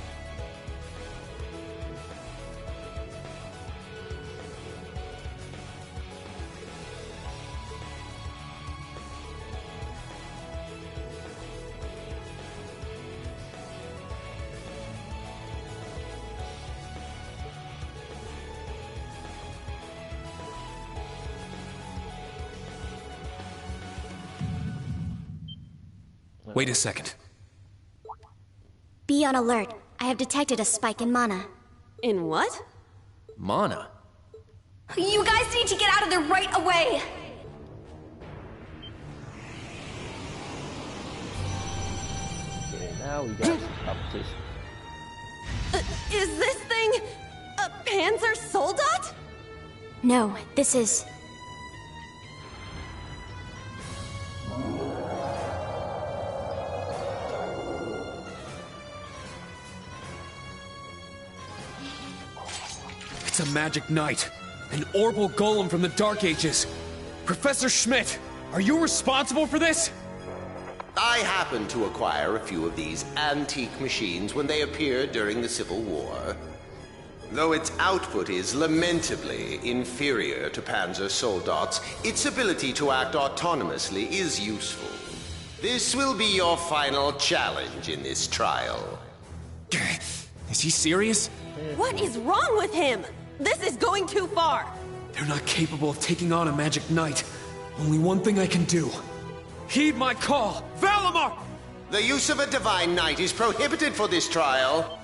Wait a second. Be on alert. I have detected a spike in mana. In what? Mana? You guys need to get out of there right away! Okay, now we got some competition. Is this thing a Panzer Soldat? No, this is... It's a magic knight. An orbital golem from the Dark Ages. Professor Schmidt, are you responsible for this? I happened to acquire a few of these antique machines when they appeared during the Civil War. Though its output is lamentably inferior to Panzer Soldat's, its ability to act autonomously is useful. This will be your final challenge in this trial. Is he serious? What is wrong with him? This is going too far. They're not capable of taking on a magic knight. Only one thing I can do. Heed my call! Valimar! The use of a divine knight is prohibited for this trial.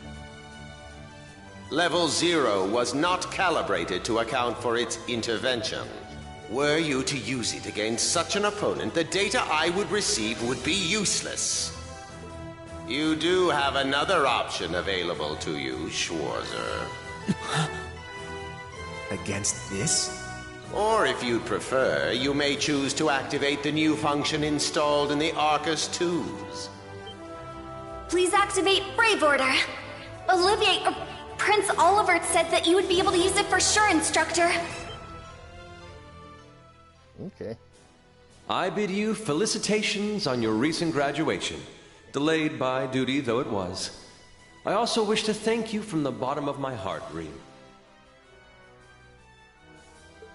Level 0 was not calibrated to account for its intervention. Were you to use it against such an opponent, the data I would receive would be useless. You do have another option available to you, Schwarzer. Against this? Or if you'd prefer, you may choose to activate the new function installed in the Arcus 2s. Please activate Brave Order. Olivier, Prince Oliver said that you would be able to use it for sure, Instructor. Okay. I bid you felicitations on your recent graduation, delayed by duty though it was. I also wish to thank you from the bottom of my heart, Reem.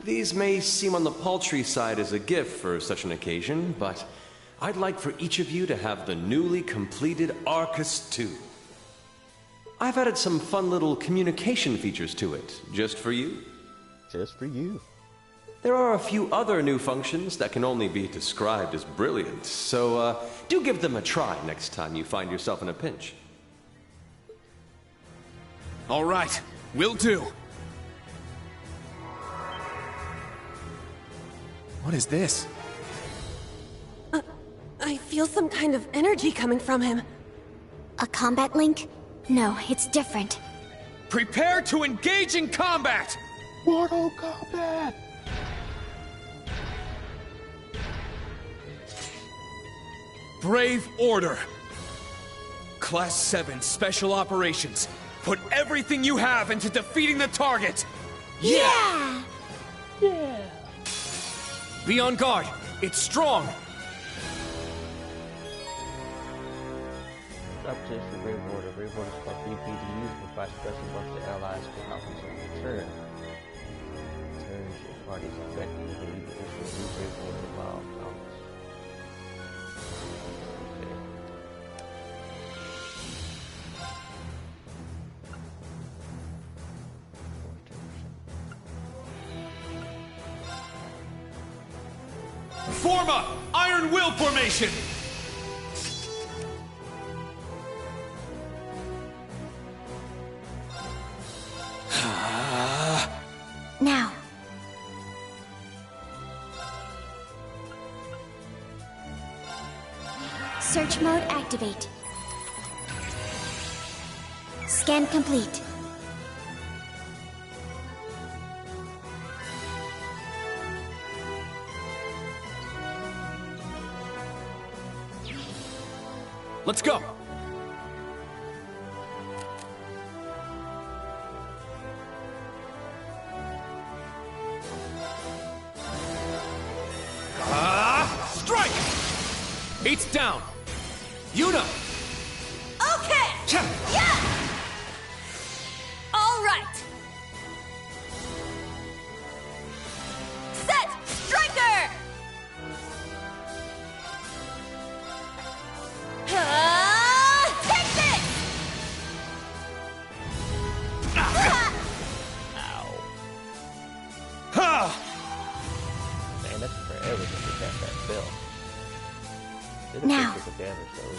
These may seem on the paltry side as a gift for such an occasion, but I'd like for each of you to have the newly completed Arcus 2. I've added some fun little communication features to it, just for you. Just for you. There are a few other new functions that can only be described as brilliant, so do give them a try next time you find yourself in a pinch. All right, will do. What is this? I feel some kind of energy coming from him. A combat link? No, it's different. Prepare to engage in combat! Mortal Kombat! Brave Order. Class 7 Special Operations. Put everything you have into defeating the target! Yeah! Yeah! Be on guard. It's strong. Updates for Brave Order. Brave Order is called BP to use to provide special buffs to allies for helpers on return. Turns your party's effective. You can use this new Brave Order while counts. Form up! Iron Will formation! Now. Search mode activate. Scan complete. Let's go! Strike! Eight's down. Yuna! Okay! Yeah! All right! Set! Striker! Take this! Ow. Ha! Man, that's forever to protect that spell. Now. Take the damage, though.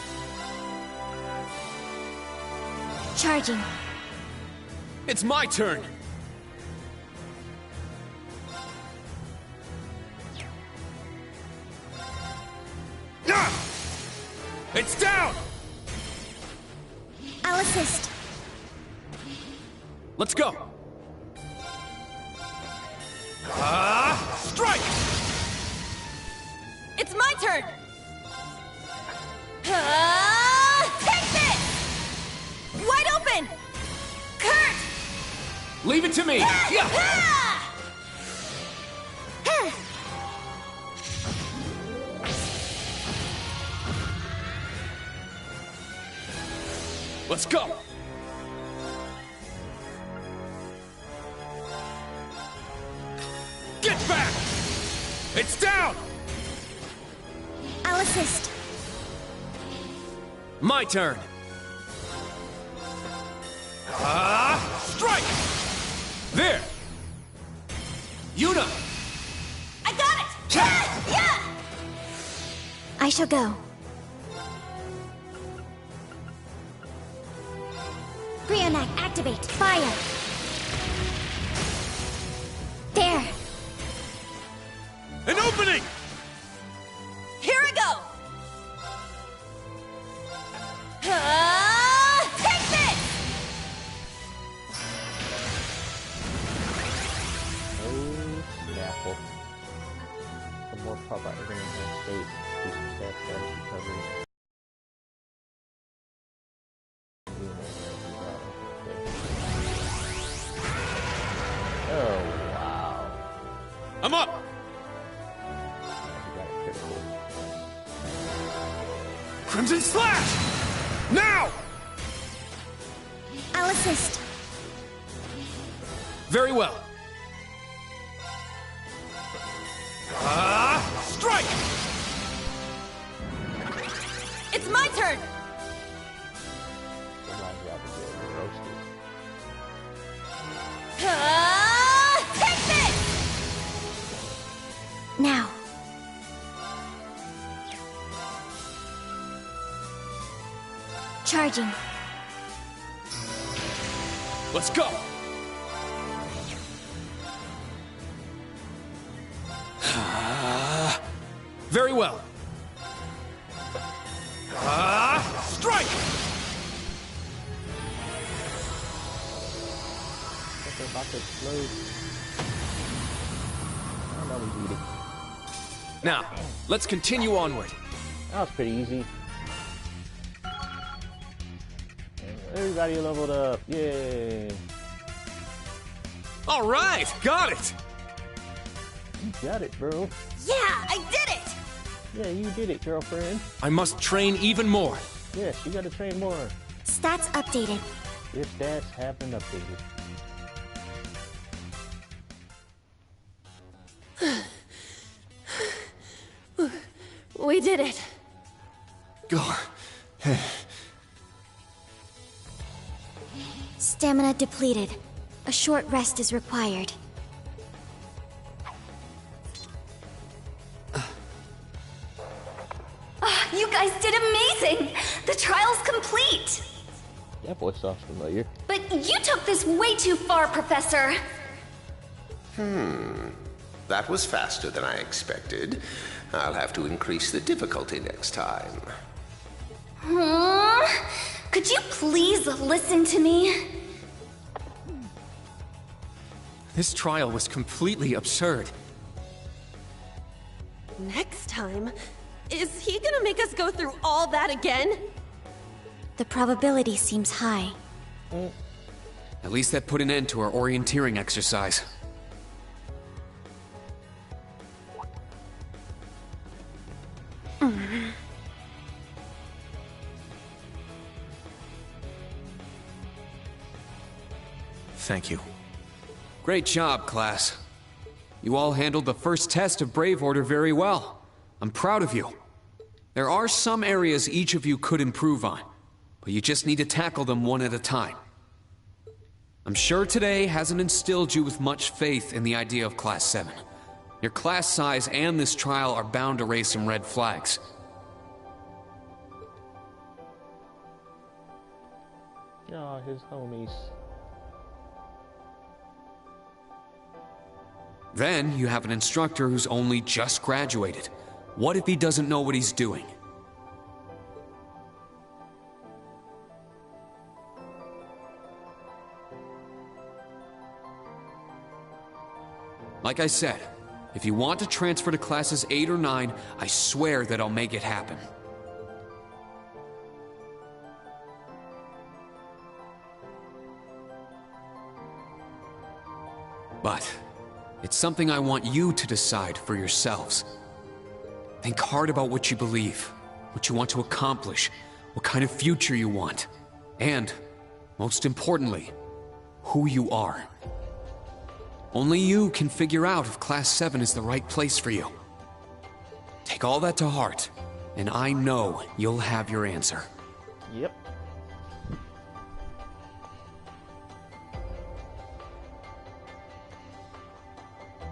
Charging. It's my turn! It's down! I'll assist. Let's go! Strike! It's my turn! Take this! Wide open! Kurt! Leave it to me! Yeah! Let's go! Get back! It's down! I'll assist. My turn! Strike! There! Yuna! I got it! Yeah! I shall go. Brionac, activate. Fire. There. An opening! Here I go! Take this! Oh, Snapple. The more pop out every state, boost attack status recovery. Oh, wow. I'm up! Crimson Slash! Now! I'll assist. Very well. Strike! It's my turn! Take this! Charging. Let's go! Very well. Strike! They're about to explode. I know we beat it. Now, let's continue onward. That was pretty easy. Everybody leveled up. Yay. All right, got it. You got it, bro. Yeah, I did it! Yeah, you did it, girlfriend. I must train even more. Yes, you gotta train more. Stats updated. Your stats have been updated. We did it. Go. Stamina depleted. A short rest is required. You guys did amazing! The trial's complete! That voice sounds familiar. But you took this way too far, Professor! That was faster than I expected. I'll have to increase the difficulty next time. Could you please listen to me? This trial was completely absurd. Next time? Is he gonna make us go through all that again? The probability seems high. At least that put an end to our orienteering exercise. Thank you. Great job, class. You all handled the first test of Brave Order very well. I'm proud of you. There are some areas each of you could improve on, but you just need to tackle them one at a time. I'm sure today hasn't instilled you with much faith in the idea of Class 7. Your class size and this trial are bound to raise some red flags. Oh, his homies. Then you have an instructor who's only just graduated. What if he doesn't know what he's doing? Like I said, if you want to transfer to classes 8 or 9, I swear that I'll make it happen. But it's something I want you to decide for yourselves. Think hard about what you believe, what you want to accomplish, what kind of future you want, and, most importantly, who you are. Only you can figure out if Class 7 is the right place for you. Take all that to heart, and I know you'll have your answer. Yep.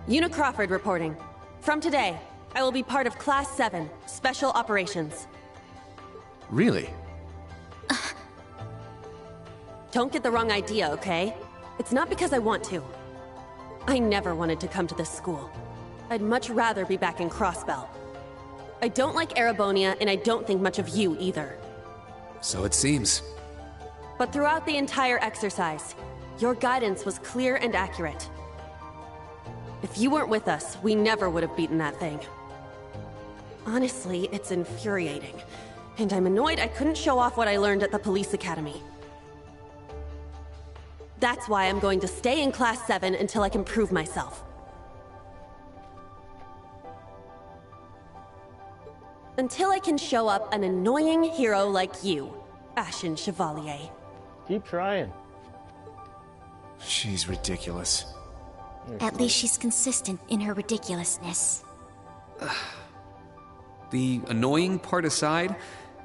Una Crawford reporting. From today, I will be part of Class 7, Special Operations. Really? Don't get the wrong idea, okay? It's not because I want to. I never wanted to come to this school. I'd much rather be back in Crossbell. I don't like Erebonia, and I don't think much of you either. So it seems. But throughout the entire exercise, your guidance was clear and accurate. If you weren't with us, we never would have beaten that thing. Honestly, it's infuriating. And I'm annoyed I couldn't show off what I learned at the police academy. That's why I'm going to stay in Class 7 until I can prove myself. Until I can show up an annoying hero like you, Ashen Chevalier. Keep trying. She's ridiculous. At least she's consistent in her ridiculousness. The annoying part aside,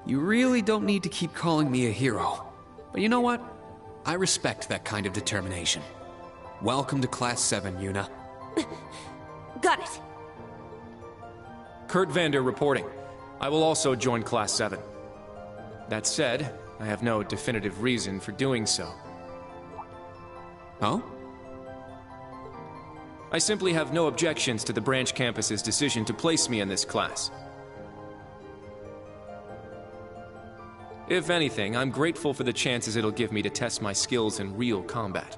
you really don't need to keep calling me a hero. But you know what? I respect that kind of determination. Welcome to Class 7, Yuna. Got it. Kurt Vander reporting. I will also join Class 7. That said, I have no definitive reason for doing so. Oh? I simply have no objections to the branch campus's decision to place me in this class. If anything, I'm grateful for the chances it'll give me to test my skills in real combat.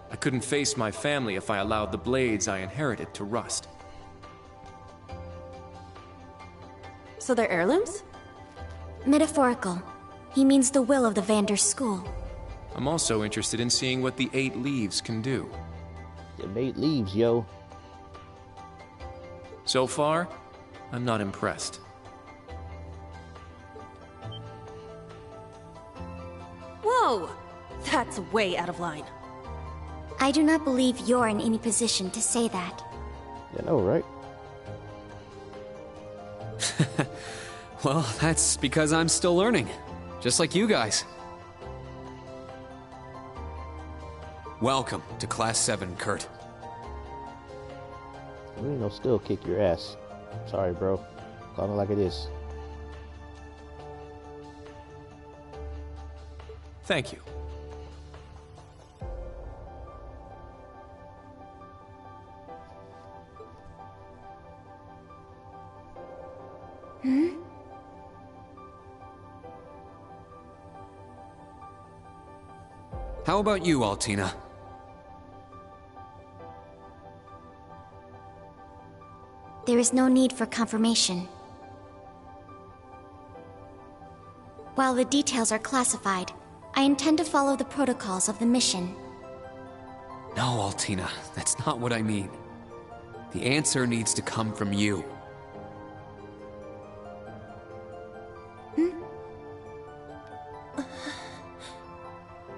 I couldn't face my family if I allowed the blades I inherited to rust. So they're heirlooms? Metaphorical. He means the will of the Vander school. I'm also interested in seeing what the 8 leaves can do. Them 8 leaves, yo. So far, I'm not impressed. Whoa! That's way out of line. I do not believe you're in any position to say that. You know, right? Well, that's because I'm still learning. Just like you guys. Welcome to Class 7, Kurt. We ain't no still kick your ass. Sorry, bro. Call it like it is. Thank you. Hmm? How about you, Altina? There is no need for confirmation. While the details are classified, I intend to follow the protocols of the mission. No, Altina, that's not what I mean. The answer needs to come from you.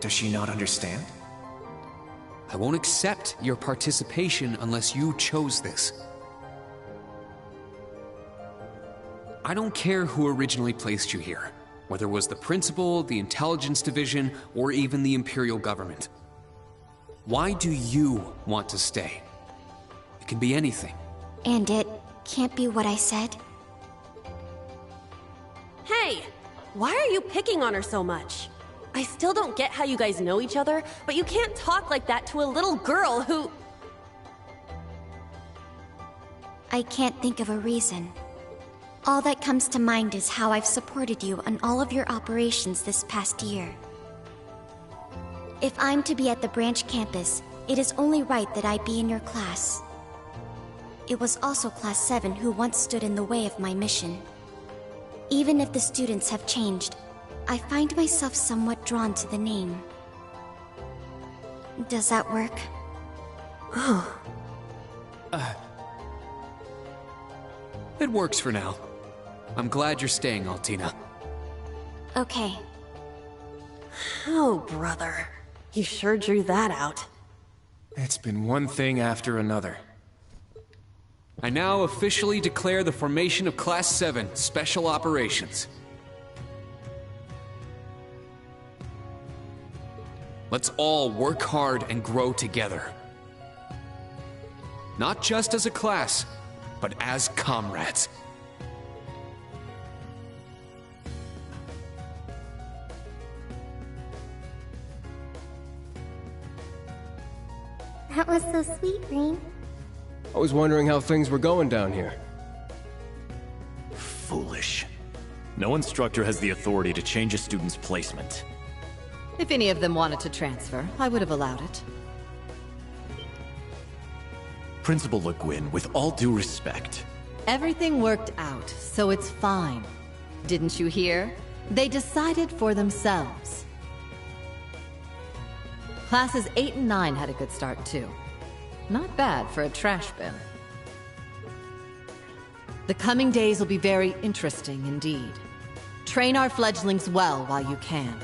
Does she not understand? I won't accept your participation unless you chose this. I don't care who originally placed you here, whether it was the principal, the intelligence division, or even the imperial government. Why do you want to stay? It can be anything. And it can't be what I said? Hey! Why are you picking on her so much? I still don't get how you guys know each other, but you can't talk like that to a little girl who... I can't think of a reason. All that comes to mind is how I've supported you on all of your operations this past year. If I'm to be at the branch campus, it is only right that I be in your class. It was also Class 7 who once stood in the way of my mission. Even if the students have changed, I find myself somewhat drawn to the name. Does that work? It works for now. I'm glad you're staying, Altina. Okay. Oh, brother. You sure drew that out. It's been one thing after another. I now officially declare the formation of Class 7 Special Operations. Let's all work hard and grow together. Not just as a class, but as comrades. That was so sweet, Green. I was wondering how things were going down here. Foolish. No instructor has the authority to change a student's placement. If any of them wanted to transfer, I would have allowed it. Principal Le Guin, with all due respect. Everything worked out, so it's fine. Didn't you hear? They decided for themselves. Classes 8 and 9 had a good start, too. Not bad for a trash bin. The coming days will be very interesting indeed. Train our fledglings well while you can.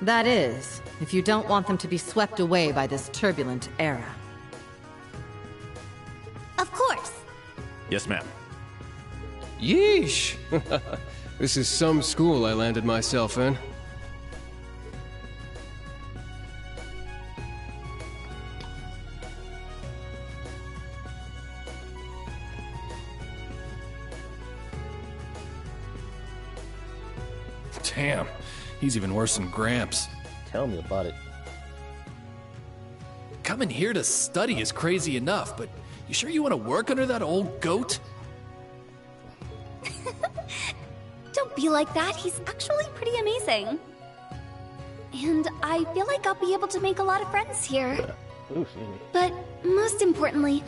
That is, if you don't want them to be swept away by this turbulent era. Of course. Yes, ma'am. Yeesh! This is some school I landed myself in. Damn, he's even worse than Gramps. Tell me about it. Coming here to study is crazy enough, but you sure you want to work under that old goat? Don't be like that. He's actually pretty amazing. And I feel like I'll be able to make a lot of friends here. Ooh, excuse me. But most importantly,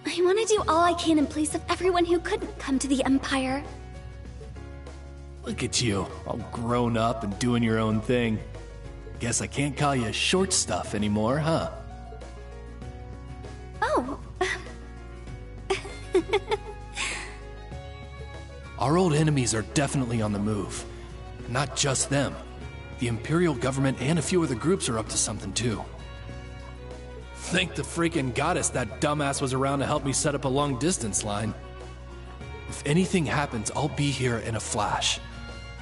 I want to do all I can in place of everyone who couldn't come to the Empire. Look at you, all grown up and doing your own thing. Guess I can't call you short stuff anymore, huh? Oh. Our old enemies are definitely on the move. Not just them. The Imperial government and a few other groups are up to something too. Thank the freaking goddess that dumbass was around to help me set up a long-distance line. If anything happens, I'll be here in a flash.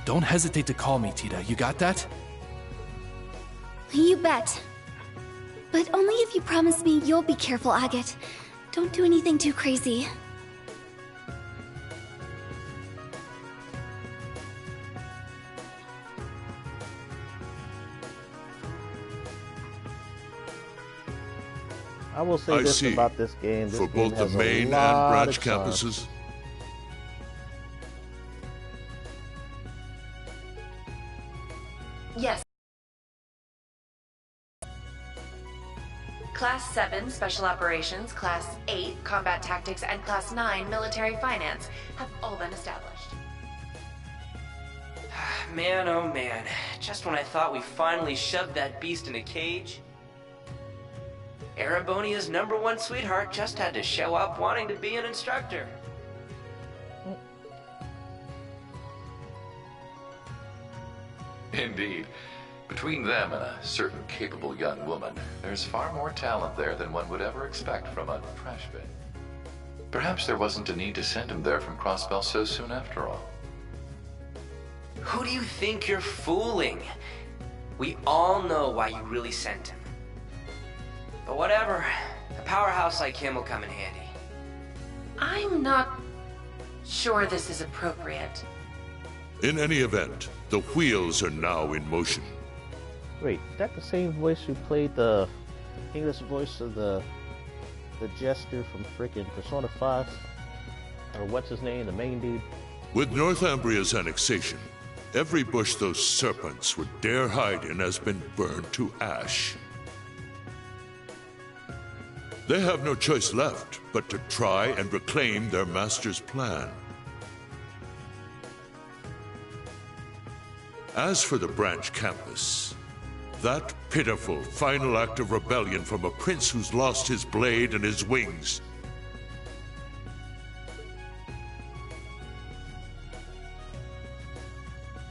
Don't hesitate to call me, Tita. You got that? You bet. But only if you promise me you'll be careful, Agate. Don't do anything too crazy. I will say this about this game. This For game both the has a main and lot branch of charm. campuses? Yes. Class 7 Special Operations, Class 8 Combat Tactics, and Class 9 Military Finance have all been established. Man, oh man. Just when I thought we finally shoved that beast in a cage, Erebonia's #1 sweetheart just had to show up wanting to be an instructor. Indeed. Between them and a certain capable young woman, there's far more talent there than one would ever expect from a trash bin. Perhaps there wasn't a need to send him there from Crossbell so soon after all. Who do you think you're fooling? We all know why you really sent him. But whatever, a powerhouse like him will come in handy. I'm not sure this is appropriate. In any event, the wheels are now in motion. Wait, is that the same voice who played the English voice of the jester from frickin' Persona 5? Or what's his name, the main dude? With Northumbria's annexation, every bush those serpents would dare hide in has been burned to ash. They have no choice left but to try and reclaim their master's plan. As for the branch campus, that pitiful final act of rebellion from a prince who's lost his blade and his wings.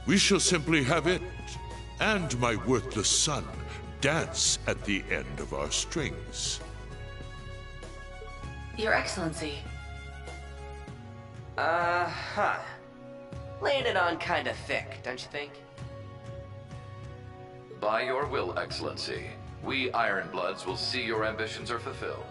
We shall simply have it, and my worthless son, dance at the end of our strings. Your Excellency. Laying it on kinda thick, don't you think? By your will, Excellency, we Ironbloods will see your ambitions are fulfilled.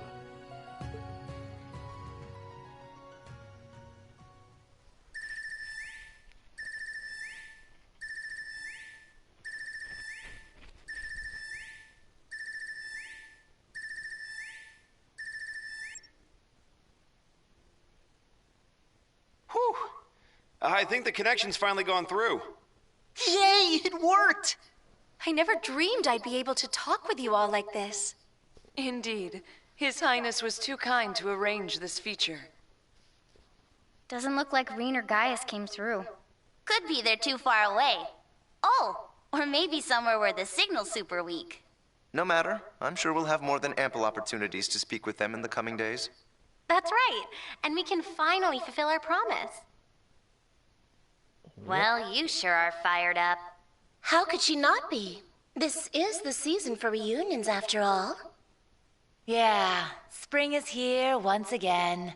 Whew! I think the connection's finally gone through. Yay, it worked! I never dreamed I'd be able to talk with you all like this. Indeed. His Highness was too kind to arrange this feature. Doesn't look like Reen or Gaius came through. Could be they're too far away. Oh, or maybe somewhere where the signal's super weak. No matter. I'm sure we'll have more than ample opportunities to speak with them in the coming days. That's right, and we can finally fulfill our promise. Well, you sure are fired up. How could she not be? This is the season for reunions, after all. Yeah, spring is here once again.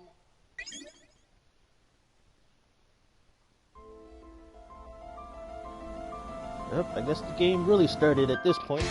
Yep, I guess the game really started at this point.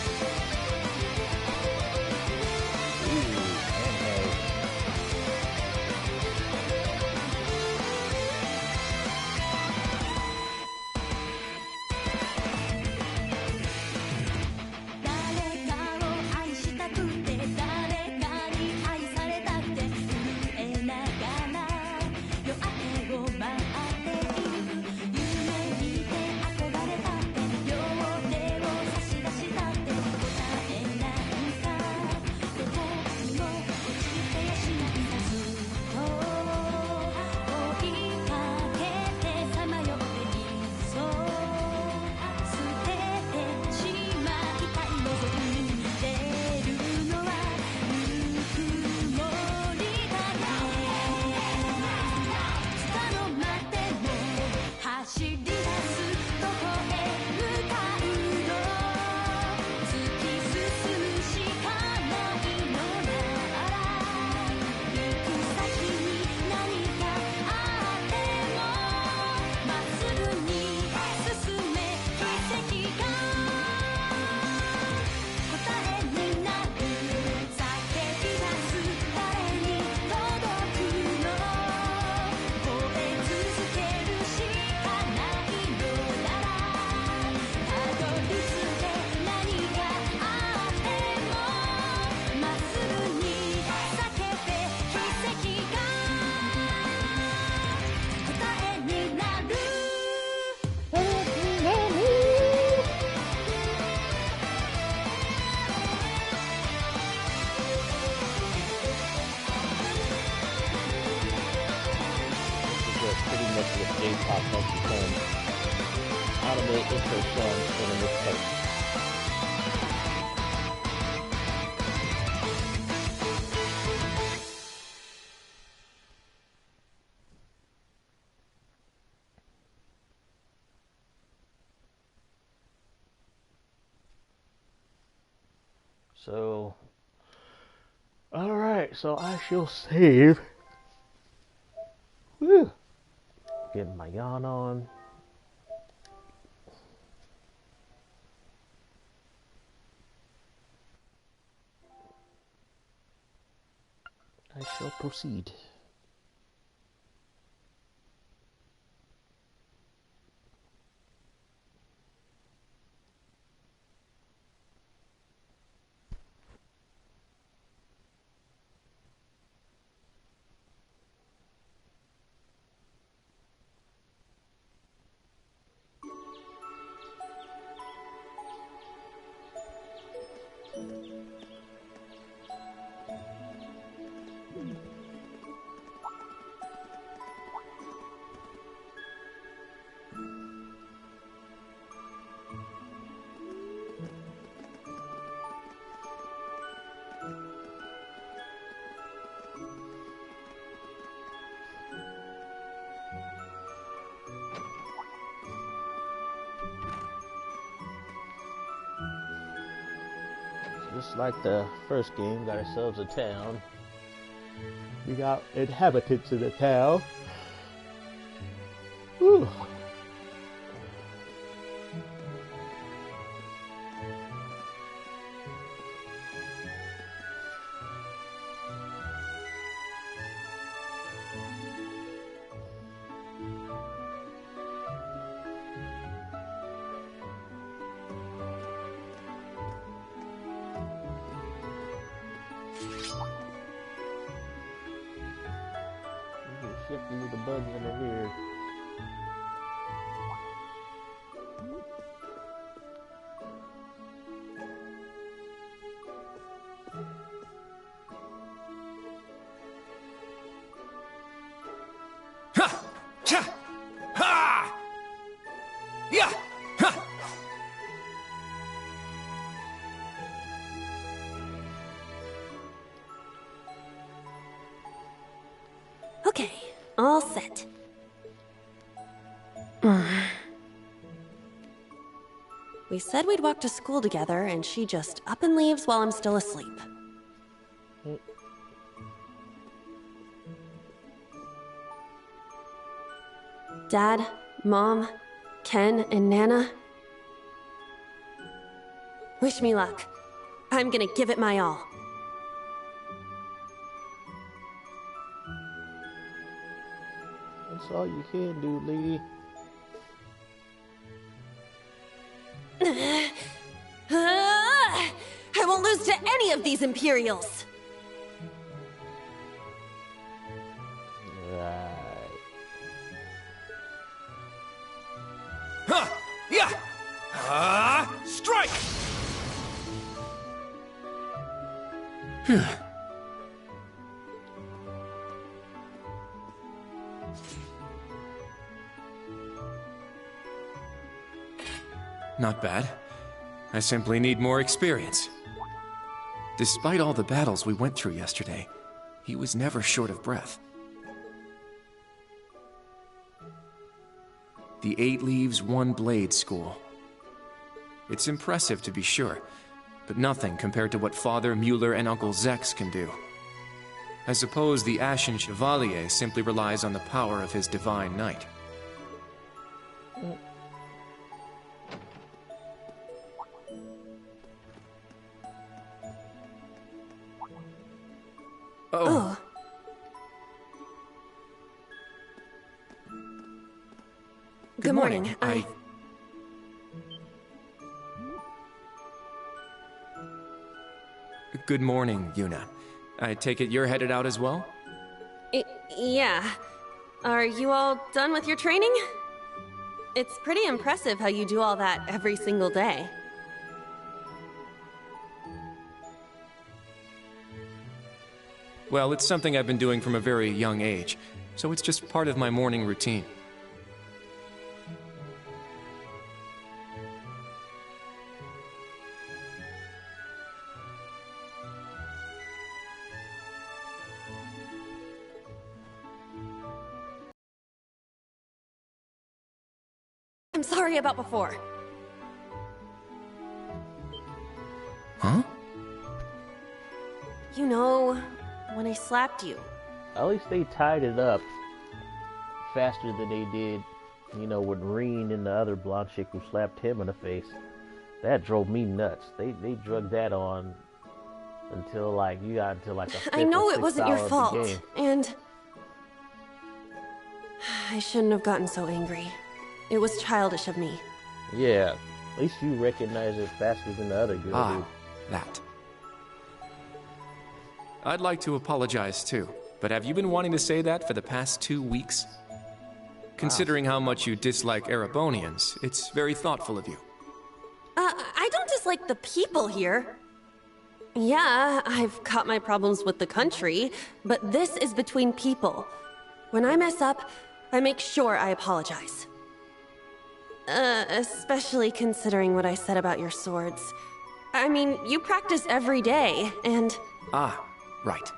APOC has become anime intro songs in this part. So, alright, so I shall save. Woo! Getting my yawn on. I shall proceed. Just like the first game, got ourselves a town. We got inhabitants in the town. Whew. Shit, these are the bugs under here. Ha! Cha! Ha! Yeah! Ha! Okay, all set. We said we'd walk to school together, and she just up and leaves while I'm still asleep. Dad, Mom, Ken, and Nana. Wish me luck. I'm gonna give it my all. That's all you can do, lady. I won't lose to any of these Imperials! Right. Huh! Yeah! Strike! Not bad. I simply need more experience. Despite all the battles we went through yesterday, he was never short of breath. The 8 Leaves, 1 Blade School. It's impressive to be sure, but nothing compared to what Father Mueller and Uncle Zex can do. I suppose the Ashen Chevalier simply relies on the power of his Divine Knight. Oh. Good morning. Good morning, Yuna. I take it you're headed out as well? Yeah. Are you all done with your training? It's pretty impressive how you do all that every single day. Well, it's something I've been doing from a very young age, so it's just part of my morning routine. I'm sorry about before. Huh? You know, when I slapped you. At least they tied it up faster than they did, with Reen and the other blonde chick who slapped him in the face. That drove me nuts. They drug that on until you got into a fifth I know or it wasn't your sixth hour of the fault, game. and I shouldn't have gotten so angry. It was childish of me. Yeah, at least you recognize it faster than the other girl. Ah, that. I'd like to apologize too, but have you been wanting to say that for the past 2 weeks? Considering how much you dislike Erebonians, it's very thoughtful of you. I don't dislike the people here. Yeah, I've got my problems with the country, but this is between people. When I mess up, I make sure I apologize. Especially considering what I said about your swords. I mean, you practice every day, and... Ah, right.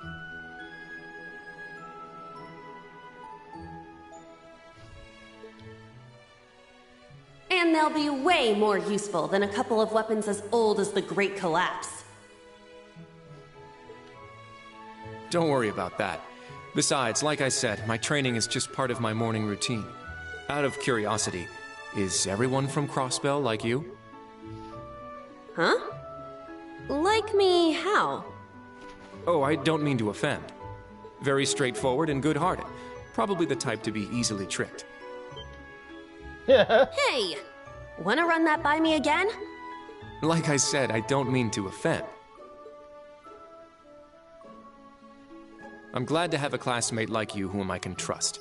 And they'll be way more useful than a couple of weapons as old as the Great Collapse. Don't worry about that. Besides, like I said, my training is just part of my morning routine. Out of curiosity, is everyone from Crossbell like you? Huh? Like me how? Oh, I don't mean to offend. Very straightforward and good-hearted. Probably the type to be easily tricked. Hey! Wanna run that by me again? Like I said, I don't mean to offend. I'm glad to have a classmate like you whom I can trust.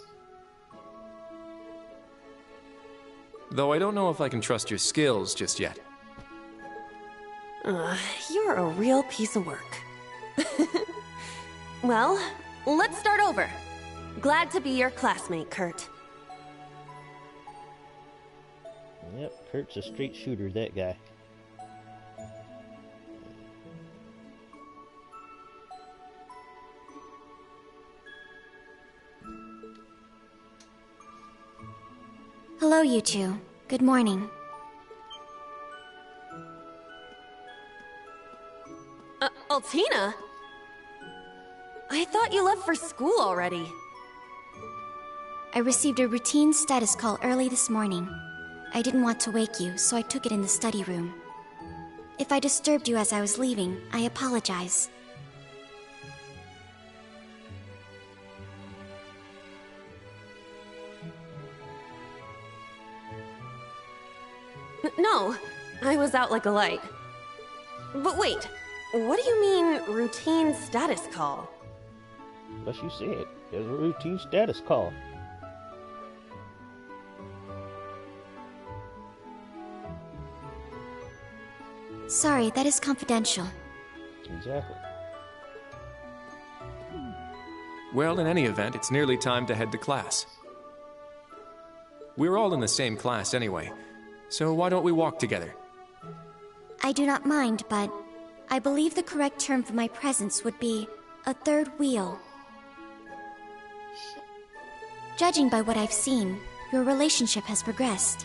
Though I don't know if I can trust your skills just yet. You're a real piece of work. Well, let's start over. Glad to be your classmate, Kurt. Yep, Kurt's a straight shooter, that guy. Hello, you two. Good morning. Altina? I thought you left for school already. I received a routine status call early this morning. I didn't want to wake you, so I took it in the study room. If I disturbed you as I was leaving, I apologize. No, I was out like a light. But wait, what do you mean, routine status call? But you said, there's a routine status call. Sorry, that is confidential. Exactly. Well, in any event, it's nearly time to head to class. We're all in the same class anyway, so why don't we walk together? I do not mind, but I believe the correct term for my presence would be a third wheel. Judging by what I've seen, your relationship has progressed.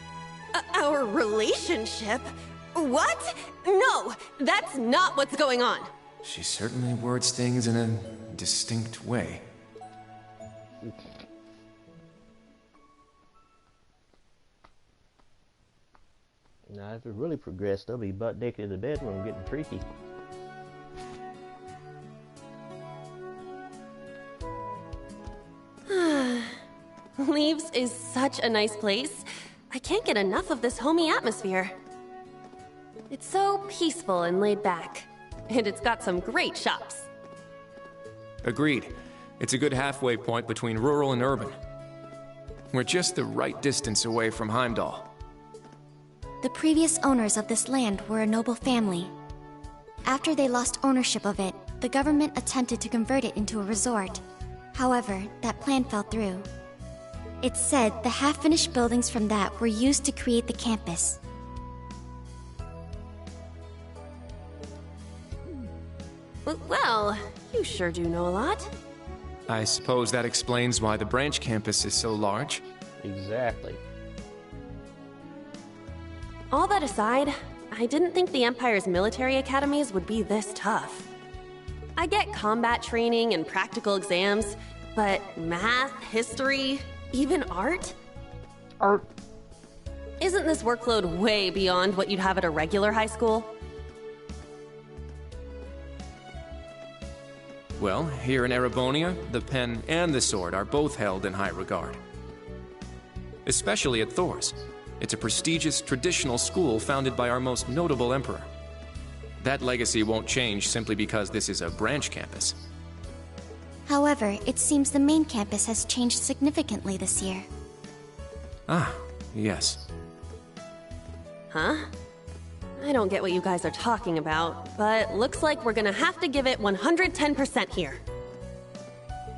Our relationship? What? No, that's not what's going on. She certainly words things in a distinct way. Now, if it really progressed, they'll be butt naked in the bedroom getting freaky. Leaves is such a nice place. I can't get enough of this homey atmosphere. It's so peaceful and laid back. And it's got some great shops. Agreed. It's a good halfway point between rural and urban. We're just the right distance away from Heimdall. The previous owners of this land were a noble family. After they lost ownership of it, the government attempted to convert it into a resort. However, that plan fell through. It's said the half-finished buildings from that were used to create the campus. Well, you sure do know a lot. I suppose that explains why the branch campus is so large. Exactly. All that aside, I didn't think the Empire's military academies would be this tough. I get combat training and practical exams, but math, history, even art? Art. Isn't this workload way beyond what you'd have at a regular high school? Well, here in Erebonia, the pen and the sword are both held in high regard. Especially at Thor's. It's a prestigious traditional school founded by our most notable emperor. That legacy won't change simply because this is a branch campus. However, it seems the main campus has changed significantly this year. Ah, yes. Huh? I don't get what you guys are talking about, but looks like we're gonna have to give it 110% here.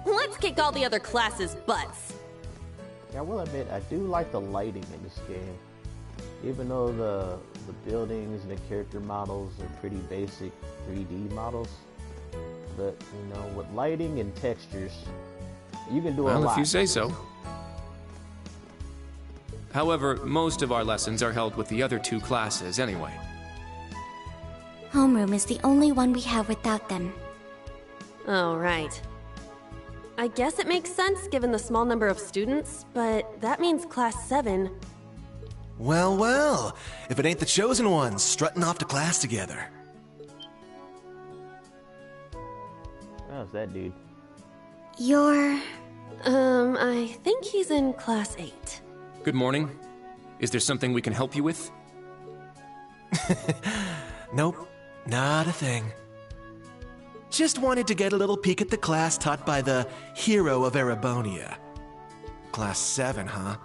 Let's kick all the other classes' butts. Yeah, I will admit, I do like the lighting in this game. Even though the buildings and the character models are pretty basic 3D models. But, you know, with lighting and textures, you can do a lot. Well, if you say so. However, most of our lessons are held with the other two classes anyway. Homeroom is the only one we have without them. Oh, right. I guess it makes sense given the small number of students, but that means Class 7... Well, well, if it ain't the chosen ones strutting off to class together. How's that dude? You're... I think he's in Class 8. Good morning. Is there something we can help you with? Nope, not a thing. Just wanted to get a little peek at the class taught by the hero of Erebonia. Class 7, huh?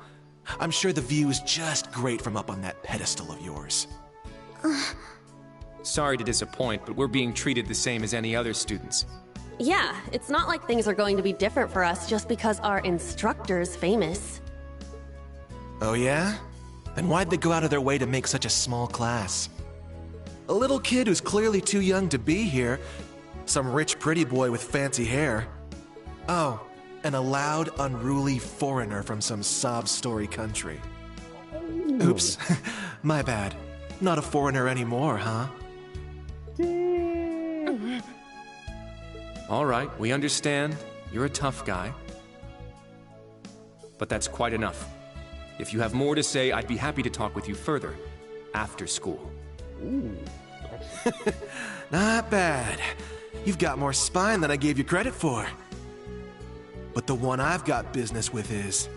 I'm sure the view is just great from up on that pedestal of yours. Sorry to disappoint, but we're being treated the same as any other students. Yeah, it's not like things are going to be different for us just because our instructor's famous. Oh yeah? Then why'd they go out of their way to make such a small class? A little kid who's clearly too young to be here. Some rich pretty boy with fancy hair. Oh, and a loud, unruly foreigner from some sob-story country. Oops, my bad. Not a foreigner anymore, huh? All right, we understand. You're a tough guy. But that's quite enough. If you have more to say, I'd be happy to talk with you further, after school. Ooh. Not bad. You've got more spine than I gave you credit for. But the one I've got business with is...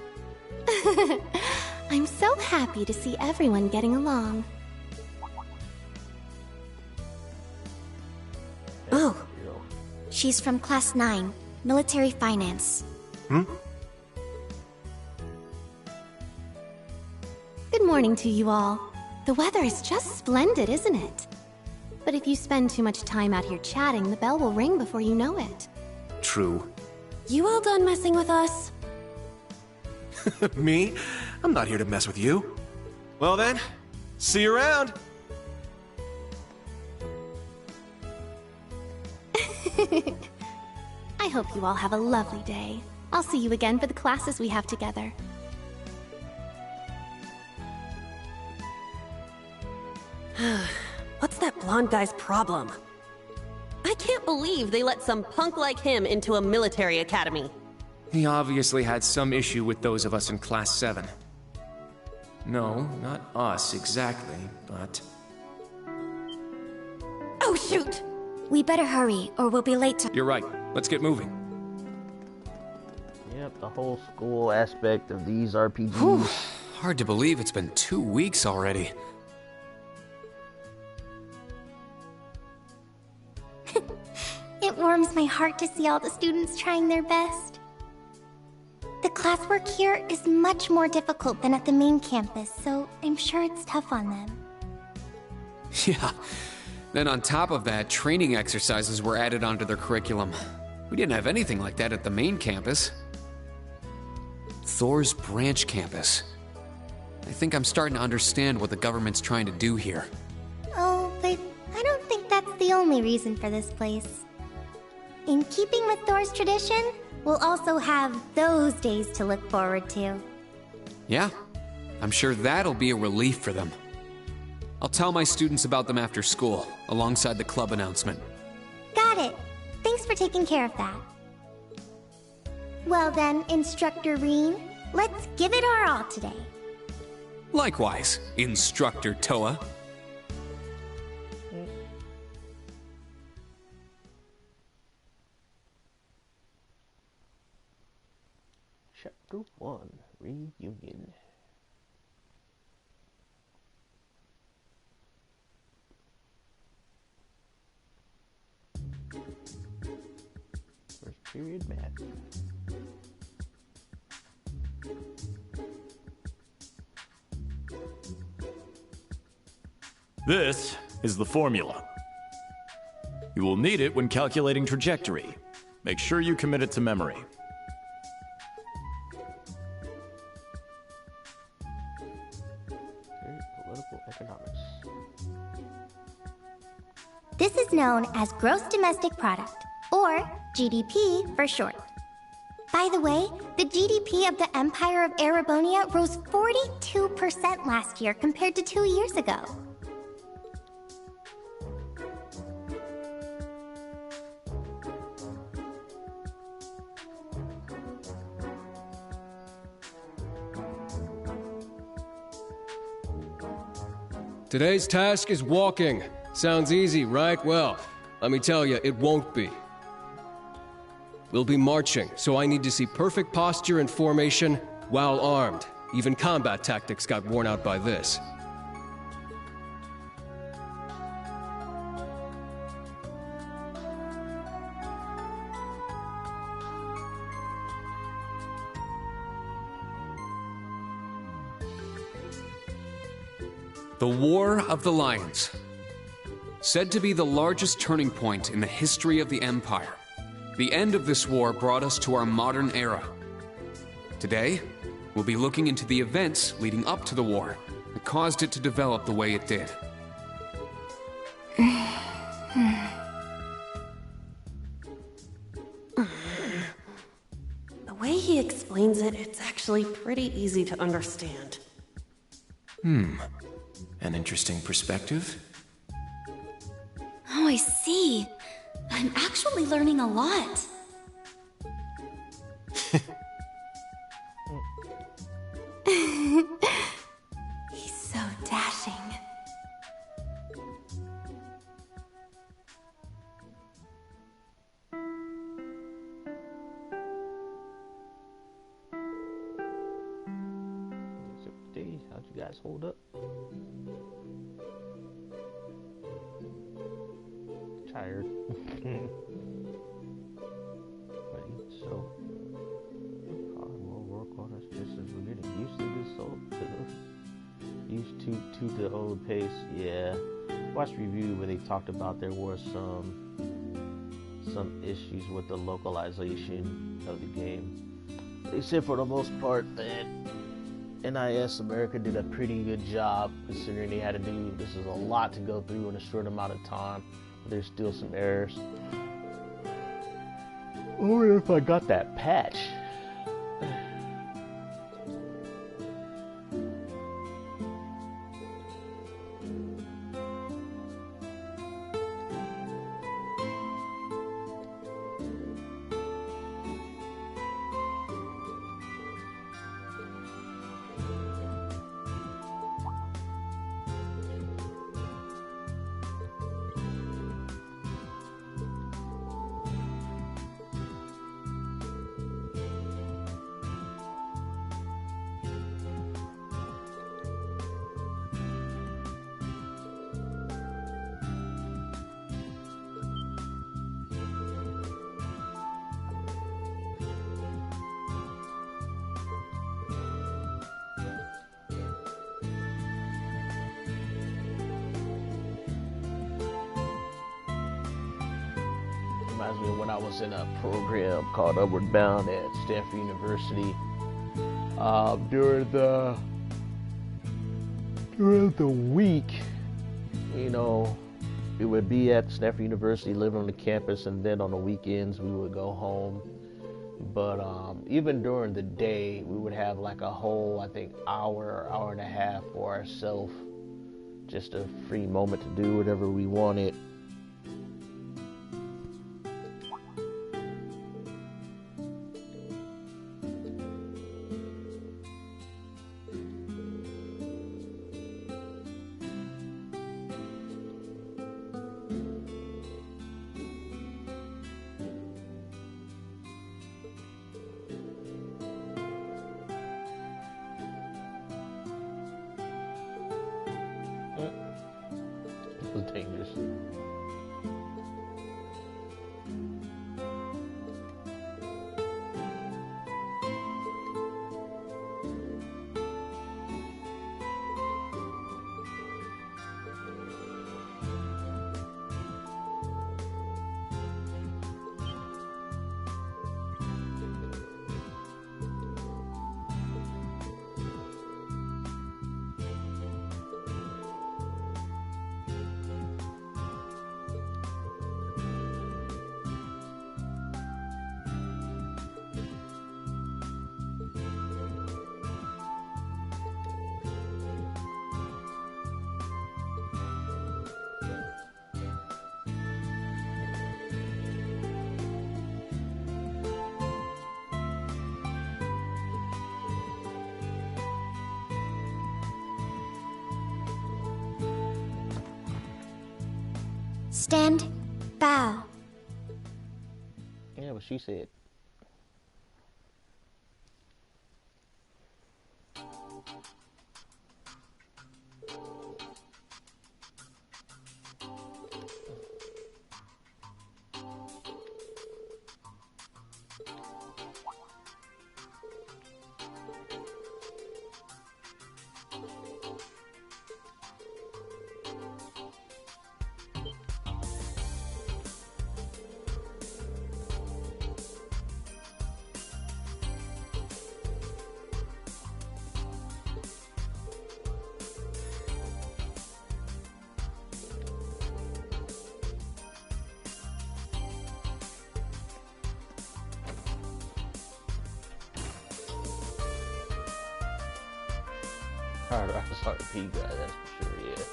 I'm so happy to see everyone getting along. Oh. She's from Class 9, Military Finance. Hmm? Good morning to you all. The weather is just splendid, isn't it? But if you spend too much time out here chatting, the bell will ring before you know it. True. You all done messing with us? Me? I'm not here to mess with you. Well then, see you around. I hope you all have a lovely day. I'll see you again for the classes we have together. What's that blonde guy's problem? I can't believe they let some punk like him into a military academy. He obviously had some issue with those of us in Class 7. No, not us exactly, but... Oh, shoot! We better hurry, or we'll be late to... You're right. Let's get moving. Yep, the whole school aspect of these RPGs. Whew. Hard to believe it's been 2 weeks already. It warms my heart to see all the students trying their best. The classwork here is much more difficult than at the main campus, so I'm sure it's tough on them. Yeah. Then on top of that, training exercises were added onto their curriculum. We didn't have anything like that at the main campus. Thor's branch campus. I think I'm starting to understand what the government's trying to do here. Oh, but I don't think that's the only reason for this place. In keeping with Thor's tradition, we'll also have those days to look forward to. Yeah, I'm sure that'll be a relief for them. I'll tell my students about them after school, alongside the club announcement. Got it. Thanks for taking care of that. Well then, Instructor Reen, let's give it our all today. Likewise, Instructor Toa. Chapter 1, Reunion. First period math. This is the formula. You will need it when calculating trajectory. Make sure you commit it to memory. Political economics. This is known as Gross Domestic Product, or GDP for short. By the way, the GDP of the Empire of Erebonia rose 42% last year compared to 2 years ago. Today's task is walking. Sounds easy, right? Well, let me tell you, it won't be. We'll be marching, so I need to see perfect posture and formation while armed. Even combat tactics got worn out by this. The War of the Lions. Said to be the largest turning point in the history of the Empire. The end of this war brought us to our modern era. Today, we'll be looking into the events leading up to the war that caused it to develop the way it did. The way he explains it, it's actually pretty easy to understand. An interesting perspective. Oh, I see. I'm actually learning a lot. He's so dashing. How'd you guys hold up? Tired. So we'll work on us just as we're getting used to this used to the old pace. Yeah. Watched review where they talked about there were some issues with the localization of the game. They said for the most part that NIS America did a pretty good job, considering they had to do this is a lot to go through in a short amount of time. But there's still some errors. I wonder if I got that patch. Reminds me of when I was in a program called Upward Bound at Stanford University. During the week, you know, we would be at Stanford University, living on the campus, and then on the weekends we would go home. But even during the day, we would have like a whole, I think, hour and a half for ourselves, just a free moment to do whatever we wanted. It was dangerous. Stand, bow. Yeah, what she said. RP guy, that's for sure, yeah.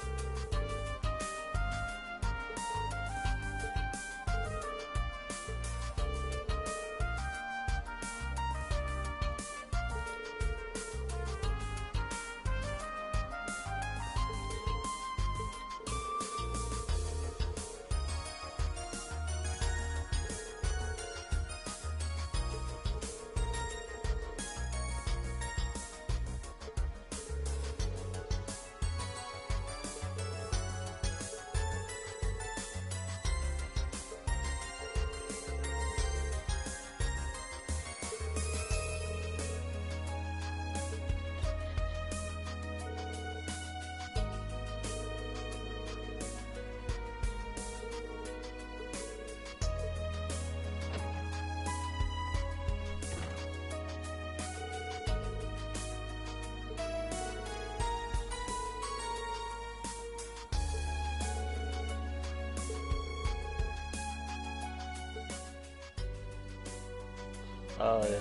Oh, yeah.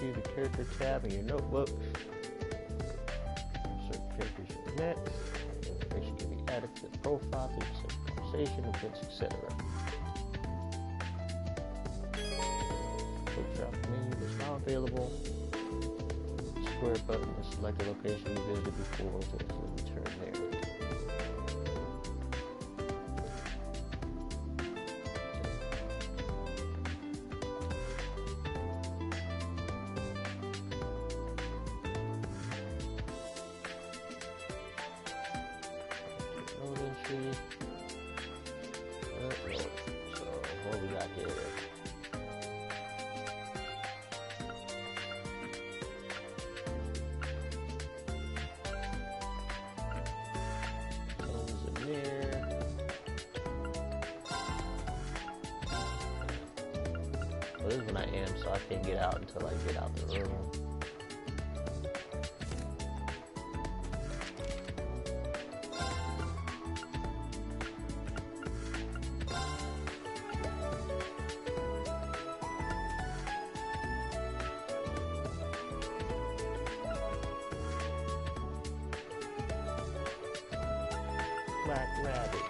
The character tab in your notebook. Certain characters you connect. Information can be added to the profile through the conversation, events, etc. Quick drop menu is now available. Square button to select a location you visited before to return there. Well, this is when I am, so I can't get out until I get out the room. Black rabbit.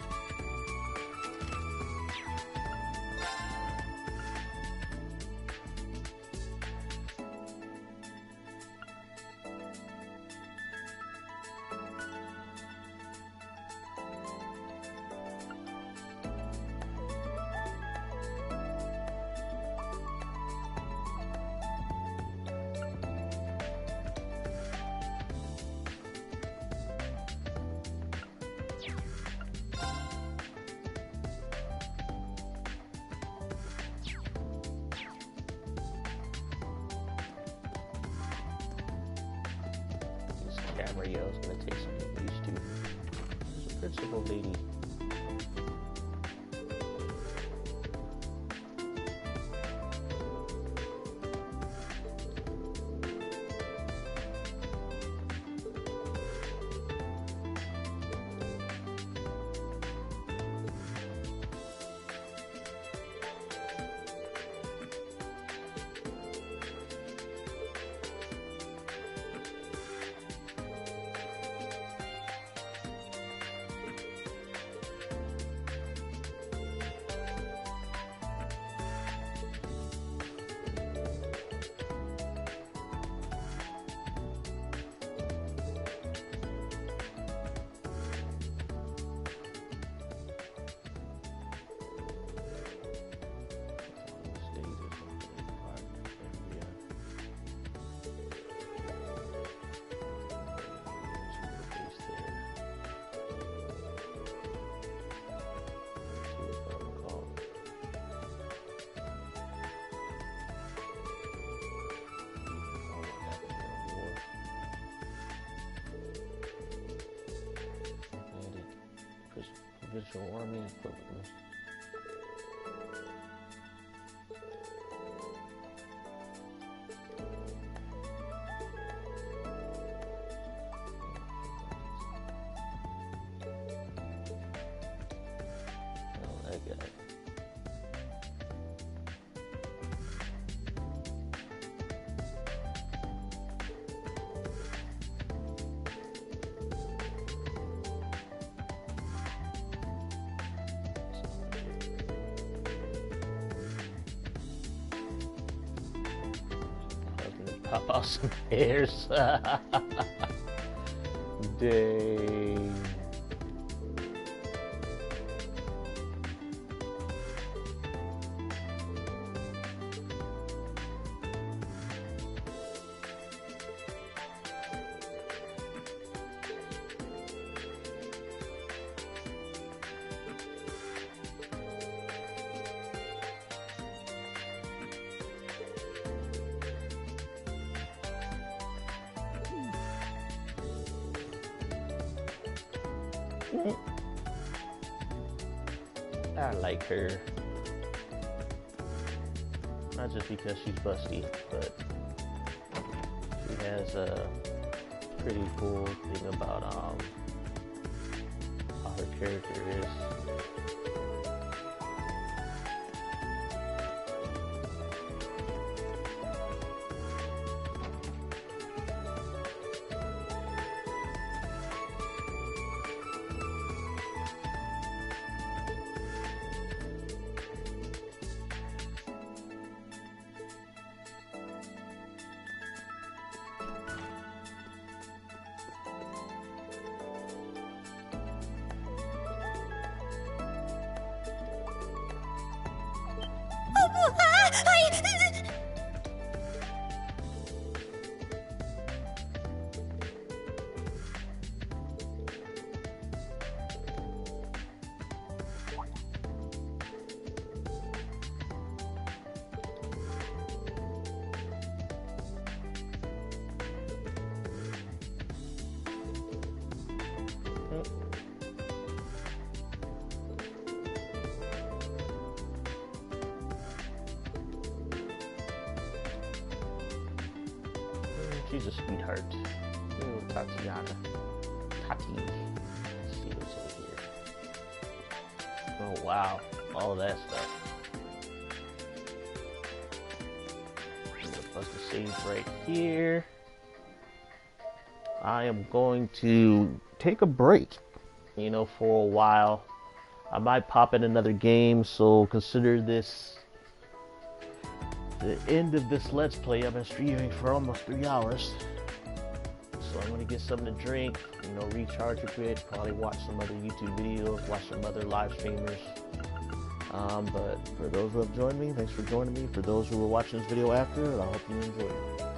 Mario's gonna take some of these two. There's a principal lady. Provincial Army equivalent. Oh, that guy. Pop out some hairs. Dang. I like her. Not just because she's busty, but she has a pretty cool thing about how her character is. She's a sweetheart. Ooh, Tatiana. Tati. Let's see what's over here. Oh wow, all that stuff. I'm gonna bust the save right here. I am going to take a break, you know, for a while. I might pop in another game, so consider this the end of this Let's Play. I've been streaming for almost 3 hours. So I'm going to get something to drink, you know, recharge a bit, probably watch some other YouTube videos, watch some other live streamers. But for those who have joined me, thanks for joining me. For those who are watching this video after, I hope you enjoyed it.